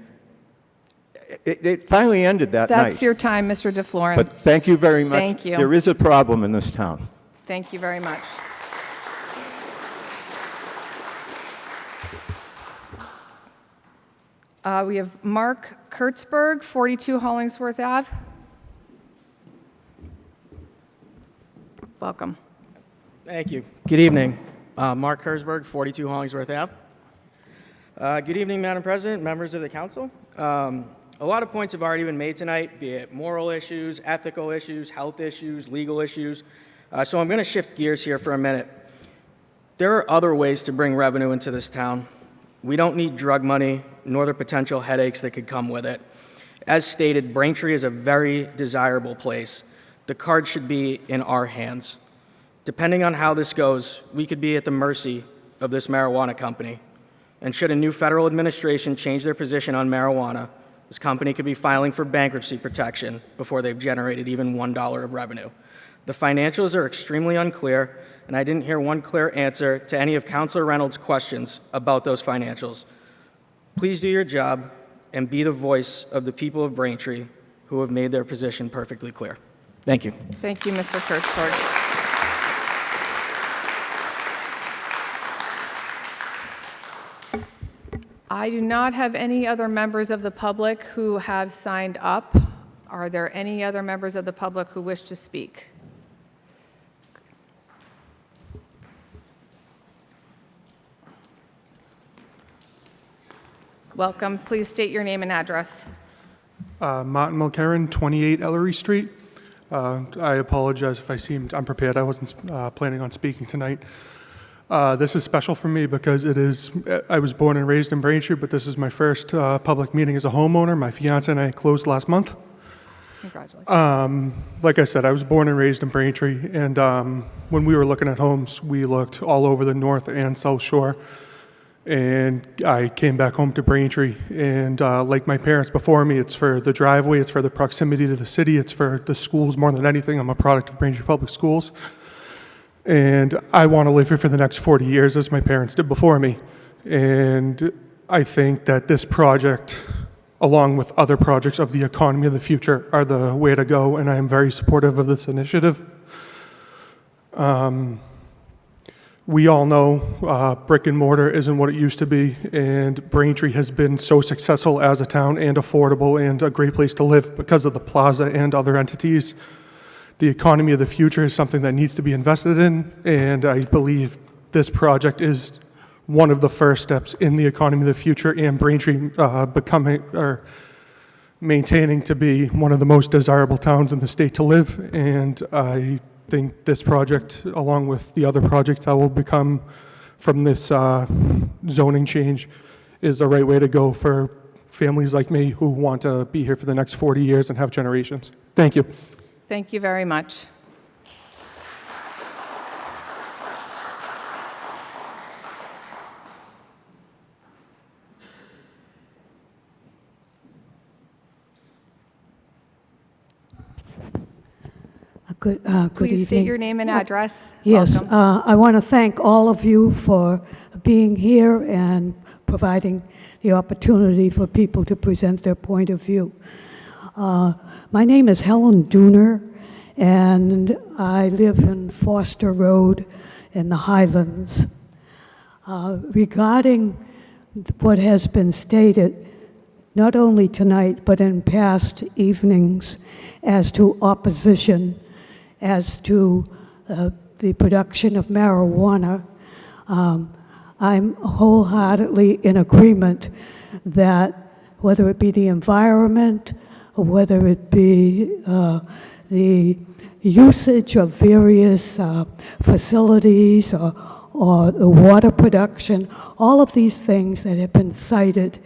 it finally ended that night. That's your time, Mr. DeFlorin. But thank you very much. Thank you. There is a problem in this town. Thank you very much. We have Mark Kurtzberg, 42 Hollingsworth Ave. Welcome. Thank you. Good evening. Mark Kurtzberg, 42 Hollingsworth Ave. Good evening, Madam President, members of the council. A lot of points have already been made tonight, be it moral issues, ethical issues, health issues, legal issues. So I'm going to shift gears here for a minute. There are other ways to bring revenue into this town. We don't need drug money, nor the potential headaches that could come with it. As stated, Braintree is a very desirable place. The card should be in our hands. Depending on how this goes, we could be at the mercy of this marijuana company. And should a new federal administration change their position on marijuana, this company could be filing for bankruptcy protection before they've generated even $1 of revenue. The financials are extremely unclear, and I didn't hear one clear answer to any of Councilor Reynolds' questions about those financials. Please do your job and be the voice of the people of Braintree who have made their position perfectly clear. Thank you. Thank you, Mr. Kurtzberg. I do not have any other members of the public who have signed up. Are there any other members of the public who wish to speak? Welcome. Please state your name and address. Martin Mulcaran, 28 Ellery Street. I apologize if I seemed unprepared. I wasn't planning on speaking tonight. This is special for me because I was born and raised in Braintree, but this is my first public meeting as a homeowner. My fiance and I closed last month. Congratulations. Like I said, I was born and raised in Braintree, and when we were looking at homes, we looked all over the North and South Shore. And I came back home to Braintree, and like my parents before me, it's for the driveway, it's for the proximity to the city, it's for the schools more than anything. I'm a product of Braintree Public Schools. And I want to live here for the next 40 years as my parents did before me. And I think that this project, along with other projects of the economy of the future, are the way to go, and I am very supportive of this initiative. We all know brick and mortar isn't what it used to be, and Braintree has been so successful as a town and affordable and a great place to live because of the plaza and other entities. The economy of the future is something that needs to be invested in, and I believe this project is one of the first steps in the economy of the future and Braintree maintaining to be one of the most desirable towns in the state to live. And I think this project, along with the other projects that will become from this zoning change, is the right way to go for families like me who want to be here for the next 40 years and have generations. Thank you. Thank you very much. Good Please evening. state your name and address. Yes, Welcome. I want to thank all of you for being here and providing the opportunity for people to present their point of view. My name is Helen Dooner, and I live in Foster Road in the Highlands. Regarding what has been stated, not only tonight, but in past evenings, as to opposition, as to the production of marijuana, I'm wholeheartedly in agreement that whether it be the environment, or whether it be the usage of various facilities or the water production, all of these things that have been cited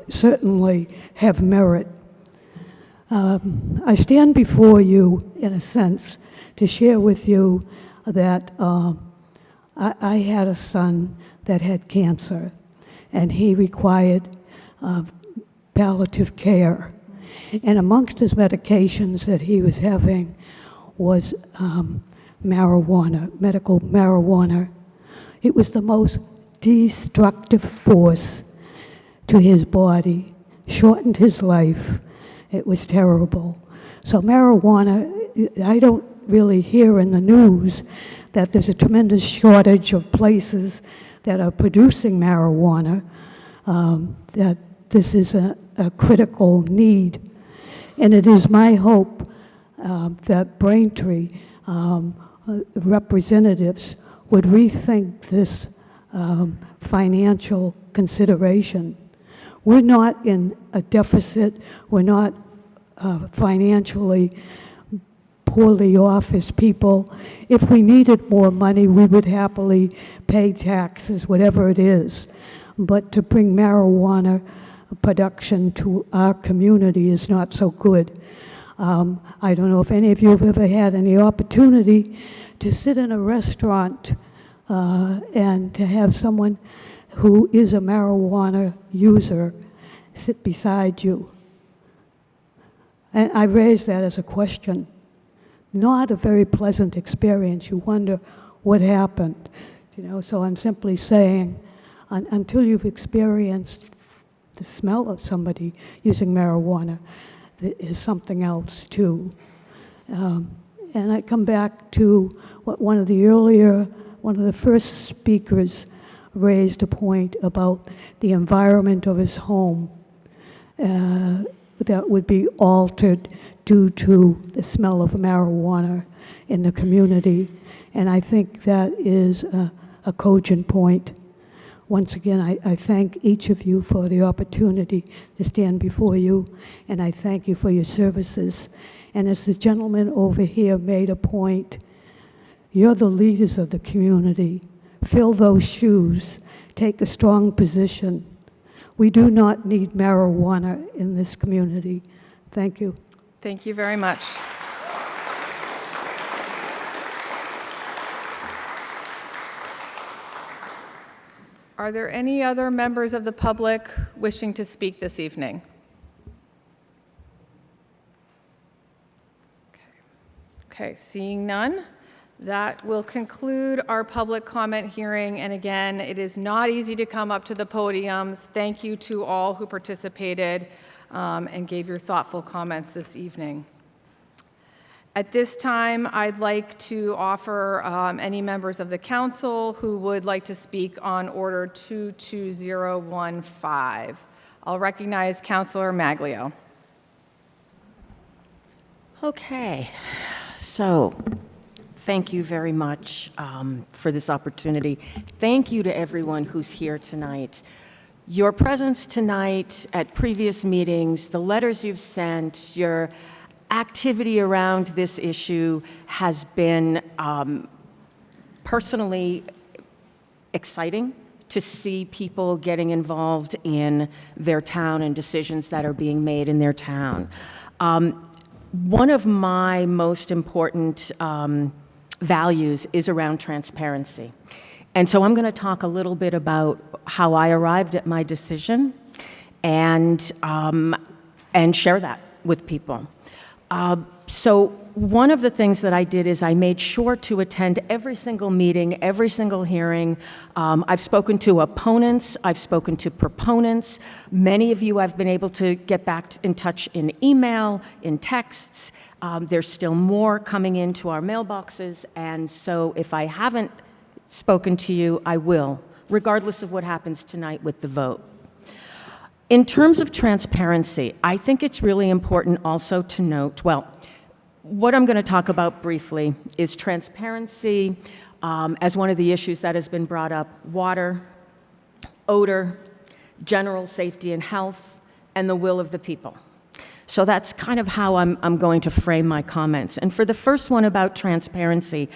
certainly have merit. I stand before you, in a sense, to share with you that I had a son that had cancer, and he required palliative care. And amongst his medications that he was having was marijuana, medical marijuana. It was the most destructive force to his body, shortened his life. It was terrible. So marijuana, I don't really hear in the news that there's a tremendous shortage of places that are producing marijuana, that this is a critical need. And it is my hope that Braintree representatives would rethink this financial consideration. We're not in a deficit. We're not financially poorly off as people. If we needed more money, we would happily pay taxes, whatever it is. But to bring marijuana production to our community is not so good. I don't know if any of you have ever had any opportunity to sit in a restaurant and to have someone who is a marijuana user sit beside you. And I raise that as a question. Not a very pleasant experience. You wonder what happened. So I'm simply saying, until you've experienced the smell of somebody using marijuana, there is something else too. And I come back to what one of the first speakers raised a point about the environment of his home that would be altered due to the smell of marijuana in the community. And I think that is a cogent point. Once again, I thank each of you for the opportunity to stand before you, and I thank you for your services. And as the gentleman over here made a point, you're the leaders of the community. Fill those shoes. Take a strong position. We do not need marijuana in this community. Thank you. Thank you very much. Are there any other members of the public wishing to speak this evening? Okay, seeing none, that will conclude our public comment hearing. And again, it is not easy to come up to the podiums. Thank you to all who participated and gave your thoughtful comments this evening. At this time, I'd like to offer any members of the council who would like to speak on Order 22015. I'll recognize Councilor Maglio. Okay, so thank you very much for this opportunity. Thank you to everyone who's here tonight. Your presence tonight at previous meetings, the letters you've sent, your activity around this issue has been personally exciting to see people getting involved in their town and decisions that are being made in their town. One of my most important values is around transparency. And so I'm going to talk a little bit about how I arrived at my decision and share that with people. So one of the things that I did is I made sure to attend every single meeting, every single hearing. I've spoken to opponents, I've spoken to proponents. Many of you I've been able to get back in touch in email, in texts. There's still more coming into our mailboxes, and so if I haven't spoken to you, I will, regardless of what happens tonight with the vote. In terms of transparency, I think it's really important also to note, well, what I'm going to talk about briefly is transparency as one of the issues that has been brought up: water, odor, general safety and health, and the will of the people. So that's kind of how I'm going to frame my comments. And for the first one about transparency,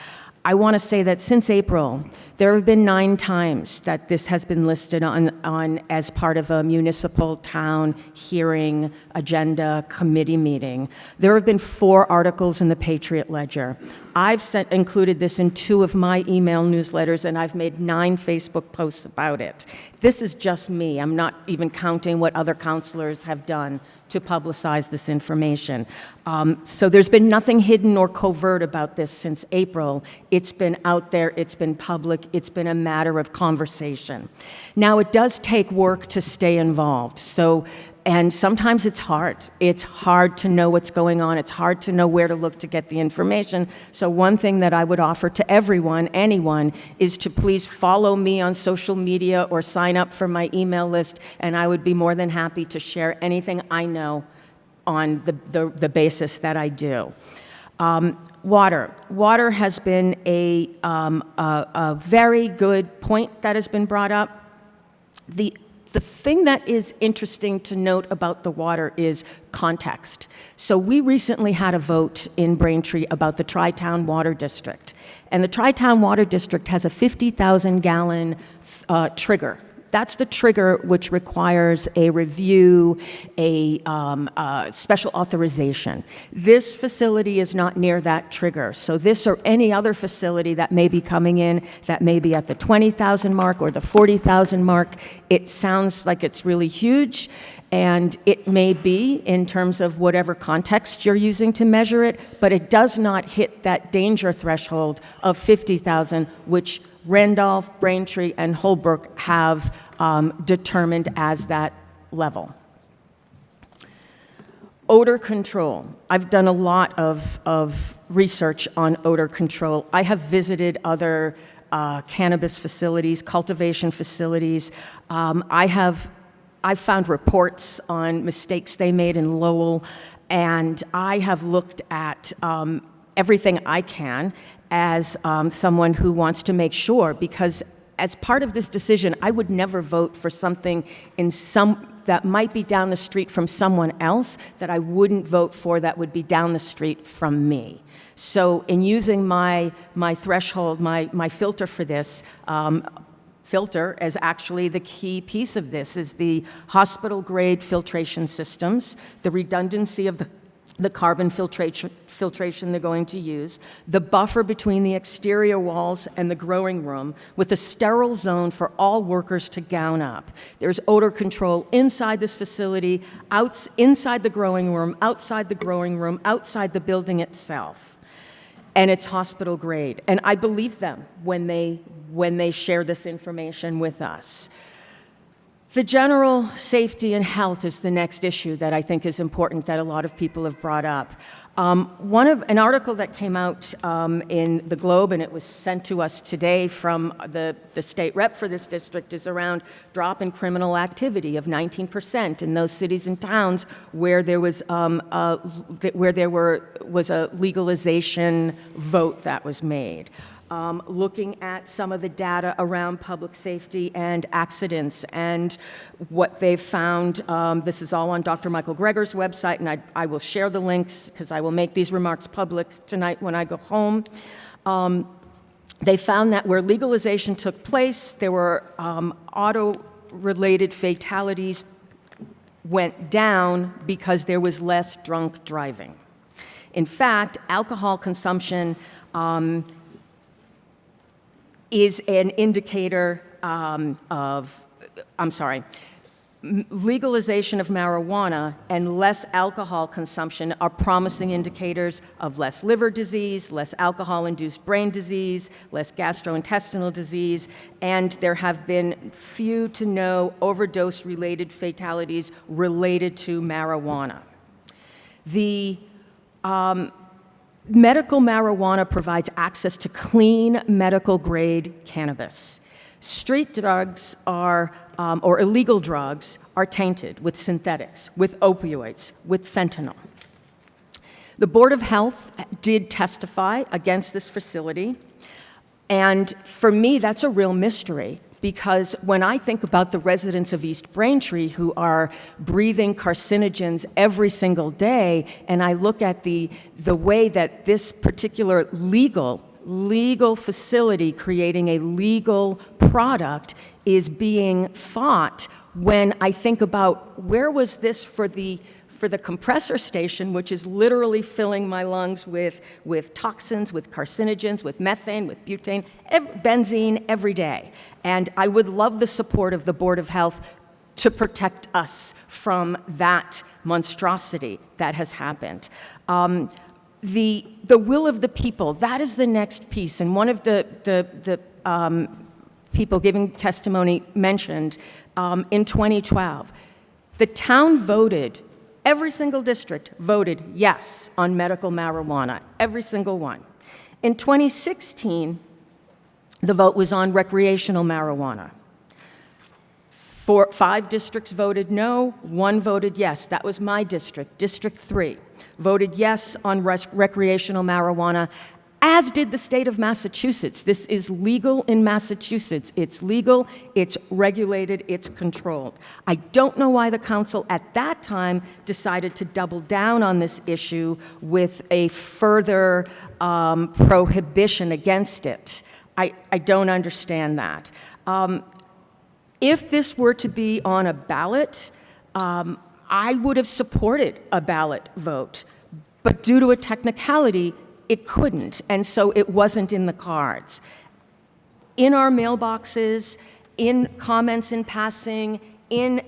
I want to say that since April, there have been 9 times that this has been listed on as part of a municipal town hearing agenda committee meeting. There have been 4 articles in the Patriot Ledger. I've included this in 2 of my email newsletters, and I've made 9 Facebook posts about it. This is just me. I'm not even counting what other councilors have done to publicize this information. So there's been nothing hidden or covert about this since April. It's been out there, it's been public, it's been a matter of conversation. Now, it does take work to stay involved. And sometimes it's hard. It's hard to know what's going on. It's hard to know where to look to get the information. So one thing that I would offer to everyone, anyone, is to please follow me on social media or sign up for my email list, and I would be more than happy to share anything I know on the basis that I do. Water. Water has been a very good point that has been brought up. The thing that is interesting to note about the water is context. So we recently had a vote in Braintree about the Tri-Town Water District. And the Tri-Town Water District has a 50,000-gallon trigger. That's the trigger which requires a review, a special authorization. This facility is not near that trigger. So this or any other facility that may be coming in that may be at the 20,000 mark or the 40,000 mark, it sounds like it's really huge, and it may be in terms of whatever context you're using to measure it, but it does not hit that danger threshold of 50,000, which Randolph, Braintree, and Holbrook have determined as that level. Odor control. I've done a lot of research on odor control. I have visited other cannabis facilities, cultivation facilities. I've found reports on mistakes they made in Lowell, and I have looked at everything I can as someone who wants to make sure, because as part of this decision, I would never vote for something that might be down the street from someone else that I wouldn't vote for that would be down the street from me. So in using my threshold, my filter for this, filter as actually the key piece of this is the hospital-grade filtration systems, the redundancy of the carbon filtration they're going to use, the buffer between the exterior walls and the growing room with a sterile zone for all workers to gown up. There's odor control inside this facility, inside the growing room, outside the growing room, outside the building itself. And it's hospital grade. And I believe them when they share this information with us. The general safety and health is the next issue that I think is important that a lot of people have brought up. An article that came out in the Globe, and it was sent to us today from the state rep for this district, is around drop in criminal activity of 19% in those cities and towns where there was a legalization vote that was made. Looking at some of the data around public safety and accidents and what they've found. This is all on Dr. Michael Greger's website, and I will share the links because I will make these remarks public tonight when I go home. They found that where legalization took place, there were auto-related fatalities went down because there was less drunk driving. In fact, alcohol consumption is an indicator legalization of marijuana and less alcohol consumption are promising indicators of less liver disease, less alcohol-induced brain disease, less gastrointestinal disease, and there have been few to no overdose-related fatalities related to marijuana. medical marijuana provides access to clean medical-grade cannabis. Street drugs are, or illegal drugs, are tainted with synthetics, with opioids, with fentanyl. The Board of Health did testify against this facility, and for me, that's a real mystery, because when I think about the residents of East Braintree who are breathing carcinogens every single day, and I look at the way that this particular legal facility creating a legal product is being fought, when I think about where was this for the compressor station, which is literally filling my lungs with toxins, with carcinogens, with methane, with butane, benzene every day. And I would love the support of the Board of Health to protect us from that monstrosity that has happened. The will of the people, that is the next piece. And one of the people giving testimony mentioned in 2012, the town voted, every single district voted yes on medical marijuana, every single one. In 2016, the vote was on recreational marijuana. 5 districts voted no, 1 voted yes. That was my district, District 3, voted yes on recreational marijuana, as did the state of Massachusetts. This is legal in Massachusetts. It's legal, it's regulated, it's controlled. I don't know why the council at that time decided to double down on this issue with a further prohibition against it. I don't understand that. If this were to be on a ballot, I would have supported a ballot vote, but due to a technicality, it couldn't, and so it wasn't in the cards. In our mailboxes, in comments in passing, in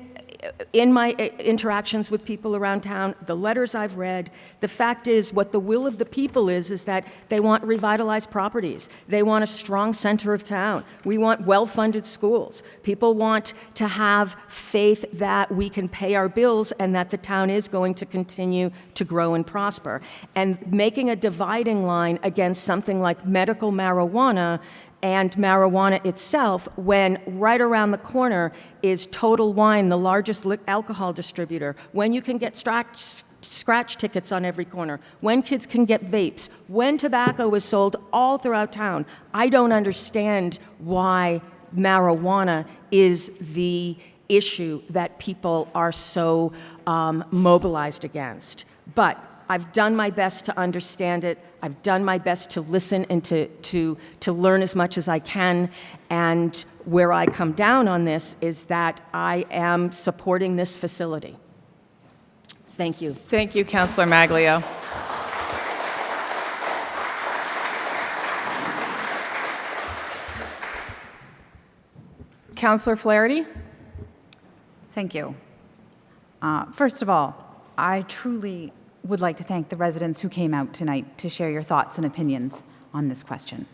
my interactions with people around town, the letters I've read, the fact is what the will of the people is that they want revitalized properties. They want a strong center of town. We want well-funded schools. People want to have faith that we can pay our bills and that the town is going to continue to grow and prosper. And making a dividing line against something like medical marijuana and marijuana itself, when right around the corner is Total Wine, the largest alcohol distributor, when you can get scratch tickets on every corner, when kids can get vapes, when tobacco is sold all throughout town. I don't understand why marijuana is the issue that people are so mobilized against. But I've done my best to understand it. I've done my best to listen and to learn as much as I can. And where I come down on this is that I am supporting this facility. Thank you. Thank you, Councilor Maglio. Councilor Flaherty. Thank you. First of all, I truly would like to thank the residents who came out tonight to share your thoughts and opinions on this question.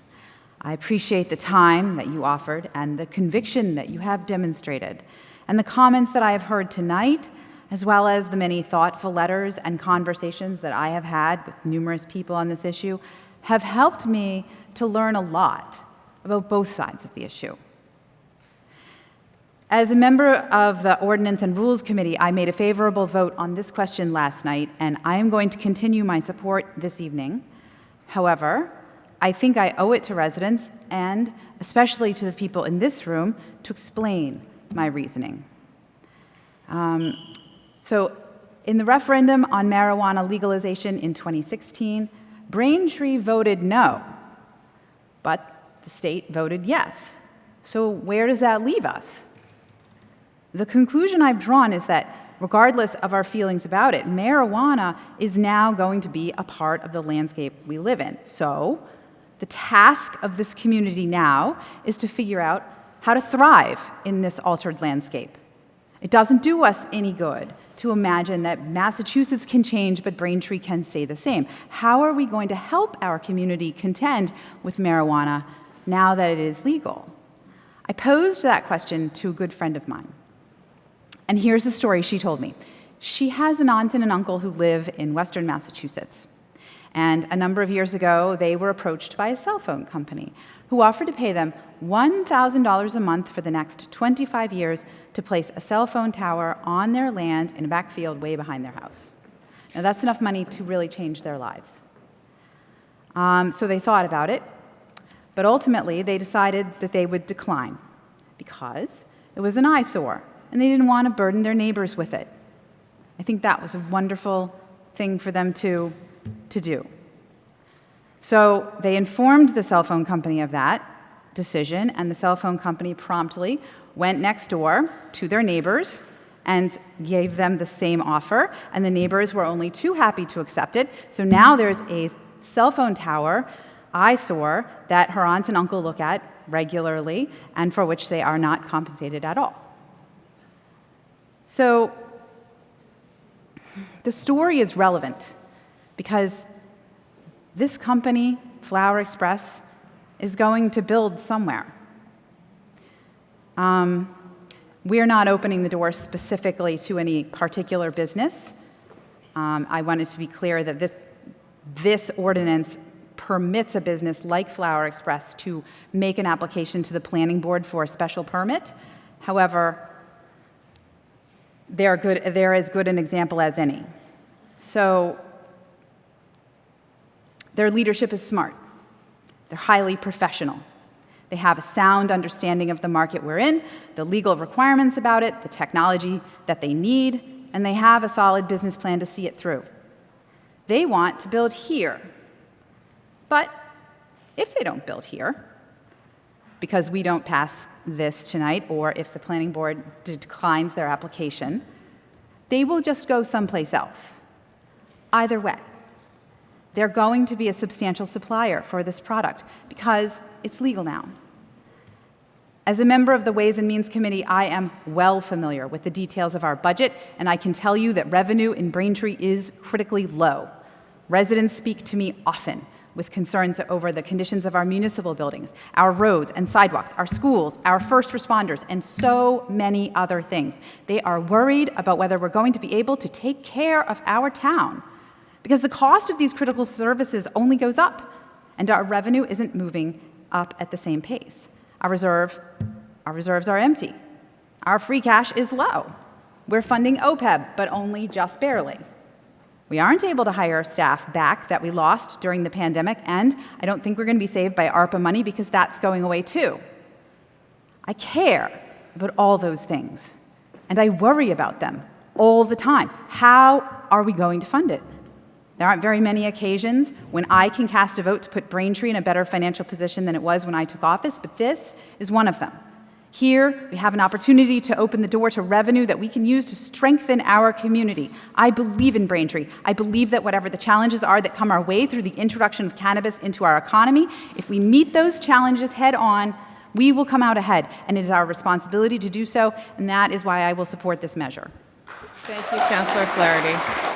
I appreciate the time that you offered and the conviction that you have demonstrated, and the comments that I have heard tonight, as well as the many thoughtful letters and conversations that I have had with numerous people on this issue, have helped me to learn a lot about both sides of the issue. As a member of the Ordinance and Rules Committee, I made a favorable vote on this question last night, and I am going to continue my support this evening. However, I think I owe it to residents, and especially to the people in this room, to explain my reasoning. So, in the referendum on marijuana legalization in 2016, Braintree voted no, but the state voted yes. So where does that leave us? The conclusion I've drawn is that, regardless of our feelings about it, marijuana is now going to be a part of the landscape we live in. So, the task of this community now is to figure out how to thrive in this altered landscape. It doesn't do us any good to imagine that Massachusetts can change, but Braintree can stay the same. How are we going to help our community contend with marijuana now that it is legal? I posed that question to a good friend of mine. And here's the story she told me. She has an aunt and an uncle who live in Western Massachusetts. And a number of years ago, they were approached by a cell phone company who offered to pay them $1,000 a month for the next 25 years to place a cell phone tower on their land in a backfield way behind their house. Now, that's enough money to really change their lives. So they thought about it, but ultimately they decided that they would decline because it was an eyesore, and they didn't want to burden their neighbors with it. I think that was a wonderful thing for them to do. So they informed the cell phone company of that decision, and the cell phone company promptly went next door to their neighbors and gave them the same offer, and the neighbors were only too happy to accept it. So now there's a cell phone tower eyesore that her aunt and uncle look at regularly and for which they are not compensated at all. So the story is relevant because this company, Flower Express, is going to build somewhere. We're not opening the door specifically to any particular business. I wanted to be clear that this ordinance permits a business like Flower Express to make an application to the planning board for a special permit. However, they're as good an example as any. So their leadership is smart. They're highly professional. They have a sound understanding of the market we're in, the legal requirements about it, the technology that they need, and they have a solid business plan to see it through. They want to build here. But if they don't build here, because we don't pass this tonight, or if the planning board declines their application, they will just go someplace else. Either way, they're going to be a substantial supplier for this product because it's legal now. As a member of the Ways and Means Committee, I am well familiar with the details of our budget, and I can tell you that revenue in Braintree is critically low. Residents speak to me often with concerns over the conditions of our municipal buildings, our roads and sidewalks, our schools, our first responders, and so many other things. They are worried about whether we're going to be able to take care of our town because the cost of these critical services only goes up, and our revenue isn't moving up at the same pace. Our reserves are empty. Our free cash is low. We're funding OPEB, but only just barely. We aren't able to hire staff back that we lost during the pandemic, and I don't think we're going to be saved by ARPA money because that's going away too. I care about all those things, and I worry about them all the time. How are we going to fund it? There aren't very many occasions when I can cast a vote to put Braintree in a better financial position than it was when I took office, but this is one of them. Here, we have an opportunity to open the door to revenue that we can use to strengthen our community. I believe in Braintree. I believe that whatever the challenges are that come our way through the introduction of cannabis into our economy, if we meet those challenges head on, we will come out ahead, and it is our responsibility to do so, and that is why I will support this measure. Thank you, Councillor Flaherty.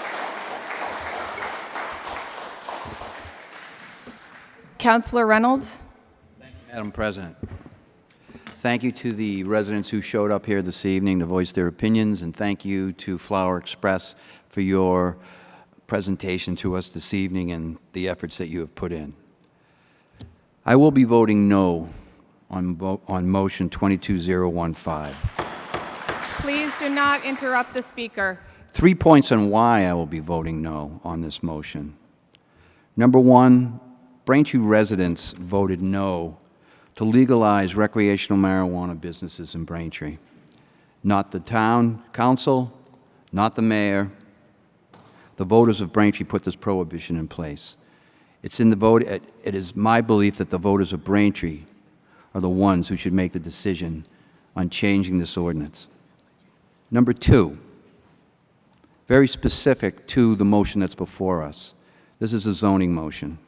Councillor Reynolds. Madam President, thank you to the residents who showed up here this evening to voice their opinions, and thank you to Flower Express for your presentation to us this evening and the efforts that you have put in. I will be voting no on motion 22015. Please do not interrupt the speaker. 3 points on why I will be voting no on this motion. Number one, Braintree residents voted no to legalize recreational marijuana businesses in Braintree. Not the town council, not the mayor. The voters of Braintree put this prohibition in place. It's in the vote. It is my belief that the voters of Braintree are the ones who should make the decision on changing this ordinance. Number two, very specific to the motion that's before us. This is a zoning motion.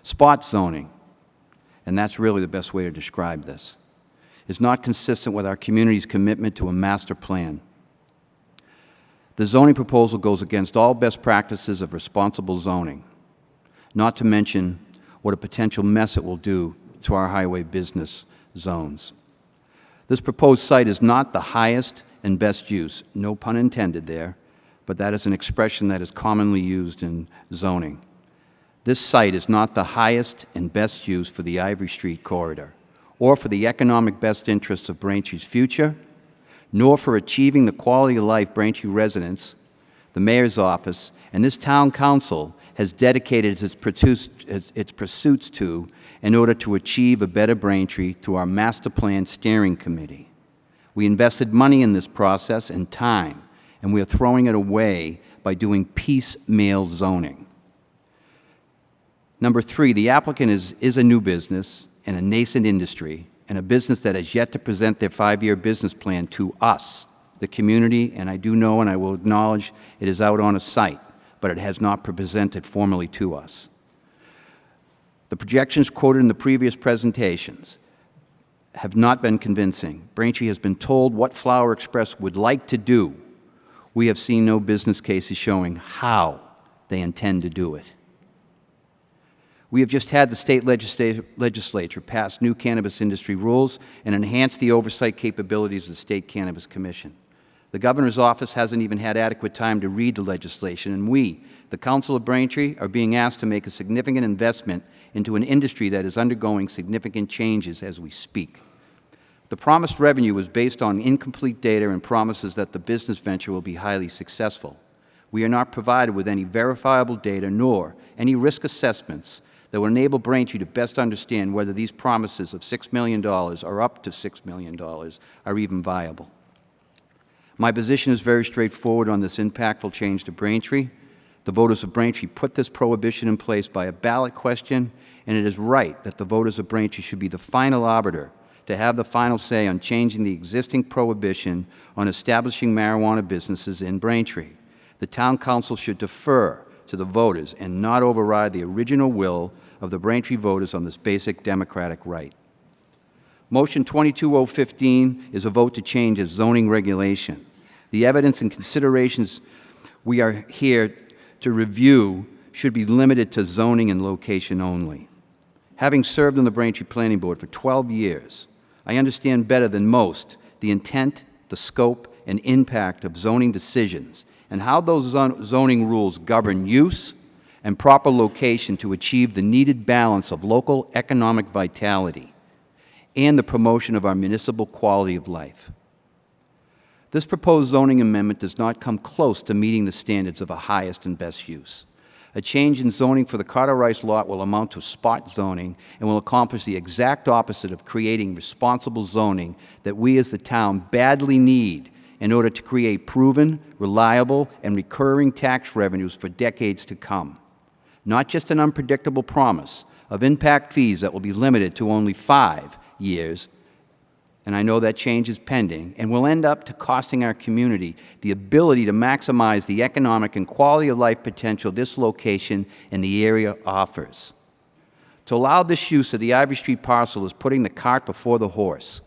Spot zoning, and that's really the best way to describe this, is not consistent with our community's commitment to a master plan. The zoning proposal goes against all best practices of responsible zoning, not to mention what a potential mess it will do to our highway business zones. This proposed site is not the highest and best use, no pun intended there, but that is an expression that is commonly used in zoning. This site is not the highest and best use for the Ivory Street corridor, or for the economic best interests of Braintree's future, nor for achieving the quality of life Braintree residents, the mayor's office, and this town council has dedicated its pursuits to in order to achieve a better Braintree through our Master Plan Steering Committee. We invested money in this process and time, and we are throwing it away by doing piecemeal zoning. Number 3, the applicant is a new business and a nascent industry, and a business that has yet to present their 5-year business plan to us, the community, and I do know and I will acknowledge it is out on a site, but it has not presented formally to us. The projections quoted in the previous presentations have not been convincing. Braintree has been told what Flower Express would like to do. We have seen no business cases showing how they intend to do it. We have just had the state legislature pass new cannabis industry rules and enhance the oversight capabilities of the State Cannabis Commission. The governor's office hasn't even had adequate time to read the legislation, and we, the Council of Braintree, are being asked to make a significant investment into an industry that is undergoing significant changes as we speak. The promised revenue is based on incomplete data and promises that the business venture will be highly successful. We are not provided with any verifiable data nor any risk assessments that will enable Braintree to best understand whether these promises of $6 million or up to $6 million are even viable. My position is very straightforward on this impactful change to Braintree. The voters of Braintree put this prohibition in place by a ballot question, and it is right that the voters of Braintree should be the final arbiter to have the final say on changing the existing prohibition on establishing marijuana businesses in Braintree. The Town Council should defer to the voters and not override the original will of the Braintree voters on this basic democratic right. Motion 22015 is a vote to change a zoning regulation. The evidence and considerations we are here to review should be limited to zoning and location only. Having served on the Braintree Planning Board for 12 years, I understand better than most the intent, the scope, and impact of zoning decisions and how those zoning rules govern use and proper location to achieve the needed balance of local economic vitality and the promotion of our municipal quality of life. This proposed zoning amendment does not come close to meeting the standards of a highest and best use. A change in zoning for the Carter Rice lot will amount to spot zoning and will accomplish the exact opposite of creating responsible zoning that we as the town badly need in order to create proven, reliable, and recurring tax revenues for decades to come. Not just an unpredictable promise of impact fees that will be limited to only 5 years, and I know that change is pending, and will end up to costing our community the ability to maximize the economic and quality of life potential this location and the area offers. To allow this use of the Ivory Street parcel is putting the cart before the horse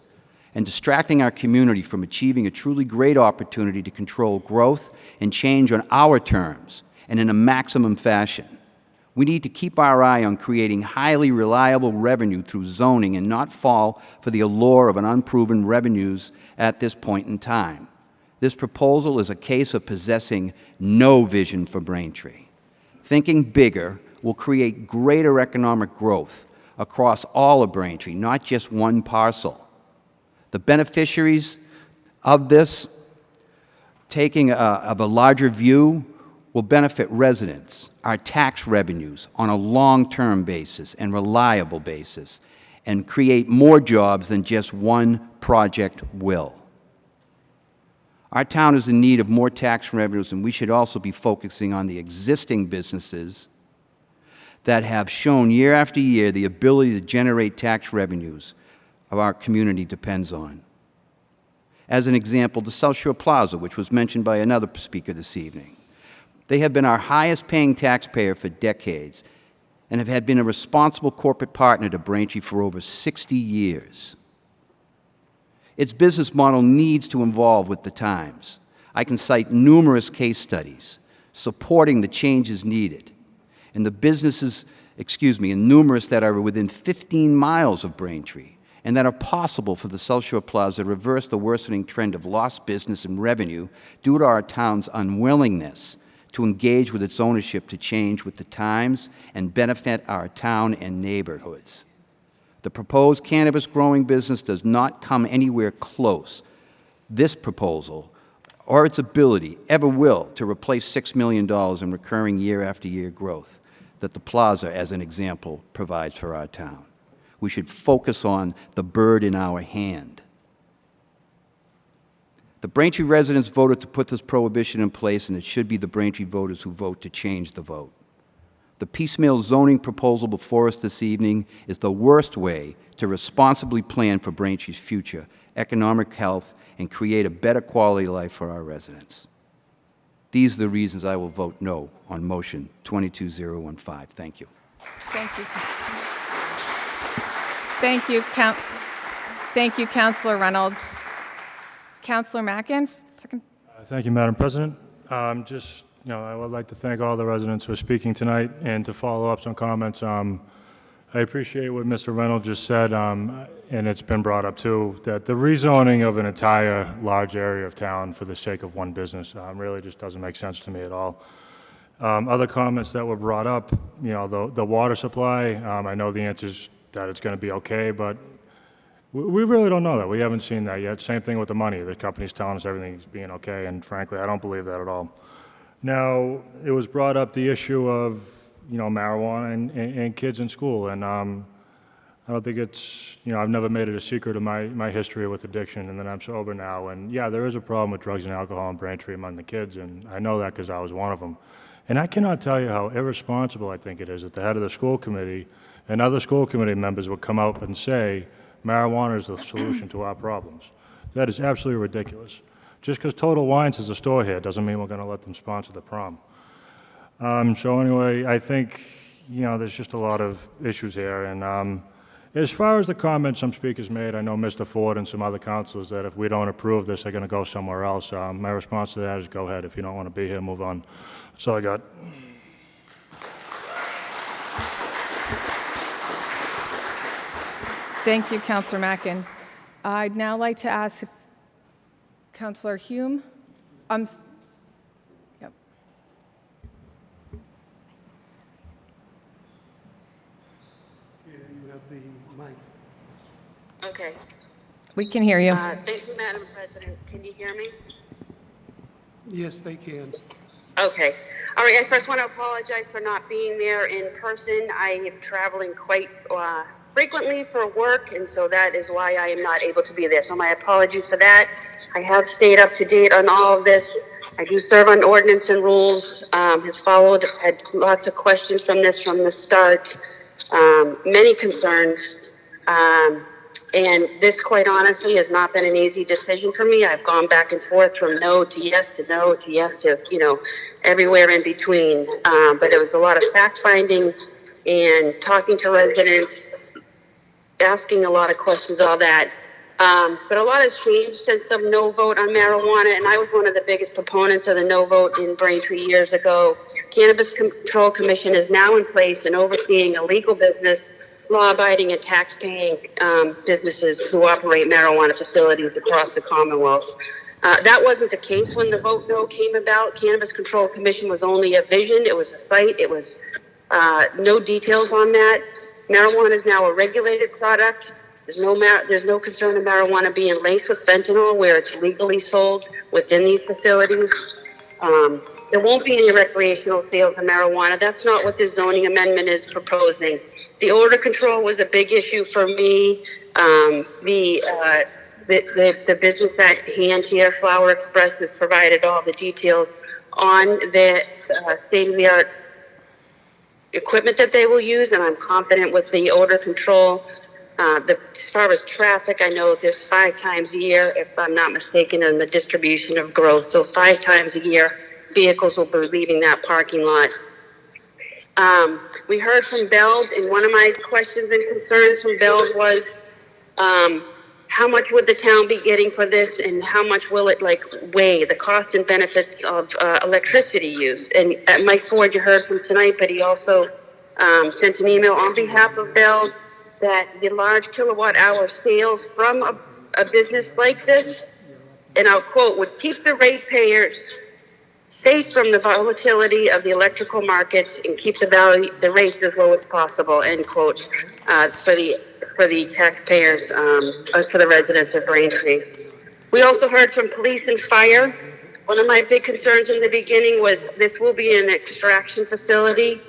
and distracting our community from achieving a truly great opportunity to control growth and change on our terms and in a maximum fashion. We need to keep our eye on creating highly reliable revenue through zoning and not fall for the allure of an unproven revenues at this point in time. This proposal is a case of possessing no vision for Braintree. Thinking bigger will create greater economic growth across all of Braintree, not just one parcel. The beneficiaries of this taking of a larger view will benefit residents, our tax revenues on a long-term basis and reliable basis, and create more jobs than just one project will. Our town is in need of more tax revenues, and we should also be focusing on the existing businesses that have shown year after year the ability to generate tax revenues our community depends on. As an example, the South Shore Plaza, which was mentioned by another speaker this evening. They have been our highest paying taxpayer for decades and have been a responsible corporate partner to Braintree for over 60 years. Its business model needs to evolve with the times. I can cite numerous case studies supporting the changes needed, and the businesses, and numerous that are within 15 miles of Braintree and that are possible for the South Shore Plaza to reverse the worsening trend of lost business and revenue due to our town's unwillingness to engage with its ownership to change with the times and benefit our town and neighborhoods. The proposed cannabis growing business does not come anywhere close. This proposal, or its ability, ever will to replace $6 million in recurring year-after-year growth that the plaza, as an example, provides for our town. We should focus on the bird in our hand. The Braintree residents voted to put this prohibition in place, and it should be the Braintree voters who vote to change the vote. The piecemeal zoning proposal before us this evening is the worst way to responsibly plan for Braintree's future, economic health, and create a better quality of life for our residents. These are the reasons I will vote no on motion 22015. Thank you. Thank you. Thank you, Councilor Reynolds. Councilor Mackin, second. Thank you, Madam President. I would like to thank all the residents for speaking tonight, and to follow up some comments. I appreciate what Mr. Reynolds just said, and it's been brought up too, that the rezoning of an entire large area of town for the sake of one business really just doesn't make sense to me at all. Other comments that were brought up, the water supply, I know the answer is that it's going to be okay, but we really don't know that. We haven't seen that yet. Same thing with the money. The company's telling us everything's being okay, and frankly, I don't believe that at all. Now, it was brought up the issue of, marijuana and kids in school, and I don't think it's, I've never made it a secret of my history with addiction, and that I'm sober now, and yeah, there is a problem with drugs and alcohol in Braintree among the kids, and I know that because I was one of them. And I cannot tell you how irresponsible I think it is that the head of the school committee and other school committee members would come out and say, marijuana is the solution to our problems. That is absolutely ridiculous. Just because Total Wines has a store here doesn't mean we're going to let them sponsor the prom. So anyway, I think, there's just a lot of issues here. And as far as the comments some speakers made, I know Mr. Ford and some other councilors that if we don't approve this, they're going to go somewhere else. My response to that is go ahead. If you don't want to be here, move on. That's all I got. Thank you, Councilor Mackin. I'd now like to ask if Councilor Hume. Yep. You have the mic. Okay. We can hear you. Thank you, Madam President. Can you hear me? Yes, they can. Okay. All right. I first want to apologize for not being there in person. I am traveling quite frequently for work, and so that is why I am not able to be there. So my apologies for that. I have stayed up to date on all of this. I do serve on ordinance and rules, had lots of questions from this from the start, many concerns. And this, quite honestly, has not been an easy decision for me. I've gone back and forth from no to yes to no to yes to, everywhere in between. But it was a lot of fact-finding and talking to residents, asking a lot of questions, all that. But a lot has changed since the no vote on marijuana, and I was one of the biggest proponents of the no vote in Braintree years ago. Cannabis Control Commission is now in place and overseeing a legal business, law-abiding and tax-paying businesses who operate marijuana facilities across the Commonwealth. That wasn't the case when the vote no came about. Cannabis Control Commission was only a vision. It was a site. It was no details on that. Marijuana is now a regulated product. There's no concern of marijuana being laced with fentanyl where it's legally sold within these facilities. There won't be any recreational sales of marijuana. That's not what this zoning amendment is proposing. The odor control was a big issue for me. The business at hand here, Flower Express, has provided all the details on the state-of-the-art equipment that they will use, and I'm confident with the odor control. As far as traffic, I know there's 5 times a year, if I'm not mistaken, in the distribution of growth. So 5 times a year, vehicles will be leaving that parking lot. We heard from Beld, and one of my questions and concerns from Beld was how much would the town be getting for this, and how much will it weigh the cost and benefits of electricity use? And Mike Ford, you heard from tonight, but he also sent an email on behalf of Beld that the large kilowatt hour sales from a business like this, and I'll quote, would keep the ratepayers safe from the volatility of the electrical markets and keep the rates as low as possible, end quote, for the taxpayers, for the residents of Braintree. We also heard from police and fire. One of my big concerns in the beginning was this will be an extraction facility.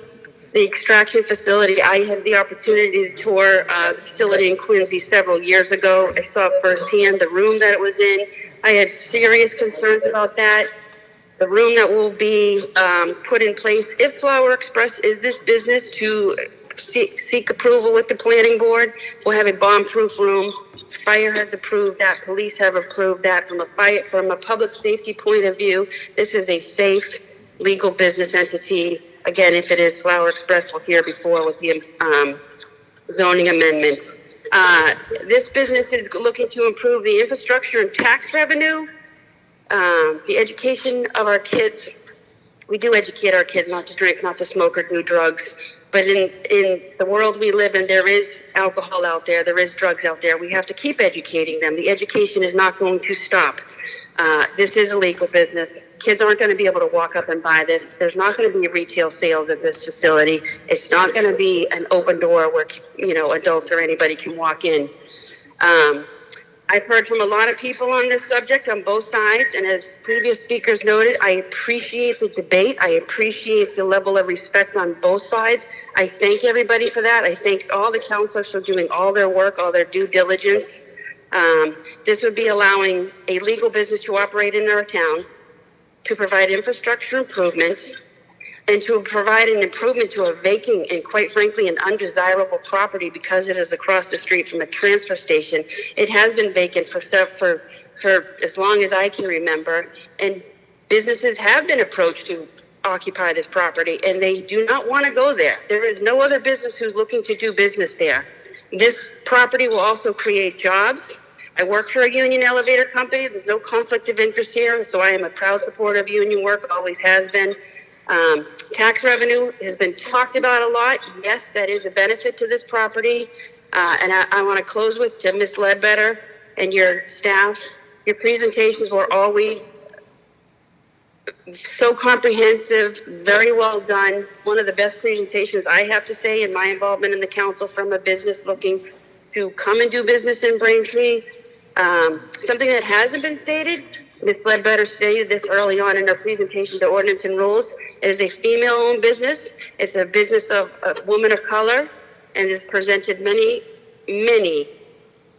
The extraction facility, I had the opportunity to tour the facility in Quincy several years ago. I saw firsthand the room that it was in. I had serious concerns about that. The room that will be put in place, if Flower Express is this business to seek approval with the planning board, we'll have a bomb-proof room. Fire has approved that. Police have approved that. From a public safety point of view, this is a safe, legal business entity. Again, if it is Flower Express, we'll hear before with the zoning amendment. This business is looking to improve the infrastructure and tax revenue. The education of our kids, we do educate our kids not to drink, not to smoke or do drugs. But in the world we live in, there is alcohol out there, there is drugs out there. We have to keep educating them. The education is not going to stop. This is a legal business. Kids aren't going to be able to walk up and buy this. There's not going to be retail sales at this facility. It's not going to be an open door where, you know, adults or anybody can walk in. I've heard from a lot of people on this subject on both sides, and as previous speakers noted, I appreciate the debate. I appreciate the level of respect on both sides. I thank everybody for that. I thank all the counselors for doing all their work, all their due diligence. This would be allowing a legal business to operate in our town, to provide infrastructure improvement, and to provide an improvement to a vacant and, quite frankly, an undesirable property because it is across the street from a transfer station. It has been vacant for as long as I can remember, and businesses have been approached to occupy this property, and they do not want to go there. There is no other business who's looking to do business there. This property will also create jobs. I work for a union elevator company. There's no conflict of interest here, so I am a proud supporter of union work, always has been. Tax revenue has been talked about a lot. Yes, that is a benefit to this property. And I want to close with to Ms. Ledbetter and your staff. Your presentations were always so comprehensive, very well done. One of the best presentations I have to say in my involvement in the council from a business looking to come and do business in Braintree. Something that hasn't been stated, Ms. Ledbetter stated this early on in her presentation to ordinance and rules. It is a female-owned business. It's a business of a woman of color, and has presented many, many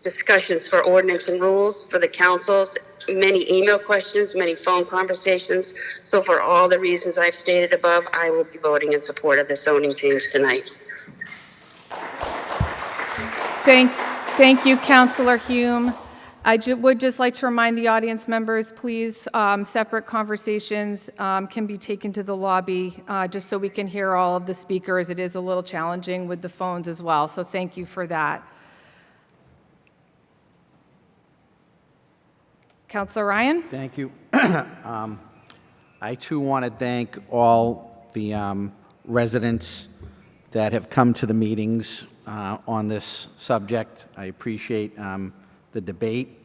discussions for ordinance and rules for the council, many email questions, many phone conversations. So for all the reasons I've stated above, I will be voting in support of the zoning change tonight. Thank you, Councillor Hume. I would just like to remind the audience members, please, separate conversations can be taken to the lobby just so we can hear all of the speakers. It is a little challenging with the phones as well, so thank you for that. Councillor Ryan? Thank you. I too want to thank all the residents that have come to the meetings on this subject. I appreciate the debate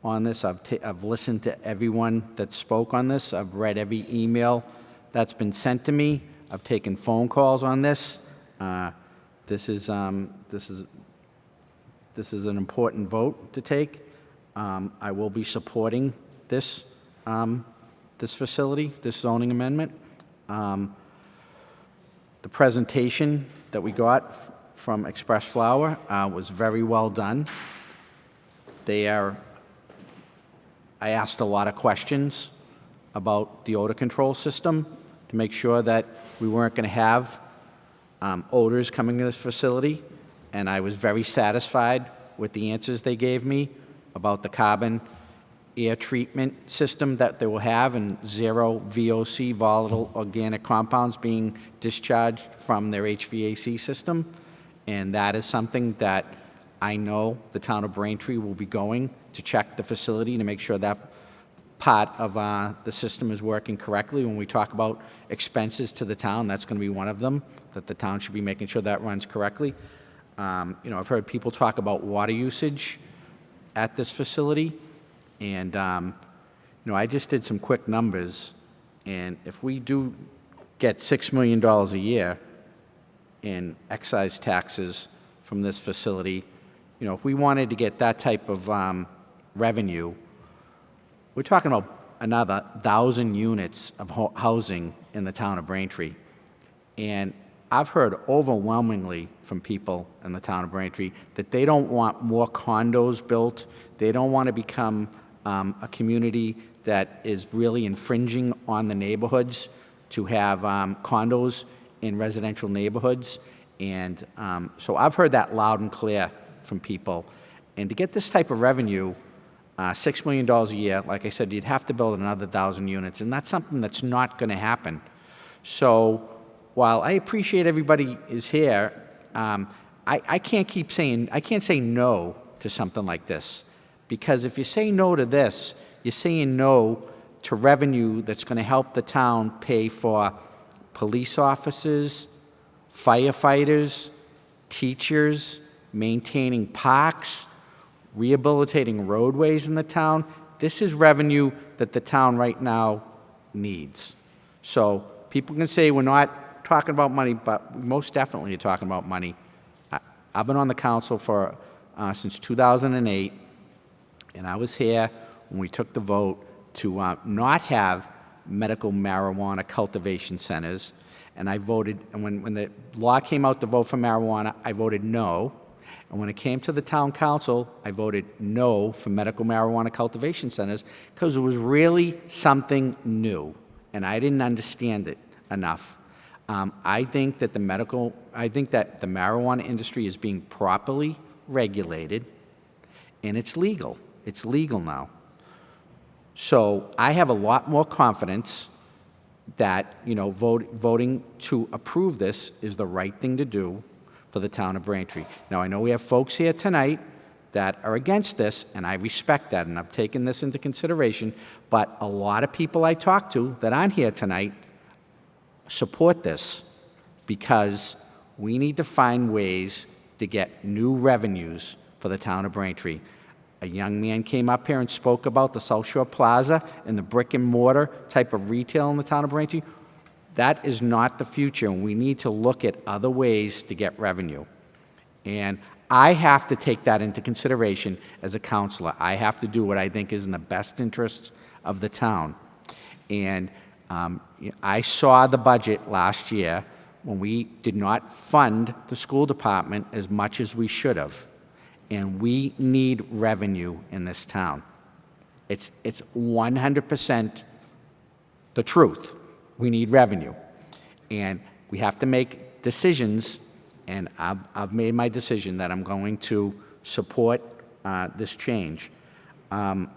on this. I've listened to everyone that spoke on this. I've read every email that's been sent to me. I've taken phone calls on this. This is an important vote to take. I will be supporting this this facility, this zoning amendment. The presentation that we got from Express Flower was very well done. I asked a lot of questions about the odor control system to make sure that we weren't going to have odors coming to this facility, and I was very satisfied with the answers they gave me about the carbon air treatment system that they will have and zero VOC, volatile organic compounds, being discharged from their HVAC system. And that is something that I know the town of Braintree will be going to check the facility to make sure that part of the system is working correctly. When we talk about expenses to the town, that's going to be one of them, that the town should be making sure that runs correctly. I've heard people talk about water usage at this facility, and I just did some quick numbers. And if we do get $6 million a year in excise taxes from this facility, you know, if we wanted to get that type of revenue, we're talking about another 1,000 units of housing in the town of Braintree. And I've heard overwhelmingly from people in the town of Braintree that they don't want more condos built. They don't want to become a community that is really infringing on the neighborhoods to have condos in residential neighborhoods. And so I've heard that loud and clear from people. And to get this type of revenue, $6 million a year, like I said, you'd have to build another 1,000 units, and that's something that's not going to happen. So while I appreciate everybody is here, I can't say no to something like this, because if you say no to this, you're saying no to revenue that's going to help the town pay for police officers, firefighters, teachers, maintaining parks, rehabilitating roadways in the town. This is revenue that the town right now needs. So people can say we're not talking about money, but we most definitely are talking about money. I've been on the council for since 2008, and I was here when we took the vote to not have medical marijuana cultivation centers, and I voted, and when the law came out to vote for marijuana, I voted no. And when it came to the town council, I voted no for medical marijuana cultivation centers because it was really something new, and I didn't understand it enough. I think that the marijuana industry is being properly regulated, and it's legal. It's legal now. So I have a lot more confidence that, you know, voting to approve this is the right thing to do for the town of Braintree. Now, I know we have folks here tonight that are against this, and I respect that, and I've taken this into consideration, but a lot of people I talk to that aren't here tonight support this because we need to find ways to get new revenues for the town of Braintree. A young man came up here and spoke about the South Shore Plaza and the brick and mortar type of retail in the town of Braintree. That is not the future, and we need to look at other ways to get revenue. And I have to take that into consideration as a councilor. I have to do what I think is in the best interests of the town. And I saw the budget last year when we did not fund the school department as much as we should have. And we need revenue in this town. It's 100% the truth. We need revenue. And we have to make decisions, and I've made my decision that I'm going to support this change. You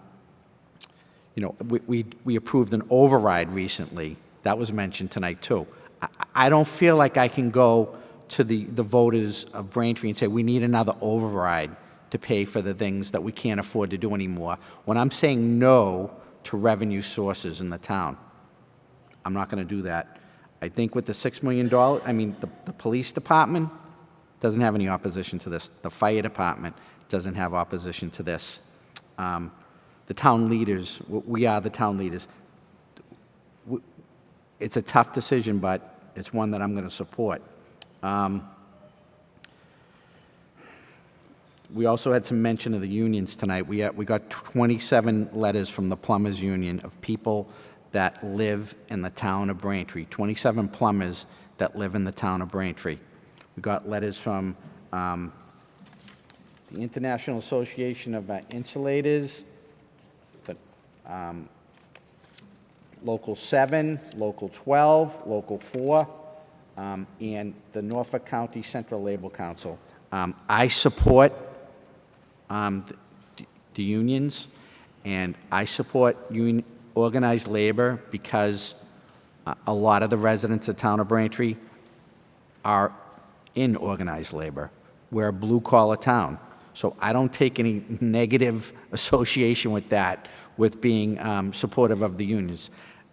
know, we approved an override recently. That was mentioned tonight, too. I don't feel like I can go to the voters of Braintree and say we need another override to pay for the things that we can't afford to do anymore when I'm saying no to revenue sources in the town. I'm not going to do that. I think with the $6 million, I mean, the police department doesn't have any opposition to this. The fire department doesn't have opposition to this. The town leaders, we are the town leaders. It's a tough decision, but it's one that I'm going to support. We also had some mention of the unions tonight. We got 27 letters from the plumbers union of people that live in the town of Braintree, 27 plumbers that live in the town of Braintree. We got letters from the International Association of Insulators, but Local 7, Local 12, Local 4, and the Norfolk County Central Labor Council. I support the unions, and I support organized labor because a lot of the residents of the town of Braintree are in organized labor. We're a blue-collar town, so I don't take any negative association with that, with being supportive of the unions.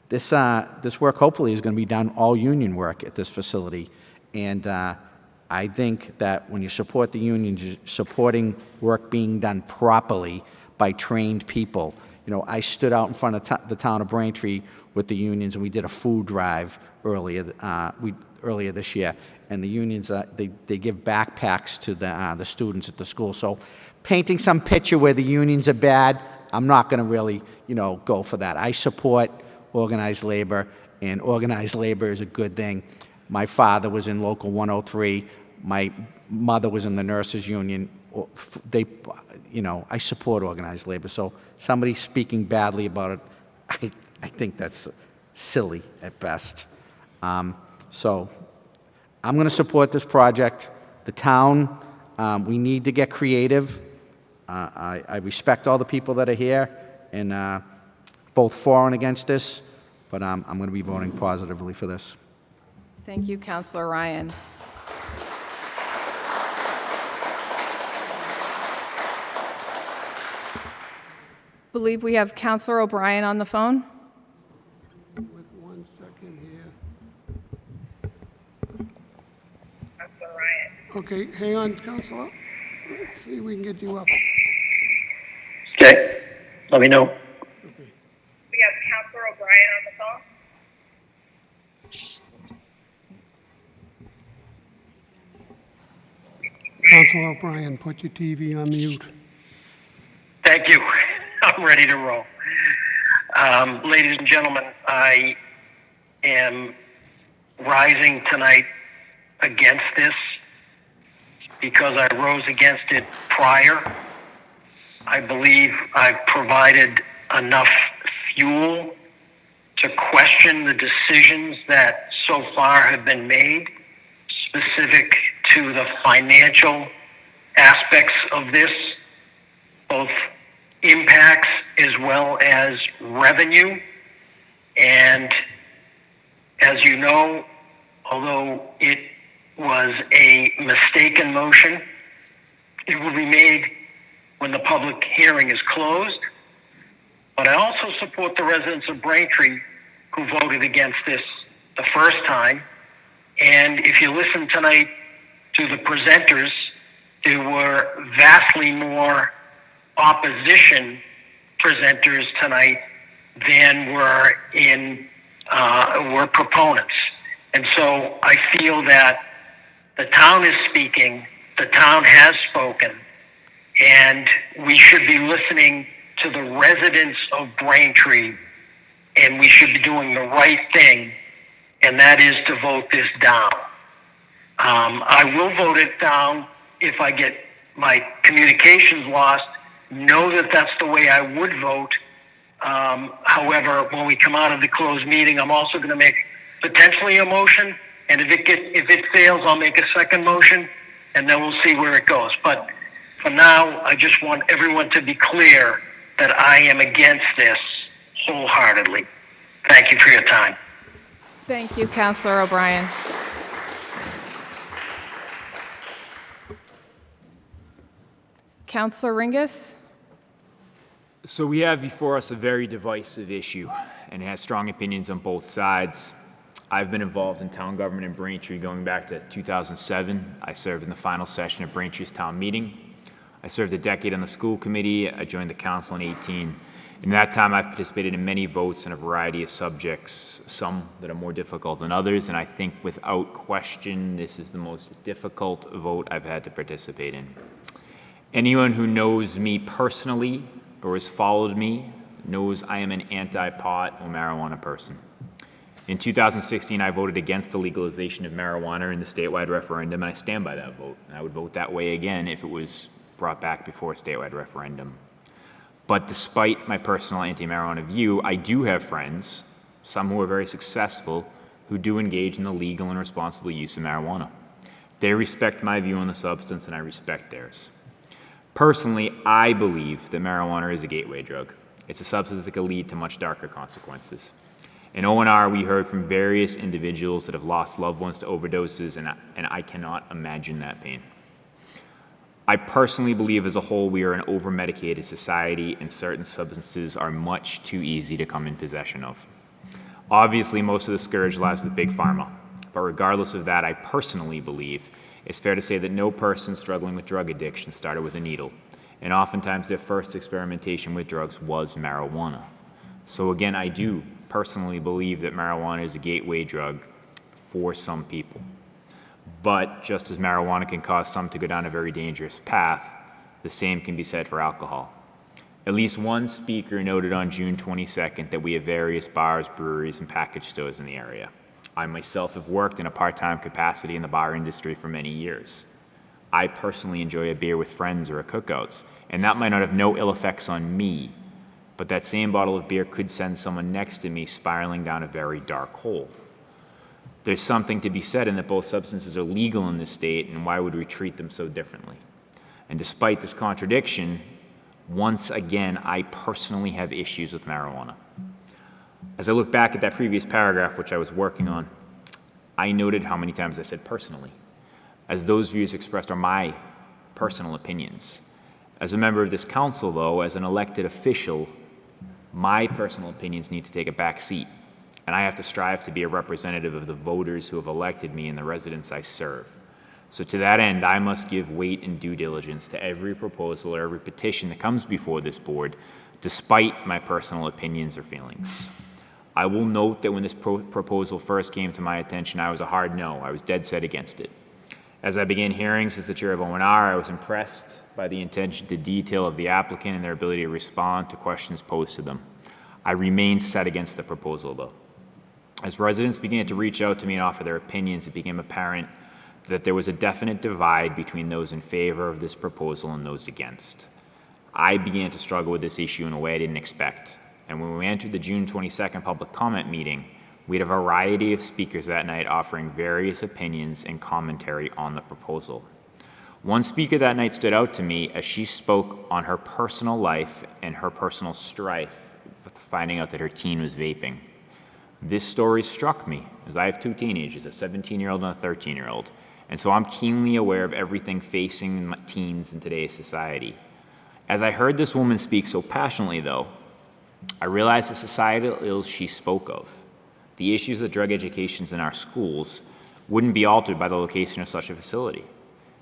This work hopefully is going to be done all union work at this facility, and I think that when you support the unions, you're supporting work being done properly by trained people. I stood out in front of the town of Braintree with the unions, and we did a food drive earlier this year. And the unions, they give backpacks to the students at the school. So painting some picture where the unions are bad, I'm not going to really, go for that. I support organized labor, and organized labor is a good thing. My father was in Local 103. My mother was in the nurses union. I support organized labor. So somebody speaking badly about it, I think that's silly at best. So I'm going to support this project. The town, we need to get creative. I respect all the people that are here, and both for and against this, but I'm going to be voting positively for this. Thank you, Councilor Ryan. Believe we have Councilor O'Brien on the phone. With 1 second here. Okay, hang on, Councilor. Let's see if we can get you up. Okay, let me know. We have Councilor O'Brien on the phone. Councilor O'Brien, put your TV on mute. Thank you. I'm ready to roll. Ladies and gentlemen, I am rising tonight against this because I rose against it prior. I believe I've provided enough fuel to question the decisions that so far have been made, specific to the financial aspects of this, both impacts as well as revenue. And as you know, although it was a mistaken motion, it will be made when the public hearing is closed. But I also support the residents of Braintree who voted against this the first time. And if you listen tonight to the presenters, there were vastly more opposition presenters tonight than were proponents. And so I feel that the town is speaking, the town has spoken, and we should be listening to the residents of Braintree, and we should be doing the right thing, and that is to vote this down. I will vote it down if I get my communications lost. Know that that's the way I would vote. However, when we come out of the closed meeting, I'm also going to make potentially a motion, and if it fails, I'll make a second motion, and then we'll see where it goes. But for now, I just want everyone to be clear that I am against this wholeheartedly. Thank you for your time. Thank you, Councilor O'Brien. Councilor Ringus? So we have before us a very divisive issue, and it has strong opinions on both sides. I've been involved in town government in Braintree going back to 2007. I served in the final session of Braintree's town meeting. I served a decade on the school committee. I joined the council in 2018. In that time, I've participated in many votes on a variety of subjects, some that are more difficult than others, and I think without question, this is the most difficult vote I've had to participate in. Anyone who knows me personally or has followed me knows I am an anti-pot or marijuana person. In 2016, I voted against the legalization of marijuana in the statewide referendum, and I stand by that vote. And I would vote that way again if it was brought back before a statewide referendum. But despite my personal anti-marijuana view, I do have friends, some who are very successful, who do engage in the legal and responsible use of marijuana. They respect my view on the substance, and I respect theirs. Personally, I believe that marijuana is a gateway drug. It's a substance that can lead to much darker consequences. In O&R, we heard from various individuals that have lost loved ones to overdoses, and I cannot imagine that pain. I personally believe as a whole we are an over-medicated society, and certain substances are much too easy to come in possession of. Obviously, most of the scourge lies with Big Pharma, but regardless of that, I personally believe it's fair to say that no person struggling with drug addiction started with a needle, and oftentimes their first experimentation with drugs was marijuana. So again, I do personally believe that marijuana is a gateway drug for some people. But just as marijuana can cause some to go down a very dangerous path, the same can be said for alcohol. At least one speaker noted on June 22nd that we have various bars, breweries, and package stores in the area. I myself have worked in a part-time capacity in the bar industry for many years. I personally enjoy a beer with friends or at cookouts, and that might not have no ill effects on me, but that same bottle of beer could send someone next to me spiraling down a very dark hole. There's something to be said in that both substances are legal in this state, and why would we treat them so differently? And despite this contradiction, once again, I personally have issues with marijuana. As I look back at that previous paragraph, which I was working on, I noted how many times I said personally, as those views expressed are my personal opinions. As a member of this council, though, as an elected official, my personal opinions need to take a back seat, and I have to strive to be a representative of the voters who have elected me and the residents I serve. So to that end, I must give weight and due diligence to every proposal or every petition that comes before this board, despite my personal opinions or feelings. I will note that when this proposal first came to my attention, I was a hard no. I was dead set against it. As I began hearings as the chair of O&R, I was impressed by the attention to detail of the applicant and their ability to respond to questions posed to them. I remained set against the proposal, though. As residents began to reach out to me and offer their opinions, it became apparent that there was a definite divide between those in favor of this proposal and those against. I began to struggle with this issue in a way I didn't expect. And when we entered the June 22nd public comment meeting, we had a variety of speakers that night offering various opinions and commentary on the proposal. One speaker that night stood out to me as she spoke on her personal life and her personal strife with finding out that her teen was vaping. This story struck me, as I have two teenagers, a 17-year-old and a 13-year-old, and so I'm keenly aware of everything facing teens in today's society. As I heard this woman speak so passionately, though, I realized the societal ills she spoke of, the issues of drug educations in our schools, wouldn't be altered by the location of such a facility.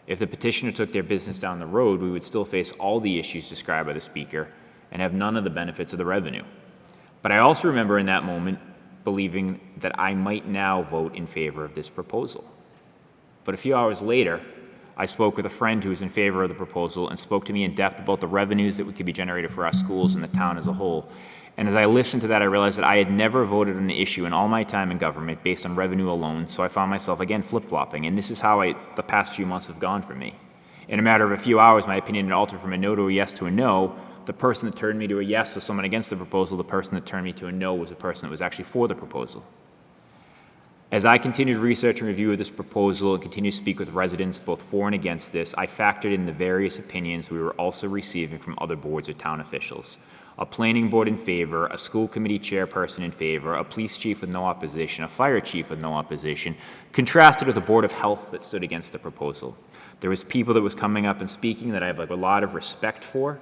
If the petitioner took their business down the road, we would still face all the issues described by the speaker and have none of the benefits of the revenue. But I also remember in that moment believing that I might now vote in favor of this proposal. But a few hours later, I spoke with a friend who was in favor of the proposal and spoke to me in depth about the revenues that could be generated for our schools and the town as a whole. And as I listened to that, I realized that I had never voted on an issue in all my time in government based on revenue alone, so I found myself again flip-flopping, and this is how the past few months have gone for me. In a matter of a few hours, my opinion had altered from a no to a yes to a no. The person that turned me to a yes was someone against the proposal. The person that turned me to a no was a person that was actually for the proposal. As I continued research and review of this proposal and continued to speak with residents both for and against this, I factored in the various opinions we were also receiving from other boards or town officials. A planning board in favor, a school committee chairperson in favor, a police chief with no opposition, a fire chief with no opposition, contrasted with a board of health that stood against the proposal. There was people that was coming up and speaking that I have a lot of respect for,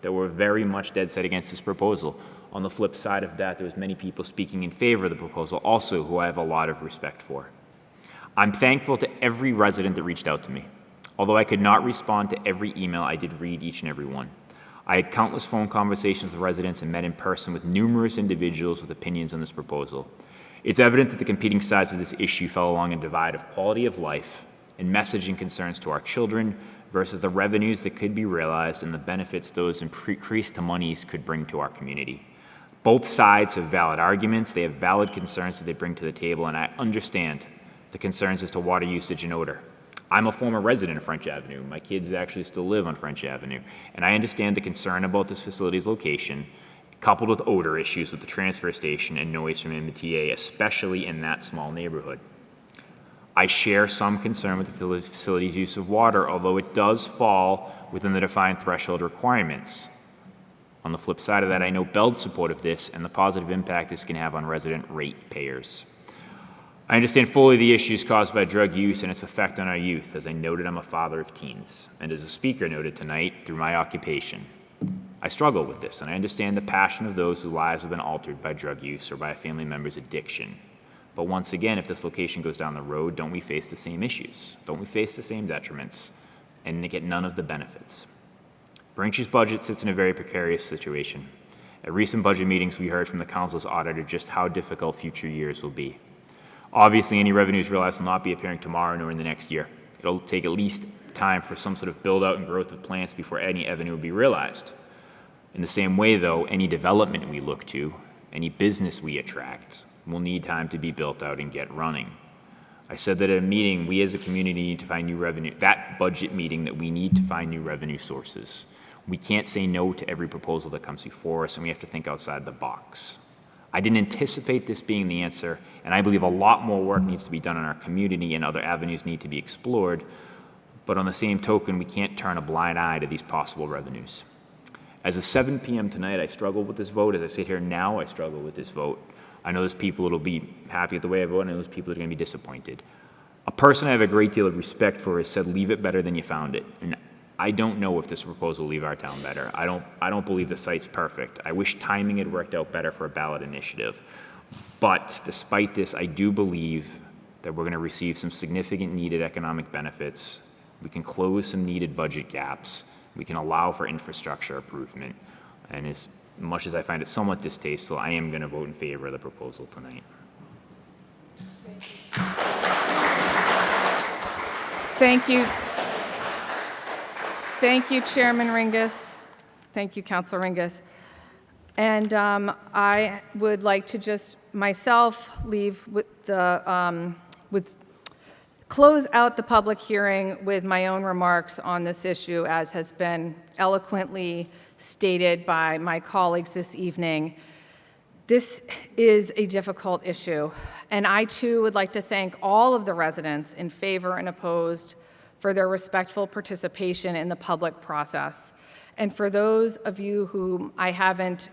that were very much dead set against this proposal. On the flip side of that, there was many people speaking in favor of the proposal also who I have a lot of respect for. I'm thankful to every resident that reached out to me. Although I could not respond to every email, I did read each and every one. I had countless phone conversations with residents and met in person with numerous individuals with opinions on this proposal. It's evident that the competing sides of this issue fell along a divide of quality of life and messaging concerns to our children versus the revenues that could be realized and the benefits those increased monies could bring to our community. Both sides have valid arguments, they have valid concerns that they bring to the table, and I understand the concerns as to water usage and odor. I'm a former resident of French Avenue. My kids actually still live on French Avenue, and I understand the concern about this facility's location, coupled with odor issues with the transfer station and noise from MTA, especially in that small neighborhood. I share some concern with the facility's use of water, although it does fall within the defined threshold requirements. On the flip side of that, I know Beld's support of this and the positive impact this can have on resident ratepayers. I understand fully the issues caused by drug use and its effect on our youth. As I noted, I'm a father of teens, and as a speaker noted tonight, through my occupation. I struggle with this, and I understand the passion of those whose lives have been altered by drug use or by a family member's addiction. But once again, if this location goes down the road, don't we face the same issues? Don't we face the same detriments and get none of the benefits? Braintree's budget sits in a very precarious situation. At recent budget meetings, we heard from the council's auditor just how difficult future years will be. Obviously, any revenues realized will not be appearing tomorrow nor in the next year. It'll take at least time for some sort of build out and growth of plants before any revenue will be realized. In the same way, though, any development we look to, any business we attract, will need time to be built out and get running. I said that at a meeting, we as a community need to find new revenue, that budget meeting, that we need to find new revenue sources. We can't say no to every proposal that comes before us, and we have to think outside the box. I didn't anticipate this being the answer, and I believe a lot more work needs to be done in our community and other avenues need to be explored. But on the same token, we can't turn a blind eye to these possible revenues. As of 7 p.m. tonight, I struggle with this vote. As I sit here now, I struggle with this vote. I know there's people that'll be happy with the way I vote, and I know there's people that are going to be disappointed. A person I have a great deal of respect for has said, leave it better than you found it. And I don't know if this proposal will leave our town better. I don't believe the site's perfect. I wish timing had worked out better for a ballot initiative. But despite this, I do believe that we're going to receive some significant needed economic benefits. We can close some needed budget gaps. We can allow for infrastructure improvement. And as much as I find it somewhat distasteful, I am going to vote in favor of the proposal tonight. Thank you. Thank you, Chairman Ringus. Thank you, Councilor Ringus. And I would like to just myself leave with the close out the public hearing with my own remarks on this issue, as has been eloquently stated by my colleagues this evening. This is a difficult issue, and I too would like to thank all of the residents in favor and opposed for their respectful participation in the public process. And for those of you whom I haven't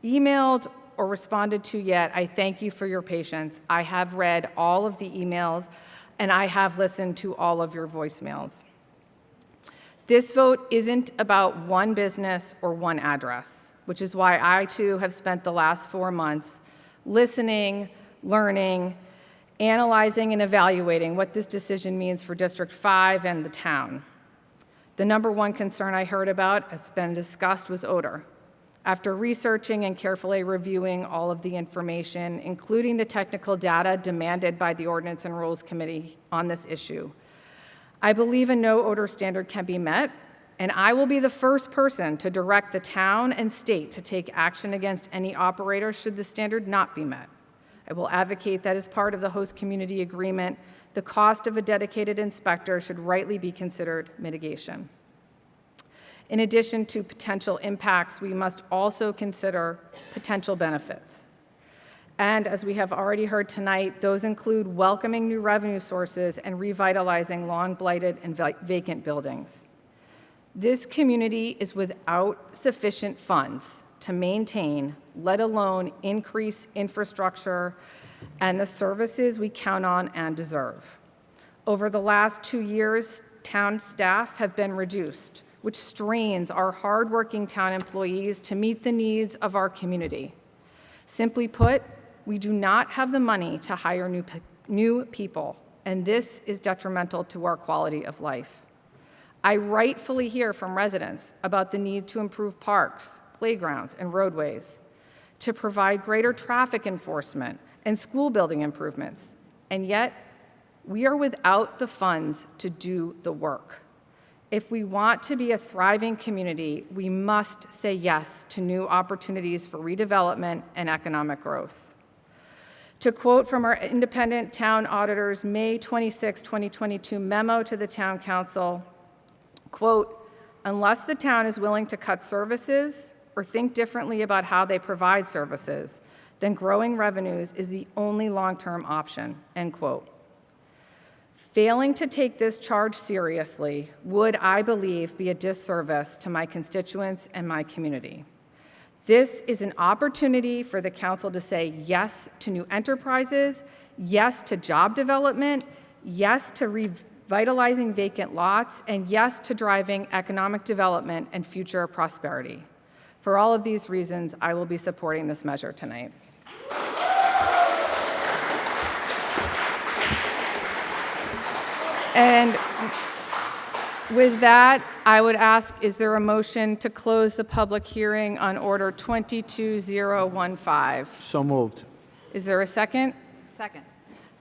emailed or responded to yet, I thank you for your patience. I have read all of the emails, and I have listened to all of your voicemails. This vote isn't about one business or one address, which is why I too have spent the last 4 months listening, learning, analyzing, and evaluating what this decision means for District 5 and the town. The number one concern I heard about, has been discussed, was odor. After researching and carefully reviewing all of the information, including the technical data demanded by the Ordinance and Rules Committee on this issue, I believe a no odor standard can be met, and I will be the first person to direct the town and state to take action against any operator should the standard not be met. I will advocate that as part of the host community agreement, the cost of a dedicated inspector should rightly be considered mitigation. In addition to potential impacts, we must also consider potential benefits. And as we have already heard tonight, those include welcoming new revenue sources and revitalizing long-blighted and vacant buildings. This community is without sufficient funds to maintain, let alone increase infrastructure and the services we count on and deserve. Over the last 2 years, town staff have been reduced, which strains our hardworking town employees to meet the needs of our community. Simply put, we do not have the money to hire new people, and this is detrimental to our quality of life. I rightfully hear from residents about the need to improve parks, playgrounds, and roadways, to provide greater traffic enforcement and school building improvements, and yet we are without the funds to do the work. If we want to be a thriving community, we must say yes to new opportunities for redevelopment and economic growth. To quote from our independent town auditor's May 26, 2022 memo to the town council, quote, unless the town is willing to cut services or think differently about how they provide services, then growing revenues is the only long-term option, end quote. Failing to take this charge seriously would, I believe, be a disservice to my constituents and my community. This is an opportunity for the council to say yes to new enterprises, yes to job development, yes to revitalizing vacant lots, and yes to driving economic development and future prosperity. For all of these reasons, I will be supporting this measure tonight. And With that, I would ask, is there a motion to close the public hearing on Order 22015? So moved. Is there a second? Second.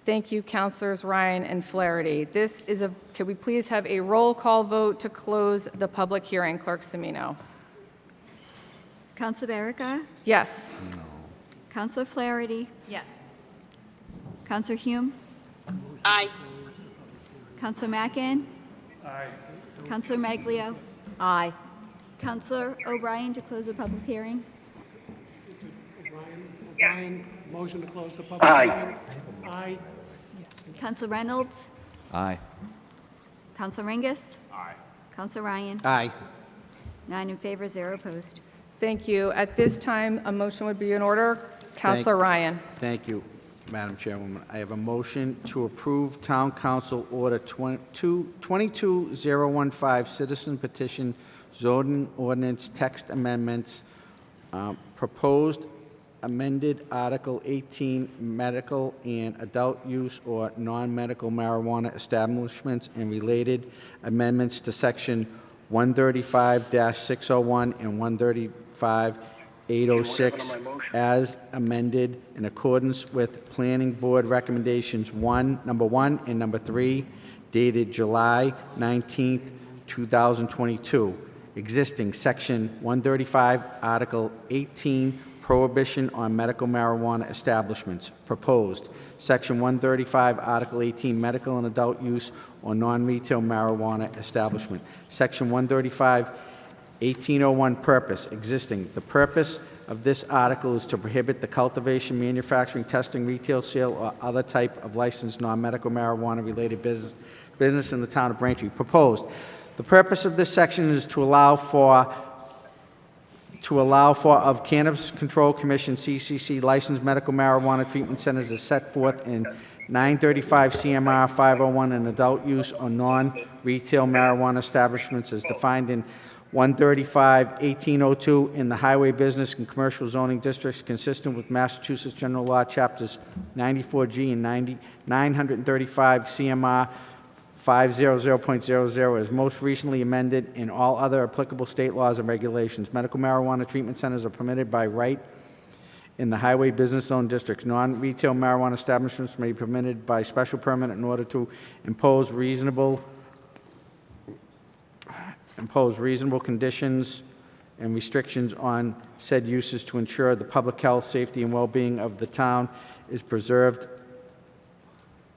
Thank you, Councilors Ryan and Flaherty. Could we please have a roll call vote to close the public hearing? Clerk Semino. Councilor Barica? Yes. Councilor Flaherty? Yes. Councilor Hume? Aye. Councilor Mackin? Aye. Councilor Maglio? Aye. Councilor O'Brien to close the public hearing? O'Brien, motion to close the public Aye. hearing. Aye. Councilor Reynolds? Aye. Councilor Rengus? Aye. Councilor Ryan? Aye. 9 in favor, 0 opposed. Thank you. At this time, a motion would be in order. Councilor Ryan. Thank you, Madam Chairwoman. I have a motion to approve Town Council Order 22015, Citizen Petition Zoning Ordinance Text Amendments, proposed amended Article 18, medical and adult use or non-medical marijuana establishments and related amendments to Section 135-601 and 135-806 as amended in accordance with Planning Board Recommendations number 1 and number 3, dated July 19th, 2022. Existing Section 135, Article 18, Prohibition on Medical Marijuana Establishments. Proposed Section 135, Article 18, Medical and Adult Use or Non-Retail Marijuana Establishment. Section 135, 1801, Purpose. Existing. The purpose of this article is to prohibit the cultivation, manufacturing, testing, retail sale, or other type of licensed non-medical marijuana-related business in the town of Braintree. Proposed. The purpose of this section is to allow for of Cannabis Control Commission, CCC, licensed medical marijuana treatment centers as set forth in 935 CMR 501 and adult use or non-retail marijuana establishments as defined in 135-1802 in the highway business and commercial zoning districts consistent with Massachusetts General Law Chapters 94G and 935 CMR 500.00 as most recently amended in all other applicable state laws and regulations. Medical marijuana treatment centers are permitted by right in the highway business zone districts. Non-retail marijuana establishments may be permitted by special permit in order to impose reasonable conditions and restrictions on said uses to ensure the public health, safety, and well-being of the town is preserved.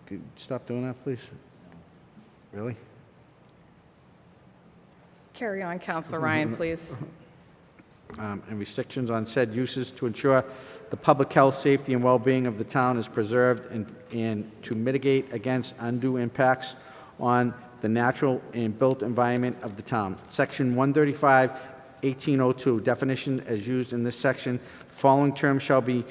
Could you stop doing that, please? Really? Carry on, Councilor Ryan, please. And restrictions on said uses to ensure the public health, safety, and well-being of the town is preserved and to mitigate against undue impacts on the natural and built environment of the town. Section 135-1802, definition as used in this section. Following terms shall be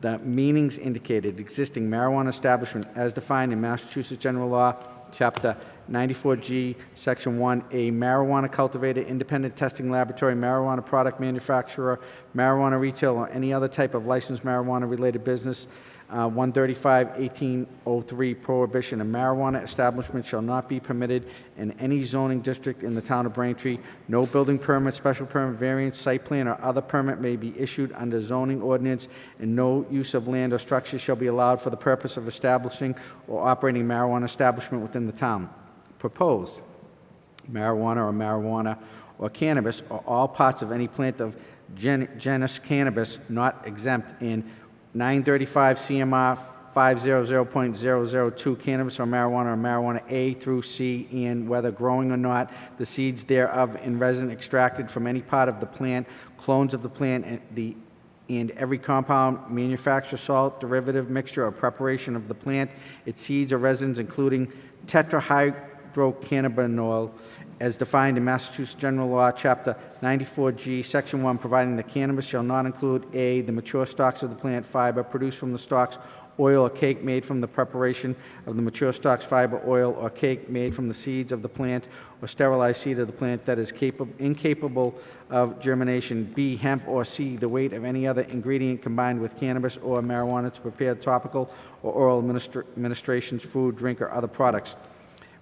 the meanings indicated. Existing marijuana establishment as defined in Massachusetts General Law, Chapter 94G, Section 1, a marijuana cultivator, independent testing laboratory, marijuana product manufacturer, marijuana retail, or any other type of licensed marijuana-related business. 135-1803, prohibition. A marijuana establishment shall not be permitted in any zoning district in the town of Braintree. No building permit, special permit, variance, site plan, or other permit may be issued under zoning ordinance, and no use of land or structure shall be allowed for the purpose of establishing or operating a marijuana establishment within the town. Proposed marijuana or cannabis or all parts of any plant of genus cannabis not exempt in 935 CMR 500.002 cannabis or marijuana A through C, and whether growing or not, the seeds thereof and resin extracted from any part of the plant, clones of the plant, and every compound, manufacture, salt, derivative, mixture, or preparation of the plant, its seeds or resins, including tetrahydrocannabinol, as defined in Massachusetts General Law, Chapter 94G, Section 1, providing that cannabis shall not include A, the mature stalks of the plant fiber produced from the stalks, oil or cake made from the preparation of the mature stalks, fiber, oil, or cake made from the seeds of the plant or sterilized seed of the plant that is incapable of germination. B, hemp, or C, the weight of any other ingredient combined with cannabis or marijuana to prepare topical or oral administrations, food, drink, or other products.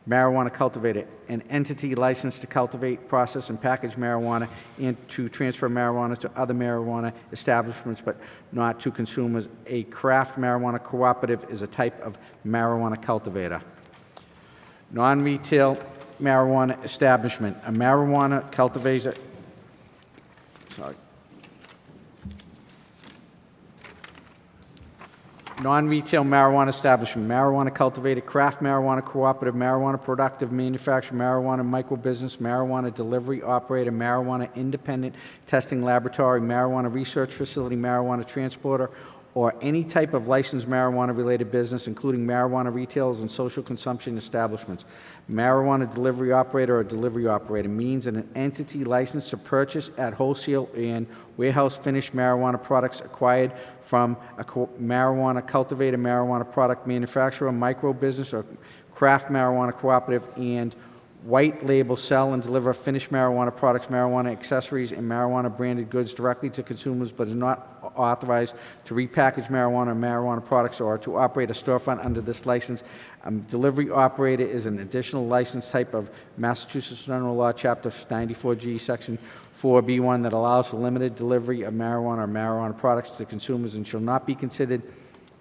marijuana cultivator, an entity licensed to cultivate, process, and package marijuana and to transfer marijuana to other marijuana establishments, but not to consumers. A craft marijuana cooperative is a type of marijuana cultivator. Non-retail marijuana establishment, a marijuana cultivator, non-retail marijuana establishment, marijuana cultivator, craft marijuana cooperative, marijuana productive manufacturer, marijuana microbusiness, marijuana delivery operator, marijuana independent testing laboratory, marijuana research facility, marijuana transporter, or any type of licensed marijuana-related business, including marijuana retailers and social consumption establishments. Marijuana delivery operator or delivery operator means an entity licensed to purchase at wholesale and warehouse finished marijuana products acquired from a marijuana cultivator, marijuana product manufacturer, micro business, or craft marijuana cooperative, and white label sell and deliver finished marijuana products, marijuana accessories, and marijuana branded goods directly to consumers, but is not authorized to repackage marijuana or marijuana products or to operate a storefront under this license. Delivery operator is an additional license type of Massachusetts General Law, Chapter 94G, Section 4B1, that allows for limited delivery of marijuana or marijuana products to consumers and shall not be considered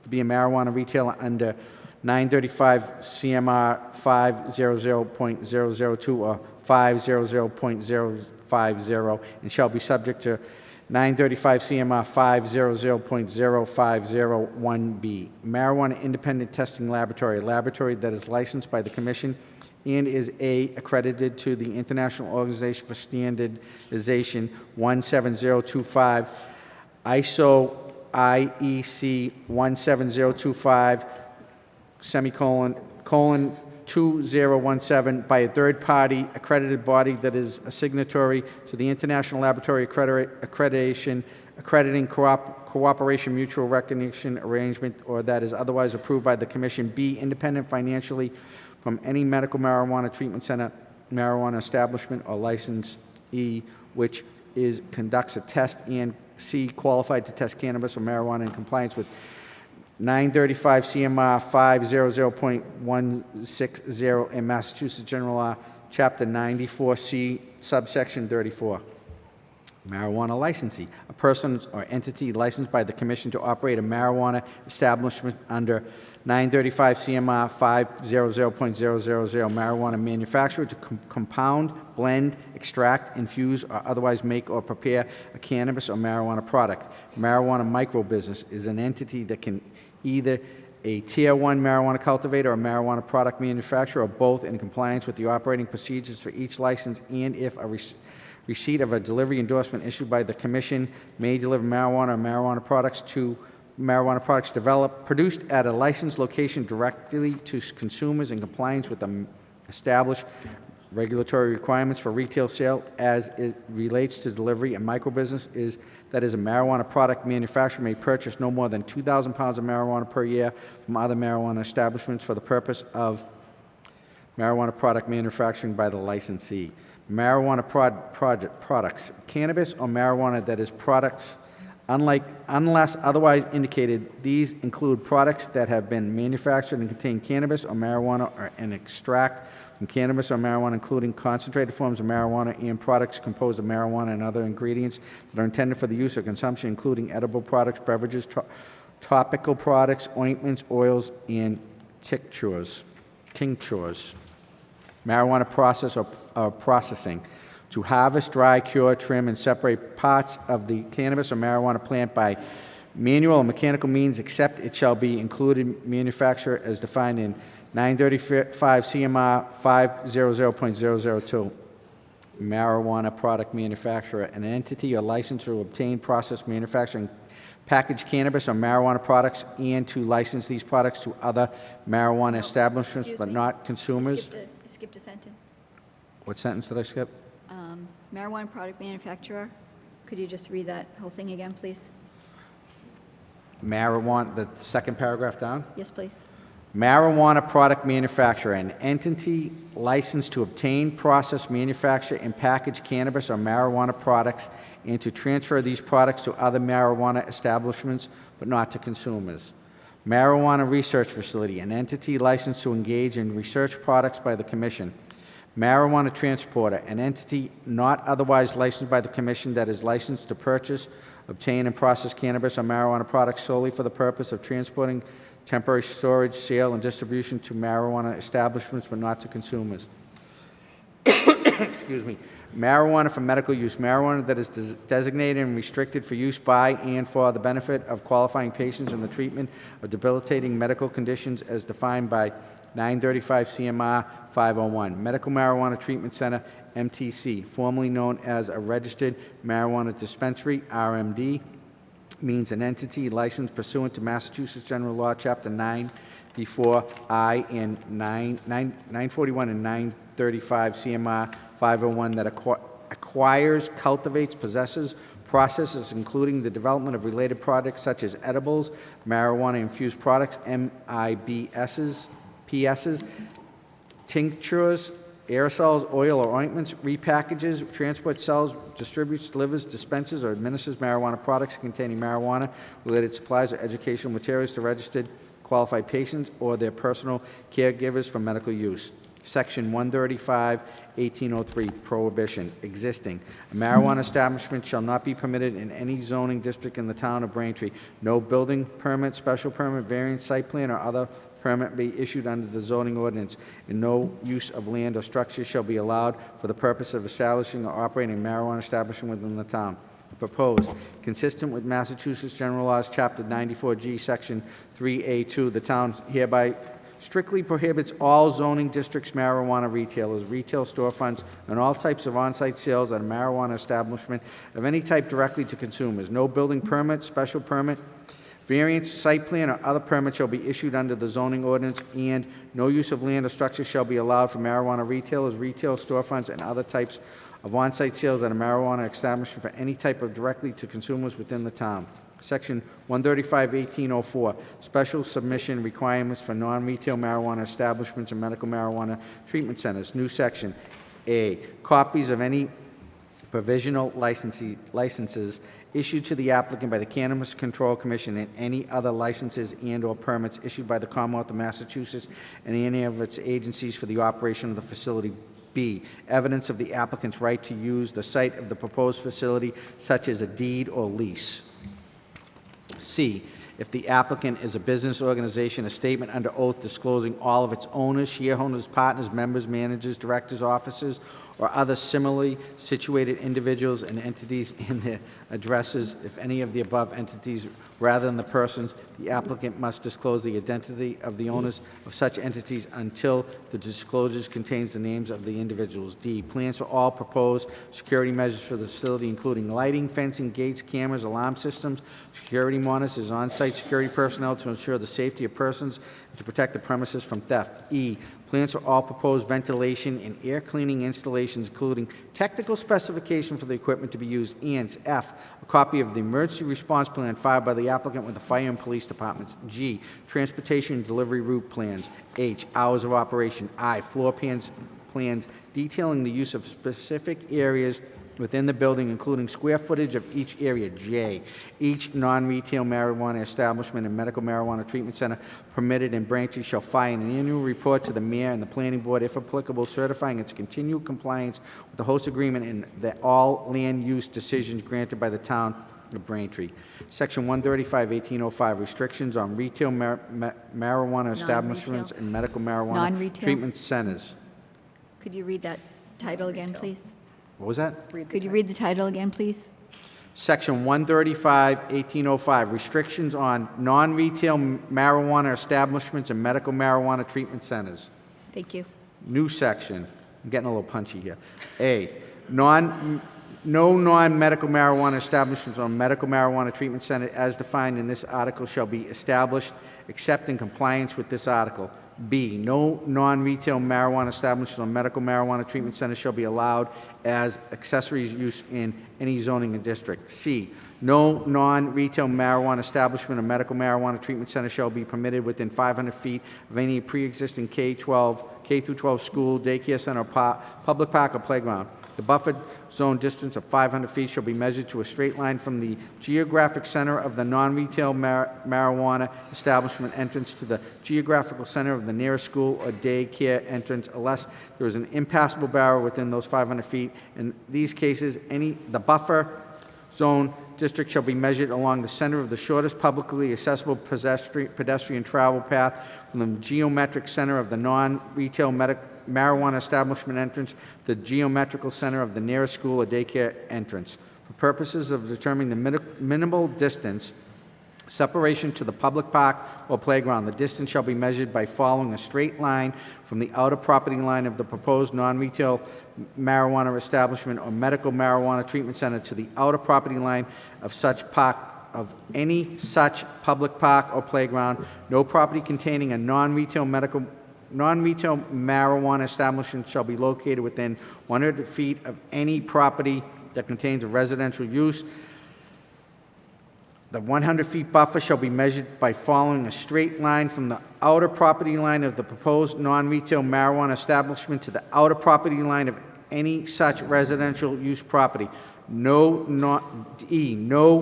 to be a marijuana retailer under 935 CMR 500.002 or 500.050 and shall be subject to 935 CMR 500.0501B. Marijuana independent testing laboratory, a laboratory that is licensed by the Commission and is accredited to the International Organization for Standardization 17025, ISO IEC 17025, colon 2017 by a third-party accredited body that is a signatory to the International Laboratory Accrediting Cooperation Mutual Recognition Arrangement, or that is otherwise approved by the Commission. B, independent financially from any medical marijuana treatment center, marijuana establishment, or licensee which conducts a test, and C, qualified to test cannabis or marijuana in compliance with 935 CMR 500.160 in Massachusetts General Law, Chapter 94C, subsection 34. Marijuana licensee, a person or entity licensed by the Commission to operate a marijuana establishment under 935 CMR 500.000. Marijuana manufacturer to compound, blend, extract, infuse, or otherwise make or prepare a cannabis or marijuana product. Marijuana microbusiness is an entity that can either a Tier 1 marijuana cultivator or marijuana product manufacturer, or both, in compliance with the operating procedures for each license, and if a receipt of a delivery endorsement issued by the Commission may deliver marijuana or marijuana products produced at a licensed location directly to consumers in compliance with the established regulatory requirements for retail sale as it relates to delivery. And microbusiness is that is a marijuana product manufacturer may purchase no more than 2,000 pounds of marijuana per year from other marijuana establishments for the purpose of marijuana product manufacturing by the licensee. Marijuana products, cannabis or marijuana that is products, unless otherwise indicated, these include products that have been manufactured and contain cannabis or marijuana or an extract from cannabis or marijuana, including concentrated forms of marijuana and products composed of marijuana and other ingredients that are intended for the use or consumption, including edible products, beverages, topical products, ointments, oils, and tinctures. Marijuana process or processing, to harvest, dry, cure, trim, and separate parts of the cannabis or marijuana plant by manual or mechanical means, except it shall be included manufacturer as defined in 935 CMR 500.002. Marijuana product manufacturer, an entity or license to obtain, process, manufacture, and package cannabis or marijuana products, and to license these products to other marijuana establishments, but not consumers. You skipped a sentence. What sentence did I skip? Marijuana product manufacturer. Could you just read that whole thing again, please? Marijuana, the second paragraph down? Yes, please. Marijuana product manufacturer, an entity licensed to obtain, process, manufacture, and package cannabis or marijuana products, and to transfer these products to other marijuana establishments, but not to consumers. Marijuana Research Facility, an entity licensed to engage in research products by the Commission. Marijuana Transporter, an entity not otherwise licensed by the Commission that is licensed to purchase, obtain, and process cannabis or marijuana products solely for the purpose of transporting, temporary storage, sale, and distribution to marijuana establishments, but not to consumers. Excuse me. Marijuana for medical use. Marijuana that is designated and restricted for use by and for the benefit of qualifying patients in the treatment of debilitating medical conditions as defined by 935 CMR 501. Medical Marijuana Treatment Center, MTC, formerly known as a Registered Marijuana Dispensary, RMD, means an entity licensed pursuant to Massachusetts General Law, Chapter 9(4)(I) and 941 and 935 CMR 501 that acquires, cultivates, possesses, processes, including the development of related products such as edibles, marijuana-infused products, MIBSs, PSs, tinctures, aerosols, oil or ointments, repackages, transports, sells, distributes, delivers, dispenses, or administers marijuana products containing marijuana-related supplies or educational materials to registered qualified patients or their personal caregivers for medical use. Section 135, 1803, Prohibition, existing. A marijuana establishment shall not be permitted in any zoning district in the town of Braintree. No building permit, special permit, variance, site plan, or other permit be issued under the zoning ordinance, and no use of land or structure shall be allowed for the purpose of establishing or operating a marijuana establishment within the town. Proposed, consistent with Massachusetts General Laws, Chapter 94G, Section 3A2, the town hereby strictly prohibits all zoning districts' marijuana retailers, retail storefronts, and all types of on-site sales at a marijuana establishment of any type directly to consumers. No building permit, special permit, variance, site plan, or other permit shall be issued under the zoning ordinance, and no use of land or structure shall be allowed for marijuana retailers, retail storefronts, and other types of on-site sales at a marijuana establishment for any type of directly to consumers within the town. Section 135-1804, special submission requirements for non-retail marijuana establishments and medical marijuana treatment centers. New section, A, copies of any provisional licenses issued to the applicant by the Cannabis Control Commission and any other licenses and/or permits issued by the Commonwealth of Massachusetts and any of its agencies for the operation of the facility. B, evidence of the applicant's right to use the site of the proposed facility, such as a deed or lease. C, if the applicant is a business organization, a statement under oath disclosing all of its owners, shareholders, partners, members, managers, directors, officers, or other similarly situated individuals and entities in their addresses. If any of the above entities, rather than the persons, the applicant must disclose the identity of the owners of such entities until the disclosures contains the names of the individuals. D, plans for all proposed security measures for the facility, including lighting, fencing, gates, cameras, alarm systems, security monitors, on-site security personnel to ensure the safety of persons and to protect the premises from theft. E, plans for all proposed ventilation and air cleaning installations, including technical specification for the equipment to be used. And F, a copy of the emergency response plan filed by the applicant with the fire and police departments. G, transportation and delivery route plans. H, hours of operation. I, floor plans detailing the use of specific areas within the building, including square footage of each area. J, each non-retail marijuana establishment and medical marijuana treatment center permitted in Braintree shall file an annual report to the mayor and the planning board, if applicable, certifying its continued compliance with the host agreement and that all land use decisions granted by the town of Braintree. Section 135-1805, restrictions on retail marijuana establishments and medical marijuana Non-retail? treatment centers. Could you read that title again, please? What was that? Could you read the title again, please? Section 135-1805, restrictions on non-retail marijuana establishments and medical marijuana treatment centers. Thank you. New section, I'm getting a little punchy here. A, no non-medical marijuana establishments or medical marijuana treatment center as defined in this article shall be established except in compliance with this article. B, no non-retail marijuana establishment or medical marijuana treatment center shall be allowed as accessories use in any zoning district. C, no non-retail marijuana establishment or medical marijuana treatment center shall be permitted within 500 feet of any pre-existing K through 12 school, daycare center, public park, or playground. The buffer zone distance of 500 feet shall be measured to a straight line from the geographic center of the non-retail marijuana establishment entrance to the geographical center of the nearest school or daycare entrance, unless there is an impassable barrier within those 500 feet. In these cases, the buffer zone district shall be measured along the center of the shortest publicly accessible pedestrian travel path from the geometric center of the non-retail marijuana establishment entrance, the geometrical center of the nearest school or daycare entrance. For purposes of determining the minimal distance separation to the public park or playground, the distance shall be measured by following a straight line from the outer property line of the proposed non-retail marijuana establishment or medical marijuana treatment center to the outer property line of such park, of any such public park or playground. No property containing a non-retail marijuana establishment shall be located within 100 feet of any property that contains a residential use. The 100-feet buffer shall be measured by following a straight line from the outer property line of the proposed non-retail marijuana establishment to the outer property line of any such residential use property. No non-retail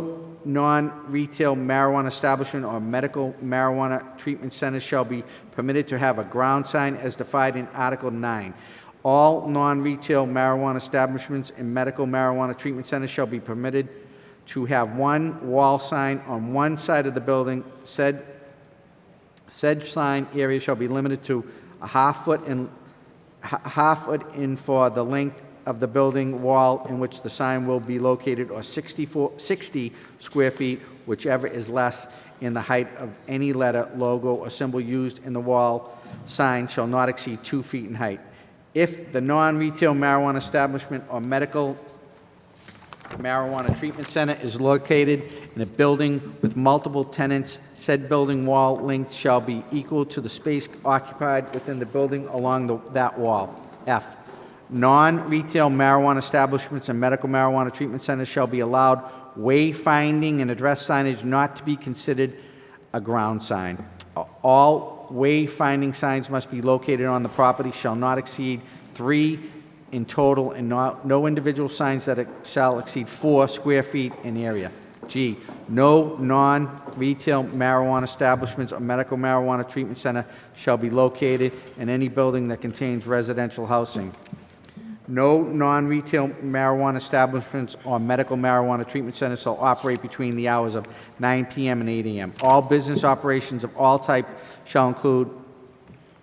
marijuana establishment or medical marijuana treatment center shall be permitted to have a ground sign as defined in Article 9. All non-retail marijuana establishments and medical marijuana treatment centers shall be permitted to have one wall sign on one side of the building. Said sign area shall be limited to a half foot in for the length of the building wall in which the sign will be located, or 60 square feet, whichever is less, in the height of any letter, logo, or symbol used in the wall sign shall not exceed 2 feet in height. If the non-retail marijuana establishment or medical marijuana treatment center is located in a building with multiple tenants, said building wall length shall be equal to the space occupied within the building along that wall. F. Non-retail marijuana establishments and medical marijuana treatment centers shall be allowed wayfinding and address signage not to be considered a ground sign. All wayfinding signs must be located on the property, shall not exceed 3 in total, and no individual signs that shall exceed 4 square feet in area. G, no non-retail marijuana establishments or medical marijuana treatment center shall be located in any building that contains residential housing. No non-retail marijuana establishments or medical marijuana treatment centers shall operate between the hours of 9 p.m. and 8 a.m. All business operations of all type shall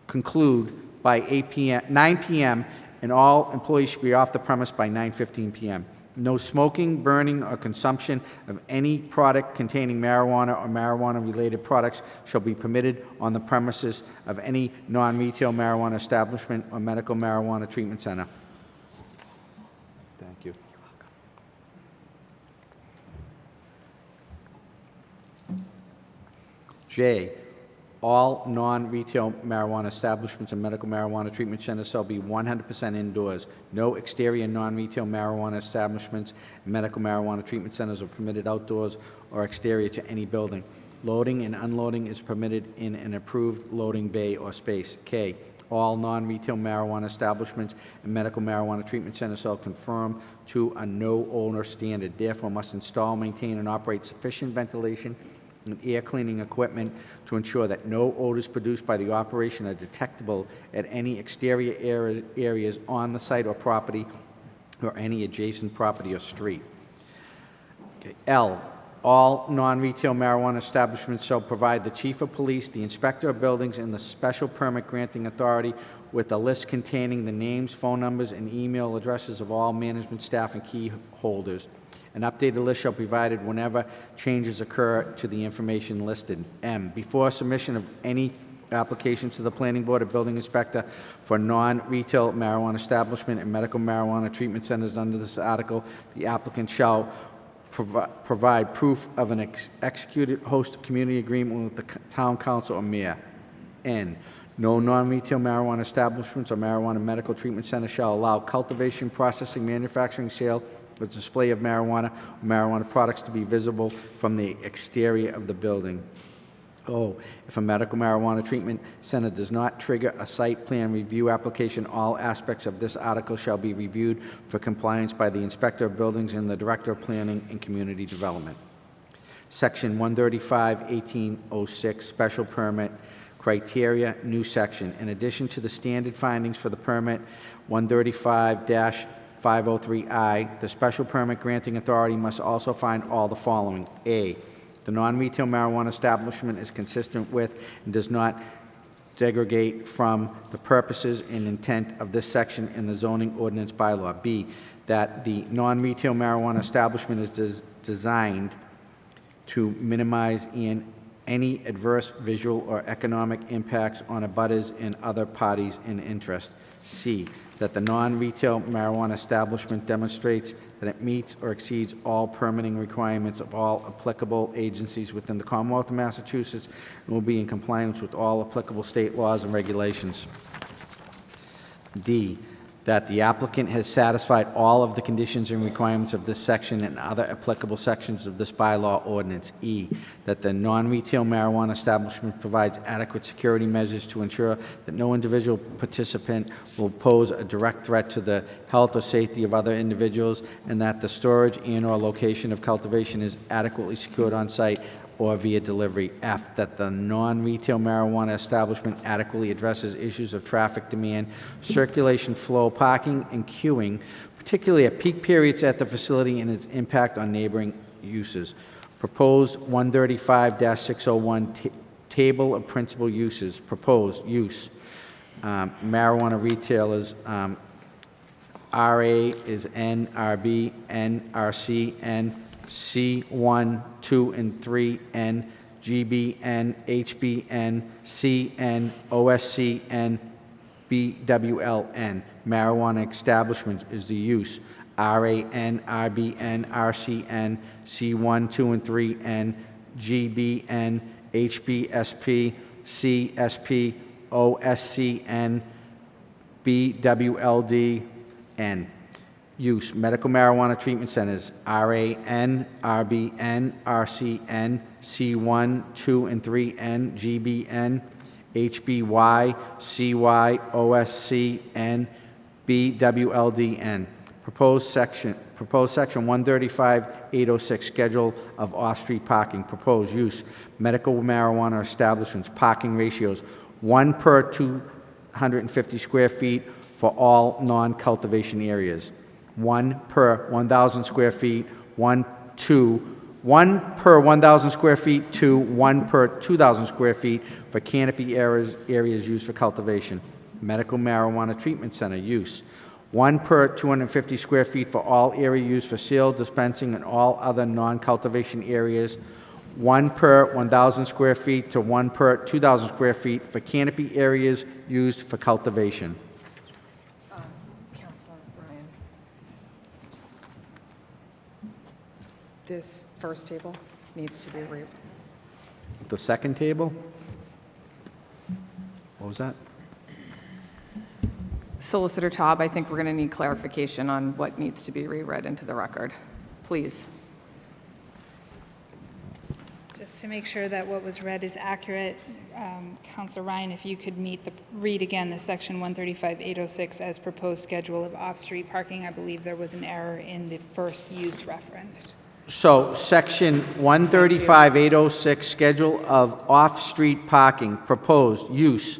conclude by 9 p.m., and all employees should be off the premise by 9:15 p.m. No smoking, burning, or consumption of any product containing marijuana or marijuana-related products shall be permitted on the premises of any non-retail marijuana establishment or medical marijuana treatment center. Thank you. J, all non-retail marijuana establishments and medical marijuana treatment centers shall be 100% indoors. No exterior non-retail marijuana establishments and medical marijuana treatment centers are permitted outdoors or exterior to any building. Loading and unloading is permitted in an approved loading bay or space. K, all non-retail marijuana establishments and medical marijuana treatment centers shall conform to a no-owner standard. Therefore, must install, maintain, and operate sufficient ventilation and air cleaning equipment to ensure that no odors produced by the operation are detectable at any exterior areas on the site or property or any adjacent property or street. Okay. L, all non-retail marijuana establishments shall provide the chief of police, the inspector of buildings, and the special permit granting authority with a list containing the names, phone numbers, and email addresses of all management staff and key holders. An updated list shall be provided whenever changes occur to the information listed. M, before submission of any application to the planning board or building inspector for non-retail marijuana establishment and medical marijuana treatment centers under this article, the applicant shall provide proof of an executed host community agreement with the town council or mayor. N, no non-retail marijuana establishments or marijuana medical treatment centers shall allow cultivation, processing, manufacturing, sale, or display of marijuana or marijuana products to be visible from the exterior of the building. Oh, if a medical marijuana treatment center does not trigger a site plan review application, all aspects of this article shall be reviewed for compliance by the Inspector of Buildings and the Director of Planning and Community Development. Section 135-1806, Special Permit Criteria, new section. In addition to the standard findings for the permit 135-503I, the special permit granting authority must also find all the following. A, the non-retail marijuana establishment is consistent with and does not degrade from the purposes and intent of this section in the zoning ordinance bylaw. B, that the non-retail marijuana establishment is designed to minimize any adverse visual or economic impacts on abutters and other parties in interest. C, that the non-retail marijuana establishment demonstrates that it meets or exceeds all permitting requirements of all applicable agencies within the Commonwealth of Massachusetts and will be in compliance with all applicable state laws and regulations. D, that the applicant has satisfied all of the conditions and requirements of this section and other applicable sections of this bylaw ordinance. E, that the non-retail marijuana establishment provides adequate security measures to ensure that no individual participant will pose a direct threat to the health or safety of other individuals, and that the storage and/or location of cultivation is adequately secured on site or via delivery. F, that the non-retail marijuana establishment adequately addresses issues of traffic demand, circulation flow, parking, and queuing, particularly at peak periods at the facility and its impact on neighboring uses. Proposed 135-601 Table of Principal Uses. Proposed use. Marijuana retailers, RA is N, RB, N, RC, N, C1, 2, and 3, N, GBN, HBN, CN, OSCN, BWLN. Marijuana establishments is the use. RAN, RBN, RCN, C1, 2, and 3, N, GBN, HBSP, CSP, OSCN, BWLD, N. Use, medical marijuana treatment centers, RAN, RBN, RCN, C1, 2, and 3, N, GBN, HBY, CY, OSCN, BWLDN. Proposed section 135-806, Schedule of Off-Street Parking. Proposed use, medical marijuana establishments, parking ratios, 1 per 250 square feet for all non-cultivation areas. 1 per 1,000 square feet, 1 per 1,000 square feet to 1 per 2,000 square feet for canopy areas used for cultivation. Medical marijuana treatment center use. 1 per 250 square feet for all area used for sale, dispensing, and all other non-cultivation areas. 1 per 1,000 square feet to 1 per 2,000 square feet for canopy areas used for cultivation. This first table needs to be The second table? What was that? Solicitor Taub, I think we're going to need clarification on what needs to be reread into the record. Please. Just to make sure that what was read is accurate, Councilor Ryan, if you could read again the section 135-806 as proposed schedule of off-street parking. I believe there was an error in the first use referenced. So, section 135-806, Schedule of Off-Street Parking, proposed use,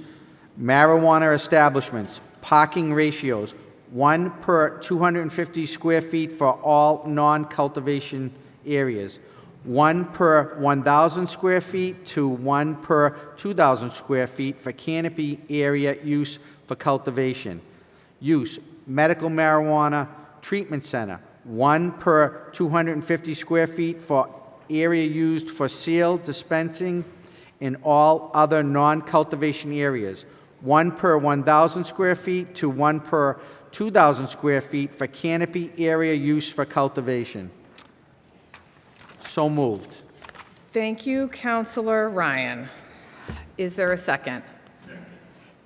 marijuana establishments, parking ratios, 1 per 250 square feet for all non-cultivation areas, 1 per 1,000 square feet to 1 per 2,000 square feet for canopy area use for cultivation. Use, medical marijuana treatment center, 1 per 250 square feet for area used for sale, dispensing, in all other non-cultivation areas. 1 per 1,000 square feet to 1 per 2,000 square feet for canopy area use for cultivation. So moved. Thank you, Councilor Ryan. Is there a second?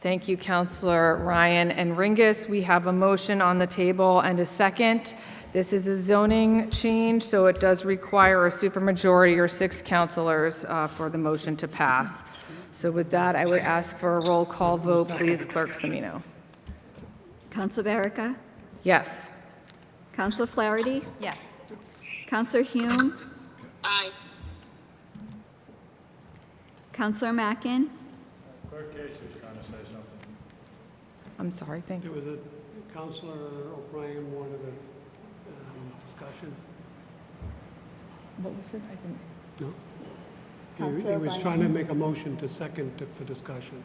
Thank you, Councilor Ryan and Ringus. We have a motion on the table and a second. This is a zoning change, so it does require a supermajority or 6 councilors for the motion to pass. So with that, I would ask for a roll call vote, please, Clerk Semino. Council Barica? Yes. Council Flaherty? Yes. Councilor Hume? Aye. Councilor Mackin? Clerk Casey's trying to say something. I'm sorry, thank There you. was a Councilor O'Brien wanted a discussion. What was it? I didn't. No? Councilor He was O'Brien. trying to make a motion to second for discussion.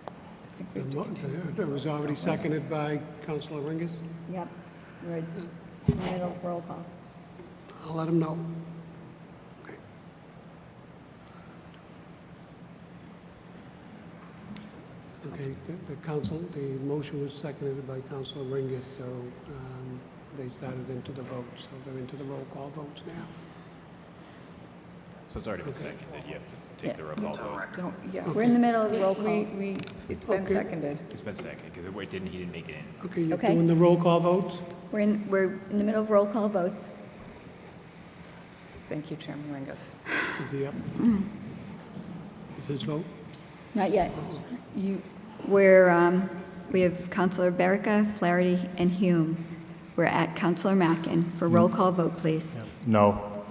I think we have to continue. It was already seconded by Councilor Ringus. Yep. We're in the middle of roll call. I'll let him know. Okay, the motion was seconded by Councilor Ringus, so they started into the vote, so they're into the roll call votes now. So it's already been seconded. You have to take the roll call vote. Don't, yeah. We're in the middle of the roll call. It's been Okay. seconded. It's been seconded because he didn't make it in. Okay, you're Okay. doing the roll call votes? We're in the middle of roll call votes. Thank you, Chairman Ringus. Is he up? Is his vote? Not yet. You, We have Councilor Barica, Flaherty, and Hume. We're at Councilor Mackin. For roll call vote, please. No.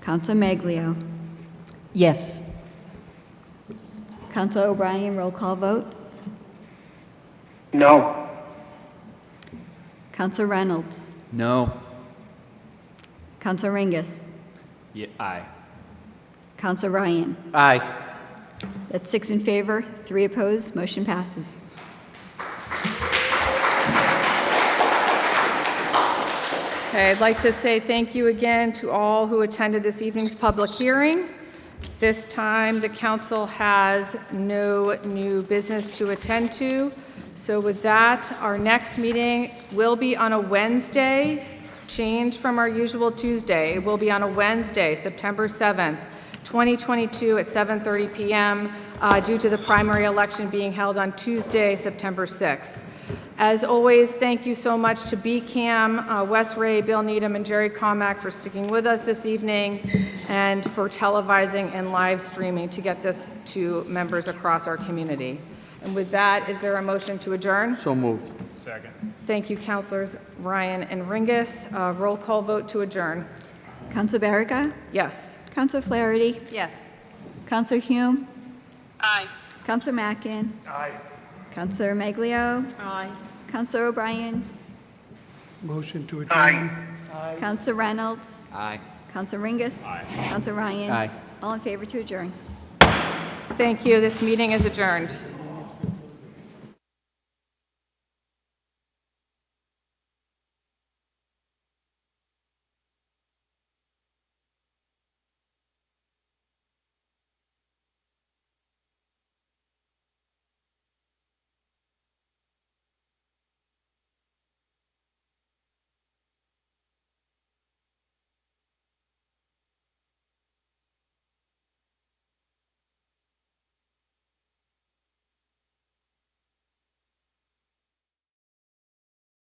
Councilor Maglio. Yes. Councilor O'Brien, roll call vote. No. Councilor Reynolds. No. Councilor Ringus. Yeah, aye. Councilor Ryan. Aye. That's 6 in favor, 3 opposed. Motion passes. Okay, I'd like to say thank you again to all who attended this evening's public hearing. This time, the council has no new business to attend to. So with that, our next meeting will be on a Wednesday, changed from our usual Tuesday. It will be on a Wednesday, September 7th, 2022 at 7:30 p.m. Due to the primary election being held on Tuesday, September 6th. As always, thank you so much to BCAM, Wes Ray, Bill Needham, and Jerry Comack for sticking with us this evening and for televising and live streaming to get this to members across our community. And with that, is there a motion to adjourn? So moved. Second. Thank you, Councilors Ryan and Ringus. Roll call vote to adjourn. Councilor Barica? Yes. Councilor Flaherty? Yes. Councilor Hume? Aye. Councilor Mackin? Aye. Councilor Maglio? Aye. Councilor O'Brien? Motion to Aye. adjourn? Councilor Reynolds? Aye. Councilor Ringus? Aye. Councilor Ryan? Aye. All in favor to adjourn. Thank you. This meeting is adjourned.